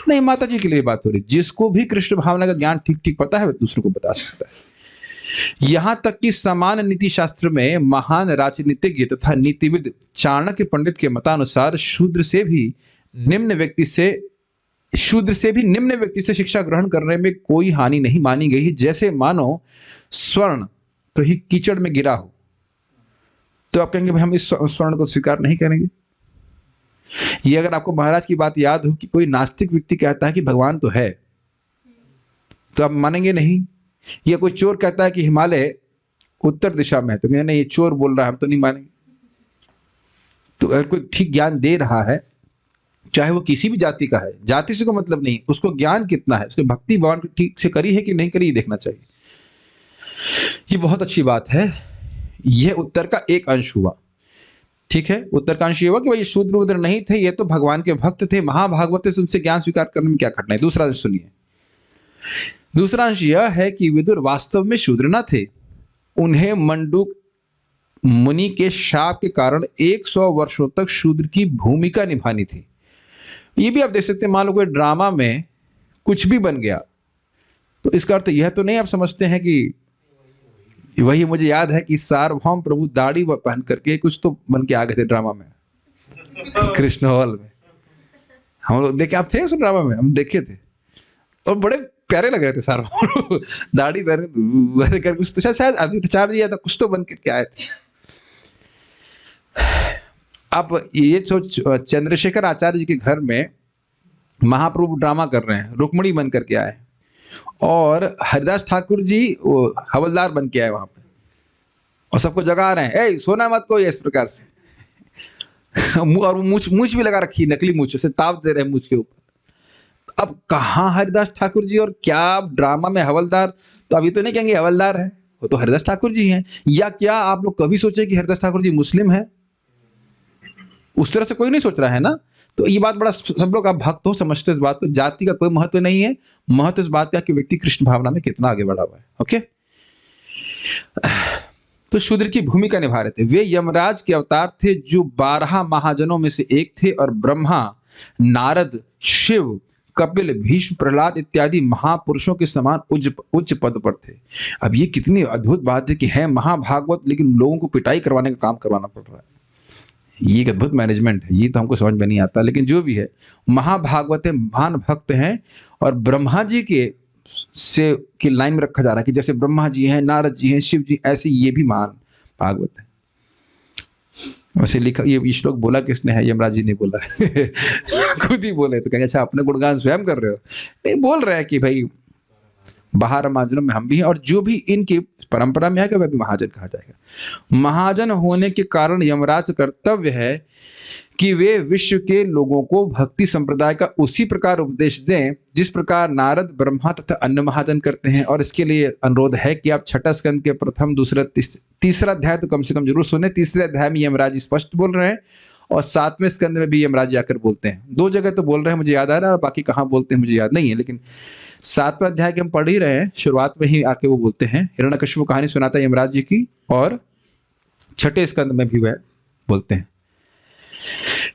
नहीं, माता जी के लिए बात हो रही है। जिसको भी कृष्ण भावना का ज्ञान ठीक ठीक पता है वह दूसरों को बता सकता है। यहां तक कि समान नीति शास्त्र में महान राजनीतिज्ञ तथा नीतिविद चाणक्य पंडित के मतानुसार शूद्र से भी निम्न व्यक्ति से शिक्षा ग्रहण करने में कोई हानि नहीं मानी गई है। जैसे मानो स्वर्ण कहीं कीचड़ में गिरा हो तो आप कहेंगे भाई हम इस स्वर्ण को स्वीकार नहीं करेंगे। ये अगर आपको महाराज की बात याद हो कि कोई नास्तिक व्यक्ति कहता है कि भगवान तो है, तो आप मानेंगे नहीं। या कोई चोर कहता है कि हिमालय उत्तर दिशा में है, तो नहीं, ये चोर बोल रहा है, हम तो नहीं मानेंगे। तो अगर कोई ठीक ज्ञान दे रहा है, चाहे वो किसी भी जाति का है, जाति से कोई मतलब नहीं, उसको ज्ञान कितना है, उसने भक्ति भगवान ठीक से करी है कि नहीं करी, ये देखना चाहिए। ये बहुत अच्छी बात है। यह उत्तर का एक अंश हुआ। ठीक है, उत्तर का अंश ये हुआ कि भाई शूद्र उद्र नहीं थे, ये तो भगवान के भक्त थे, महाभागवत से उनसे ज्ञान स्वीकार करने में क्या खटना है। दूसरा अंश सुनिए। दूसरा अंश यह है कि विदुर वास्तव में शूद्र न थे, उन्हें मंडूक मुनि के शाप के कारण 100 वर्षों तक शूद्र की भूमिका निभानी थी। ये भी आप देख सकते हैं, मान लो कोई ड्रामा में कुछ भी बन गया। तो इसका अर्थ यह तो नहीं आप समझते हैं कि वही, मुझे याद है कि सार्वभौम प्रभु दाढ़ी पहन करके कुछ तो बन के आ गए थे ड्रामा में, कृष्ण हॉल में। हम लोग देखे, आप थे उस ड्रामा में, हम देखे थे और बड़े प्यारे लग रहे थे सार्वभौम दाढ़ी पहन कर, कुछ तो शायद आचार्य जी था, कुछ तो बन करके आए थे। आप ये चंद्रशेखर आचार्य जी के घर में महाप्रभु ड्रामा कर रहे हैं, रुक्मणी बन करके आए, और हरिदास ठाकुर जी वो हवलदार बन के आए वहां पे, और सबको जगा रहे हैं, ए सोना मत कोई, इस प्रकार से और मूछ भी लगा रखी, नकली मूछ से ताव दे रहे हैं मूछ के ऊपर। अब कहाँ हरिदास ठाकुर जी और क्या ड्रामा में हवलदार? तो अभी तो नहीं कहेंगे हवलदार है, वो तो हरिदास ठाकुर जी हैं। या क्या आप लोग कभी सोचे कि हरिदास ठाकुर जी मुस्लिम है? उस तरह से कोई नहीं सोच रहा है ना। तो ये बात बड़ा, सब लोग आप भक्त हो, समझते इस बात को, जाति का कोई महत्व नहीं है, महत्व इस बात का कि व्यक्ति कृष्ण भावना में कितना आगे बढ़ा हुआ है। ओके, तो शूद्र की भूमिका निभा रहे थे। वे यमराज के अवतार थे जो 12 महाजनों में से एक थे, और ब्रह्मा, नारद, शिव, कपिल, भीष्म, प्रहलाद इत्यादि महापुरुषों के समान उच्च पद पर थे। अब ये कितनी अद्भुत बात है कि है महाभागवत, लेकिन लोगों को पिटाई करवाने का काम करवाना पड़ रहा है। ये एक अद्भुत मैनेजमेंट है, ये तो हमको समझ में नहीं आता, लेकिन जो भी है, महाभागवत है, महान भक्त हैं, और ब्रह्मा जी के से की लाइन में रखा जा रहा है कि जैसे ब्रह्मा जी हैं, नारद जी हैं, शिव जी, ऐसे ये भी महान भागवत है। वैसे लिखा, ये श्लोक बोला किसने है? यमराज जी ने बोला खुद ही बोले, तो कहेंगे अच्छा अपने गुणगान स्वयं कर रहे हो? नहीं, बोल रहे हैं कि भाई 12 महाजनों में हम भी हैं, और जो भी इनकी परंपरा में आएगा वह भी महाजन कहा जाएगा। महाजन होने के कारण यमराज कर्तव्य है कि वे विश्व के लोगों को भक्ति संप्रदाय का उसी प्रकार उपदेश दें जिस प्रकार नारद, ब्रह्मा तथा अन्य महाजन करते हैं। और इसके लिए अनुरोध है कि आप छठा स्कंद के प्रथम, दूसरा, तीसरा अध्याय तो कम से कम जरूर सुने। तीसरे अध्याय में यमराज स्पष्ट बोल रहे हैं, और 7वें स्कंद में भी यमराज आकर बोलते हैं। 2 जगह तो बोल रहे हैं, मुझे याद आ रहा है, और बाकी कहाँ बोलते हैं मुझे याद नहीं है, लेकिन 7वां अध्याय के हम पढ़ ही रहे हैं, शुरुआत में ही आके वो बोलते हैं। हिरण्यकशिपु कहानी सुनाता है यमराज जी की, और छठे स्कंद में भी वह बोलते हैं।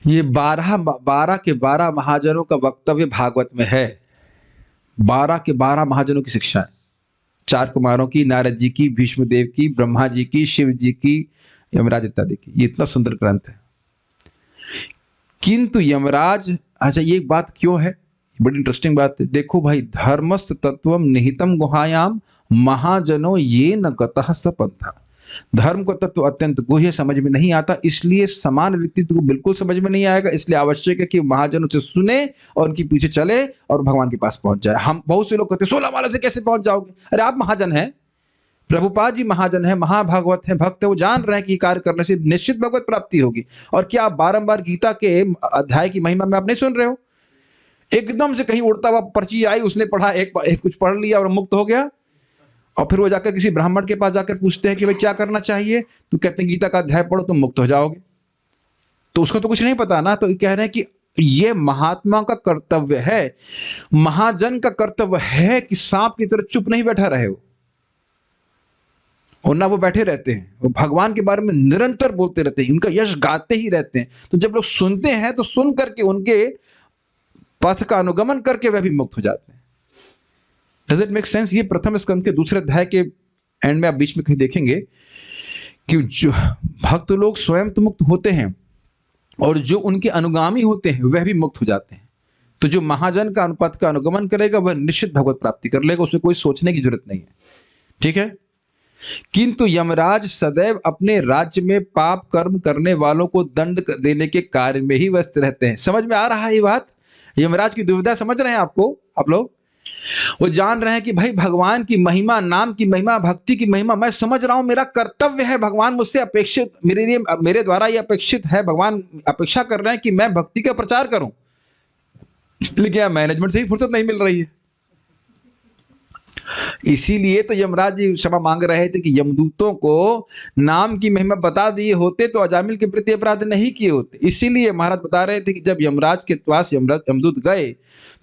ये 12 के 12 महाजनों का वक्तव्य भागवत में है। 12 के 12 महाजनों की शिक्षा है, 4 कुमारों की, नारद जी की, भीष्म देव की, ब्रह्मा जी की, शिव जी की, यमराज इत्यादि की। ये इतना सुंदर ग्रंथ है। किंतु यमराज, अच्छा ये एक बात क्यों है, बड़ी इंटरेस्टिंग बात है। देखो भाई, धर्मस्थ तत्वम निहितम गुहायाम महाजनो ये न गतः सपंथा। धर्म को तत्व अत्यंत गुह्य, समझ में नहीं आता, इसलिए समान व्यक्तित्व को बिल्कुल समझ में नहीं आएगा। इसलिए आवश्यक है कि महाजनों से सुने और उनके पीछे चले और भगवान के पास पहुंच जाए। हम बहुत से लोग कहते हैं 16 माला से कैसे पहुंच जाओगे? अरे आप महाजन हैं, प्रभुपाद जी महाजन है, महाभागवत है, भक्त है, वो जान रहे हैं कि कार्य करने से निश्चित भगवत प्राप्ति होगी। और क्या आप बारंबार गीता के अध्याय की महिमा में आप नहीं सुन रहे हो? एकदम से कहीं उड़ता हुआ पर्ची आई, उसने पढ़ा, एक कुछ पढ़ लिया और मुक्त हो गया, और फिर वो जाकर किसी ब्राह्मण के पास जाकर पूछते हैं कि भाई क्या करना चाहिए, तो कहते हैं गीता का अध्याय पढ़ो तुम मुक्त हो जाओगे। तो उसको तो कुछ नहीं पता ना। तो कह रहे हैं कि ये महात्मा का कर्तव्य है, महाजन का कर्तव्य है कि सांप की तरह चुप नहीं बैठा रहे हो, और ना वो बैठे रहते हैं, वो भगवान के बारे में निरंतर बोलते रहते हैं, उनका यश गाते ही रहते हैं। तो जब लोग सुनते हैं तो सुन करके उनके पथ का अनुगमन करके वह भी मुक्त हो जाते हैं। Does it make sense? ये प्रथम स्कंद के दूसरे अध्याय के एंड में आप बीच में कहीं देखेंगे कि जो भक्त लोग स्वयं तो मुक्त होते हैं, और जो उनके अनुगामी होते हैं वह भी मुक्त हो जाते हैं। तो जो महाजन का अनुपथ का अनुगमन करेगा वह निश्चित भगवत प्राप्ति कर लेगा, उसमें कोई सोचने की जरूरत नहीं है। ठीक है। किंतु यमराज सदैव अपने राज्य में पाप कर्म करने वालों को दंड देने के कार्य में ही व्यस्त रहते हैं। समझ में आ रहा है ये बात? यमराज की दुविधा समझ रहे हैं आप लोग? वो जान रहे हैं कि भाई भगवान की महिमा, नाम की महिमा, भक्ति की महिमा मैं समझ रहा हूं, मेरा कर्तव्य है, भगवान मुझसे अपेक्षित, मेरे द्वारा ये अपेक्षित है, भगवान अपेक्षा कर रहे हैं कि मैं भक्ति का प्रचार करूं, लेकिन मैनेजमेंट से ही फुर्सत नहीं मिल रही है। इसीलिए तो यमराज जी क्षमा मांग रहे थे कि यमदूतों को नाम की महिमा बता दिए होते तो अजामिल के प्रति अपराध नहीं किए होते। इसीलिए महाराज बता रहे थे कि जब यमराज के पास यमदूत गए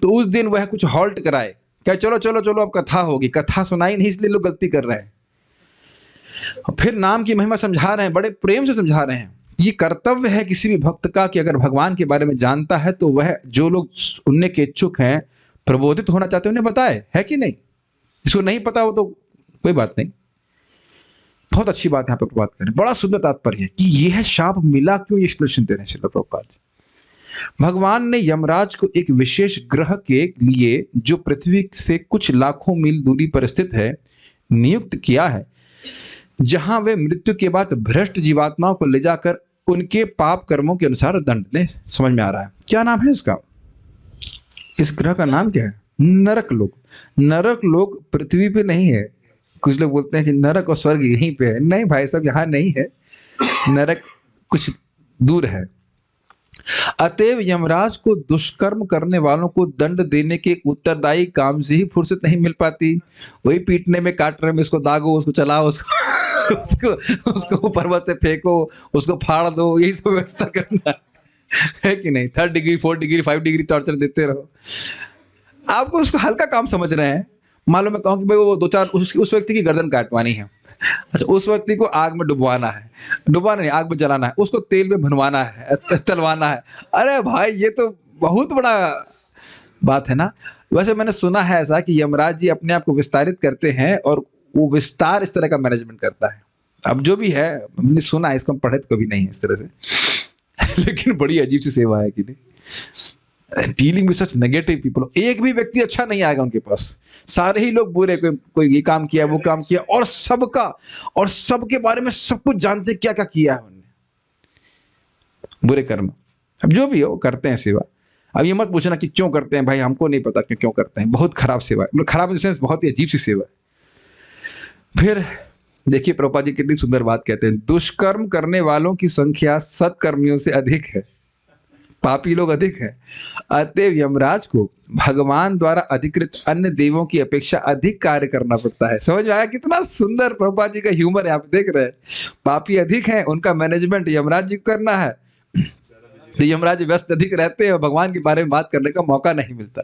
तो उस दिन वह कुछ हॉल्ट कराए, क्या चलो चलो चलो अब कथा होगी, कथा सुनाई नहीं, इसलिए लोग गलती कर रहे हैं। फिर नाम की महिमा समझा रहे हैं, बड़े प्रेम से समझा रहे हैं। ये कर्तव्य है किसी भी भक्त का कि अगर भगवान के बारे में जानता है तो वह, जो लोग सुनने के इच्छुक हैं, प्रबोधित होना चाहते हैं उन्हें बताए, है कि नहीं? जिसको नहीं पता हो तो कोई बात नहीं। बहुत अच्छी बात यहाँ पे बात करें, बड़ा सुंदर तात्पर्य है कि यह शाप मिला क्यों, ये एक्सप्लेनेशन दे रहे हैं श्रील प्रभुपाद जी। भगवान ने यमराज को एक विशेष ग्रह के लिए, जो पृथ्वी से कुछ लाखों मील दूरी पर स्थित है, नियुक्त किया है, जहां वे मृत्यु के बाद भ्रष्ट जीवात्माओं को ले जाकर उनके पाप कर्मों के अनुसार दंड दें। समझ में आ रहा है? क्या नाम है इसका? इस ग्रह का नाम क्या है? नरक लोक। नरक लोक पृथ्वी पे नहीं है। कुछ लोग बोलते हैं कि नरक और स्वर्ग यहीं पे है। नहीं भाई साहब, यहाँ नहीं है, नरक कुछ दूर है। अतएव यमराज को दुष्कर्म करने वालों को दंड देने के उत्तरदायी काम से ही फुर्सत नहीं मिल पाती। वही पीटने में, काटने में, इसको दागो, उसको चलाओ, उसको पर्वत से फेंको, उसको फाड़ दो, यही सब व्यवस्था करना है कि नहीं? 3rd degree, 4th degree, 5 degree torture देते रहो। आपको उसको हल्का काम समझ रहे हैं। मालूम मैं कहूँ कि भाई वो 2-4 उस व्यक्ति की गर्दन काटवानी है, अच्छा उस व्यक्ति को आग में डुबवाना है, डुबाना नहीं, आग में जलाना है, उसको तेल में भुनवाना है, तलवाना है। अरे भाई ये तो बहुत बड़ा बात है ना। वैसे मैंने सुना है ऐसा कि यमराज जी अपने आप को विस्तारित करते हैं और वो विस्तार इस तरह का मैनेजमेंट करता है। अब जो भी है, मैंने सुना है, इसको हम पढ़े तो कभी नहीं है इस तरह से लेकिन बड़ी अजीब सी सेवा है कि नहीं, dealing with such negative people. एक भी व्यक्ति अच्छा नहीं आएगा उनके पास, सारे ही लोग बुरे, कोई ये काम किया, वो काम किया, और सबके बारे में सब कुछ जानते हैं क्या क्या किया है उन्होंने, बुरे कर्म। अब जो भी हो करते हैं सेवा। अब ये मत पूछना कि क्यों करते हैं, भाई हमको नहीं पता क्यों करते हैं, बहुत खराब सेवा है, खराब इन सेंस बहुत ही अजीब सी सेवा है। फिर देखिए प्रभुपाद जी कितनी सुंदर बात कहते हैं, दुष्कर्म करने वालों की संख्या सत्कर्मियों से अधिक है, पापी लोग अधिक हैं। अतएव यमराज को भगवान द्वारा अधिकृत अन्य देवों की अपेक्षा अधिक कार्य करना पड़ता है। समझ में आया? कितना सुंदर प्रभुपाद जी का ह्यूमर है, आप देख रहे हैं। पापी अधिक हैं, उनका मैनेजमेंट यमराज जी को करना है, तो यमराज व्यस्त अधिक रहते हैं और भगवान के बारे में बात करने का मौका नहीं मिलता।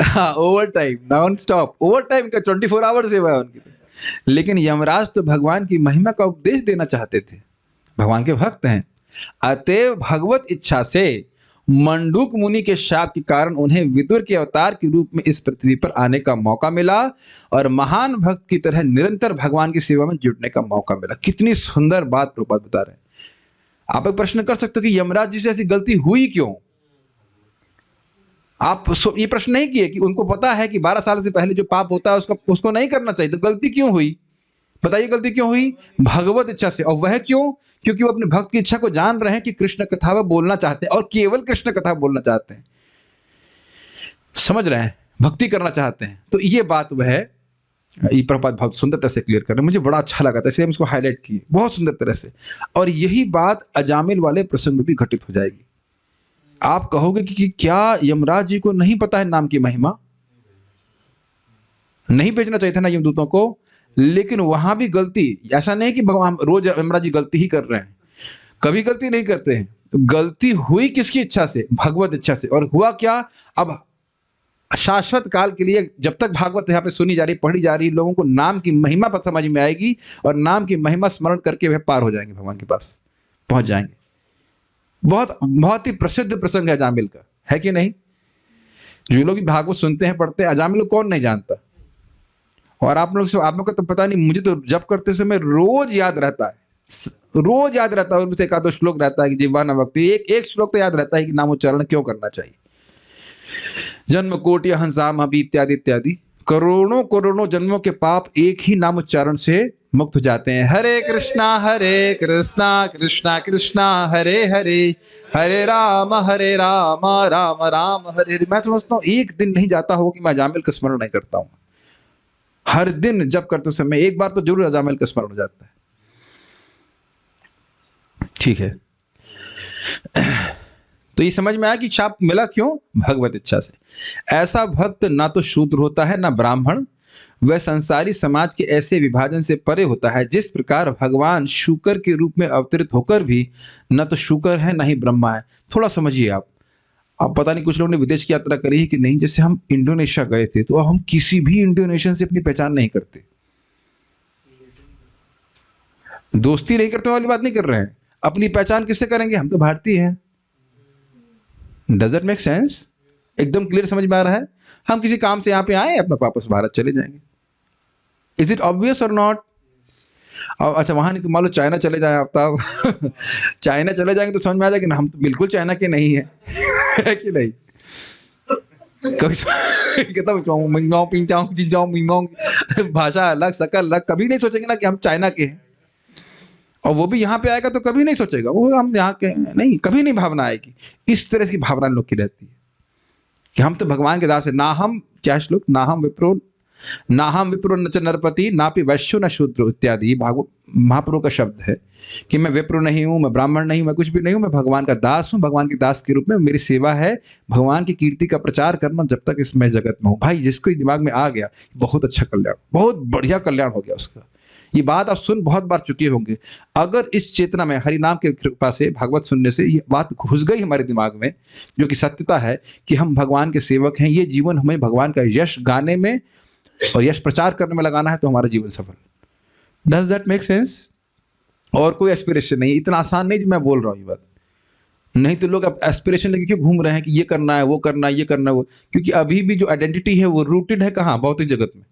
हाँ, over time, non stop over time का 24 आवर सेवा है उनकी। लेकिन यमराज तो भगवान की महिमा का उपदेश देना चाहते थे, भगवान के भक्त हैं। अतएव भगवत इच्छा से मंडूक मुनि के शाप के कारण उन्हें विदुर के अवतार के रूप में इस पृथ्वी पर आने का मौका मिला और महान भक्त की तरह निरंतर भगवान की सेवा में जुटने का मौका मिला। कितनी सुंदर बात प्रभुपाद बता रहे हैं। आप एक प्रश्न कर सकते हो कि यमराज जी से ऐसी गलती हुई क्यों? आप ये प्रश्न नहीं किए कि उनको पता है कि 12 साल से पहले जो पाप होता है उसको नहीं करना चाहिए, तो गलती क्यों हुई? बताइए गलती क्यों हुई? भगवत इच्छा से। और वह क्यों? क्योंकि वो अपने भक्त की इच्छा को जान रहे हैं कि कृष्ण कथा वो बोलना चाहते हैं और केवल कृष्ण कथा बोलना चाहते हैं। समझ रहे हैं? भक्ति करना चाहते हैं। तो ये बात वह है, ये प्रभुपाद बहुत सुंदर तरह से क्लियर कर रहे हैं, मुझे बड़ा अच्छा लगा था, इसलिए हम इसको हाईलाइट किए बहुत सुंदर तरह से। और यही बात अजामिल वाले प्रसंग में भी घटित हो जाएगी। आप कहोगे कि क्या यमराज जी को नहीं पता है नाम की महिमा? नहीं भेजना चाहिए था ना यमदूतों को, लेकिन वहां भी गलती, ऐसा नहीं कि भगवान रोज यमराज जी गलती ही कर रहे हैं, कभी गलती नहीं करते हैं। गलती हुई किसकी इच्छा से? भगवत इच्छा से। और हुआ क्या? अब शाश्वत काल के लिए जब तक भागवत यहाँ पे सुनी जा रही, पढ़ी जा रही, लोगों को नाम की महिमा पर समझ में आएगी और नाम की महिमा स्मरण करके वह पार हो जाएंगे, भगवान के पास पहुंच जाएंगे। बहुत बहुत ही प्रसिद्ध प्रसंग है अजामिल का, है कि नहीं? जो लोग भी भागवत सुनते हैं, पढ़ते हैं, अजामिल को कौन नहीं जानता। और आप लोग को तो पता नहीं, मुझे तो जब करते समय रोज याद रहता है, रोज याद रहता है। उनमें से एक आध श्लोक रहता है कि जीवाना भक्ति, एक श्लोक तो याद रहता है कि नाम उच्चारण क्यों करना चाहिए। जन्म कोटि हंसाम अभी इत्यादि इत्यादि, करोड़ों करोड़ों जन्मों के पाप एक ही नाम उच्चारण से मुक्त हो जाते हैं। हरे कृष्णा कृष्णा कृष्णा हरे हरे, हरे राम राम राम हरे हरे। मैं समझता हूँ एक दिन नहीं जाता हो कि मैं अजामिल का स्मरण नहीं करता हूँ। हर दिन जब करते समय एक बार तो जरूर अजामिल का स्मरण हो जाता है। ठीक है, तो ये समझ में आया कि शाप मिला क्यों? भगवत इच्छा से। ऐसा भक्त ना तो शूद्र होता है ना ब्राह्मण, वह संसारी समाज के ऐसे विभाजन से परे होता है जिस प्रकार भगवान शूकर के रूप में अवतरित होकर भी न तो शूकर है ना ही ब्रह्मा है। थोड़ा समझिए आप पता नहीं कुछ लोगों ने विदेश की यात्रा करी है कि नहीं। जैसे हम इंडोनेशिया गए थे, तो हम किसी भी इंडोनेशियन से अपनी पहचान नहीं करते, दोस्ती नहीं करते वाली बात नहीं कर रहे हैं। अपनी पहचान किससे करेंगे? हम तो भारतीय हैं। Does it make sense? एकदम क्लियर समझ में आ रहा है? हम किसी काम से यहाँ पे आए, अपना वापस भारत चले जाएंगे। इज इट ऑब्वियस और नॉट? और अच्छा वहाँ नहीं तो मान लो चाइना चले जाए आप, तब चाइना चले जाएंगे तो समझ में आ जाएगा ना हम तो बिल्कुल चाइना के नहीं है, है कि नहीं? कभी कहता मिंगाओ पिंचाओ जिंजाओ मिंगाओ, भाषा अलग, शकल अलग, कभी नहीं सोचेंगे ना कि हम चाइना के हैं। और वो भी यहाँ पे आएगा तो कभी नहीं सोचेगा वो हम यहाँ के नहीं, कभी नहीं भावना आएगी। इस तरह की भावना लोग की रहती है कि हम तो भगवान के दास है। ना हम, क्या श्लोक, ना हम विप्रो न च नरपति नापि वैश्यो न शूद्र इत्यादि भागवत महाप्रभु का शब्द है कि मैं विप्र नहीं हूँ, मैं ब्राह्मण नहीं हूँ, मैं कुछ भी नहीं हूँ, मैं भगवान का दास हूँ। भगवान के दास के रूप में मेरी सेवा है भगवान की कीर्ति का प्रचार करना जब तक इसमें जगत में हूँ। भाई जिसको दिमाग में आ गया बहुत अच्छा कल्याण, बहुत बढ़िया कल्याण हो गया उसका। ये बात आप सुन बहुत बार चुके होंगे। अगर इस चेतना में हरि नाम की कृपा से भागवत सुनने से ये बात घुस गई हमारे दिमाग में, जो कि सत्यता है कि हम भगवान के सेवक हैं, ये जीवन हमें भगवान का यश गाने में और यश प्रचार करने में लगाना है, तो हमारा जीवन सफल। Does that make sense? और कोई एस्पिरेशन नहीं, इतना आसान नहीं जो मैं बोल रहा हूँ ये बात। नहीं तो लोग अब एस्पिरेशन लेके क्यों घूम रहे हैं कि ये करना है, वो करना है, ये करना है वो, क्योंकि अभी भी जो आइडेंटिटी है वो रूटेड है कहाँ? भौतिक जगत में।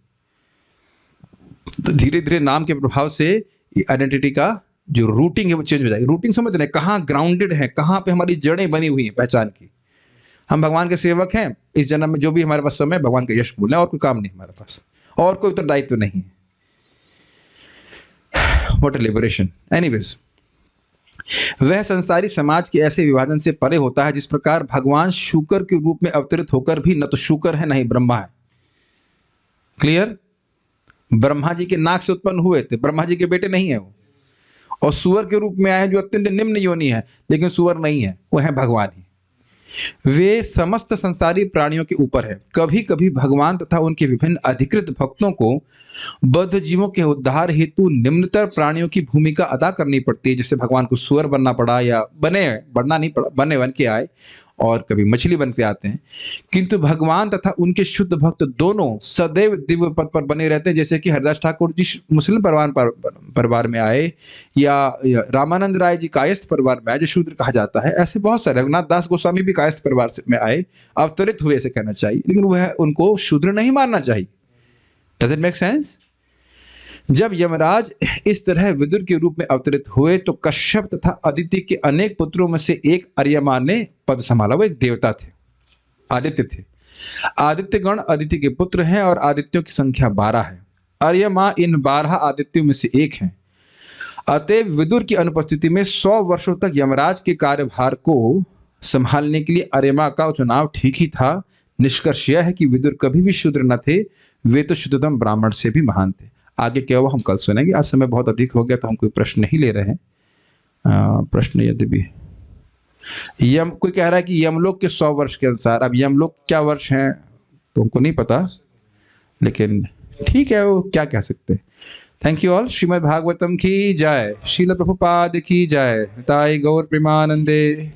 तो धीरे धीरे नाम के प्रभाव से आइडेंटिटी का जो रूटिंग है वो चेंज हो जाएगी। रूटिंग समझ रहे हैं, कहाँ ग्राउंडेड है, कहाँ पे हमारी जड़ें बनी हुई हैं पहचान की। हम भगवान के सेवक हैं, इस जन्म में जो भी हमारे पास समय भगवान का यश बोलना है, और कोई काम नहीं हमारे पास, और कोई उत्तरदायित्व नहीं है। What a liberation. एनीवेज, वह संसारी समाज के ऐसे विभाजन से परे होता है जिस प्रकार भगवान शूकर के रूप में अवतरित होकर भी न तो शूकर है न ही ब्रह्मा है। क्लियर? ब्रह्मा जी के नाक से उत्पन्न हुए थे, ब्रह्मा जी के बेटे नहीं है वो। और सुअर के रूप में आए जो अत्यंत निम्न योनि है, लेकिन सुअर नहीं है, वो है भगवान ही। वे समस्त संसारी प्राणियों के ऊपर है। कभी कभी भगवान तथा उनके विभिन्न अधिकृत भक्तों को बद्ध जीवों के उद्धार हेतु निम्नतर प्राणियों की भूमिका अदा करनी पड़ती है। जैसे भगवान को सुअर बनना पड़ा, या बनना नहीं पड़ा, बन के आए, और कभी मछली बन के आते हैं। किंतु भगवान तथा उनके शुद्ध भक्त दोनों सदैव दिव्य पद पर बने रहते हैं। जैसे कि हरिदास ठाकुर जी मुस्लिम परिवार में आए, या रामानंद राय जी कायस्थ परिवार में आए जो शूद्र कहा जाता है। ऐसे बहुत सारे, रघुनाथ दास गोस्वामी भी कायस्थ परिवार में आए, अवतरित हुए ऐसे कहना चाहिए, लेकिन वह उनको शूद्र नहीं मानना चाहिए। Does it make sense? जब यमराज इस तरह विदुर के रूप में अवतरित हुए तो कश्यप तथा अदिति के अनेक पुत्रों में से एक अर्यमा ने पद संभाला। वो एक देवता थे, आदित्य थे। आदित्य गण अदिति के पुत्र हैं और आदित्यों की संख्या 12 है। अर्यमा इन 12 आदित्यों में से एक हैं। अतएव विदुर की अनुपस्थिति में 100 वर्षों तक यमराज के कार्यभार को संभालने के लिए अर्यमा का चुनाव ठीक ही था। निष्कर्ष यह है कि विदुर कभी भी शूद्र न थे, वे तो शुद्धतम ब्राह्मण से भी महान थे। आगे क्या हुआ हम कल सुनेंगे। आज समय बहुत अधिक हो गया तो हम कोई प्रश्न नहीं ले रहे हैं। प्रश्न यदि भी कोई कह रहा है कि यमलोक के 100 वर्ष के अनुसार, अब यमलोक क्या वर्ष हैं तो हमको नहीं पता, लेकिन ठीक है, वो क्या कह सकते हैं। Thank you all. Shrimad Bhagavatam की जय, श्रील प्रभुपाद की जय, निताई गौर प्रेमानंदे।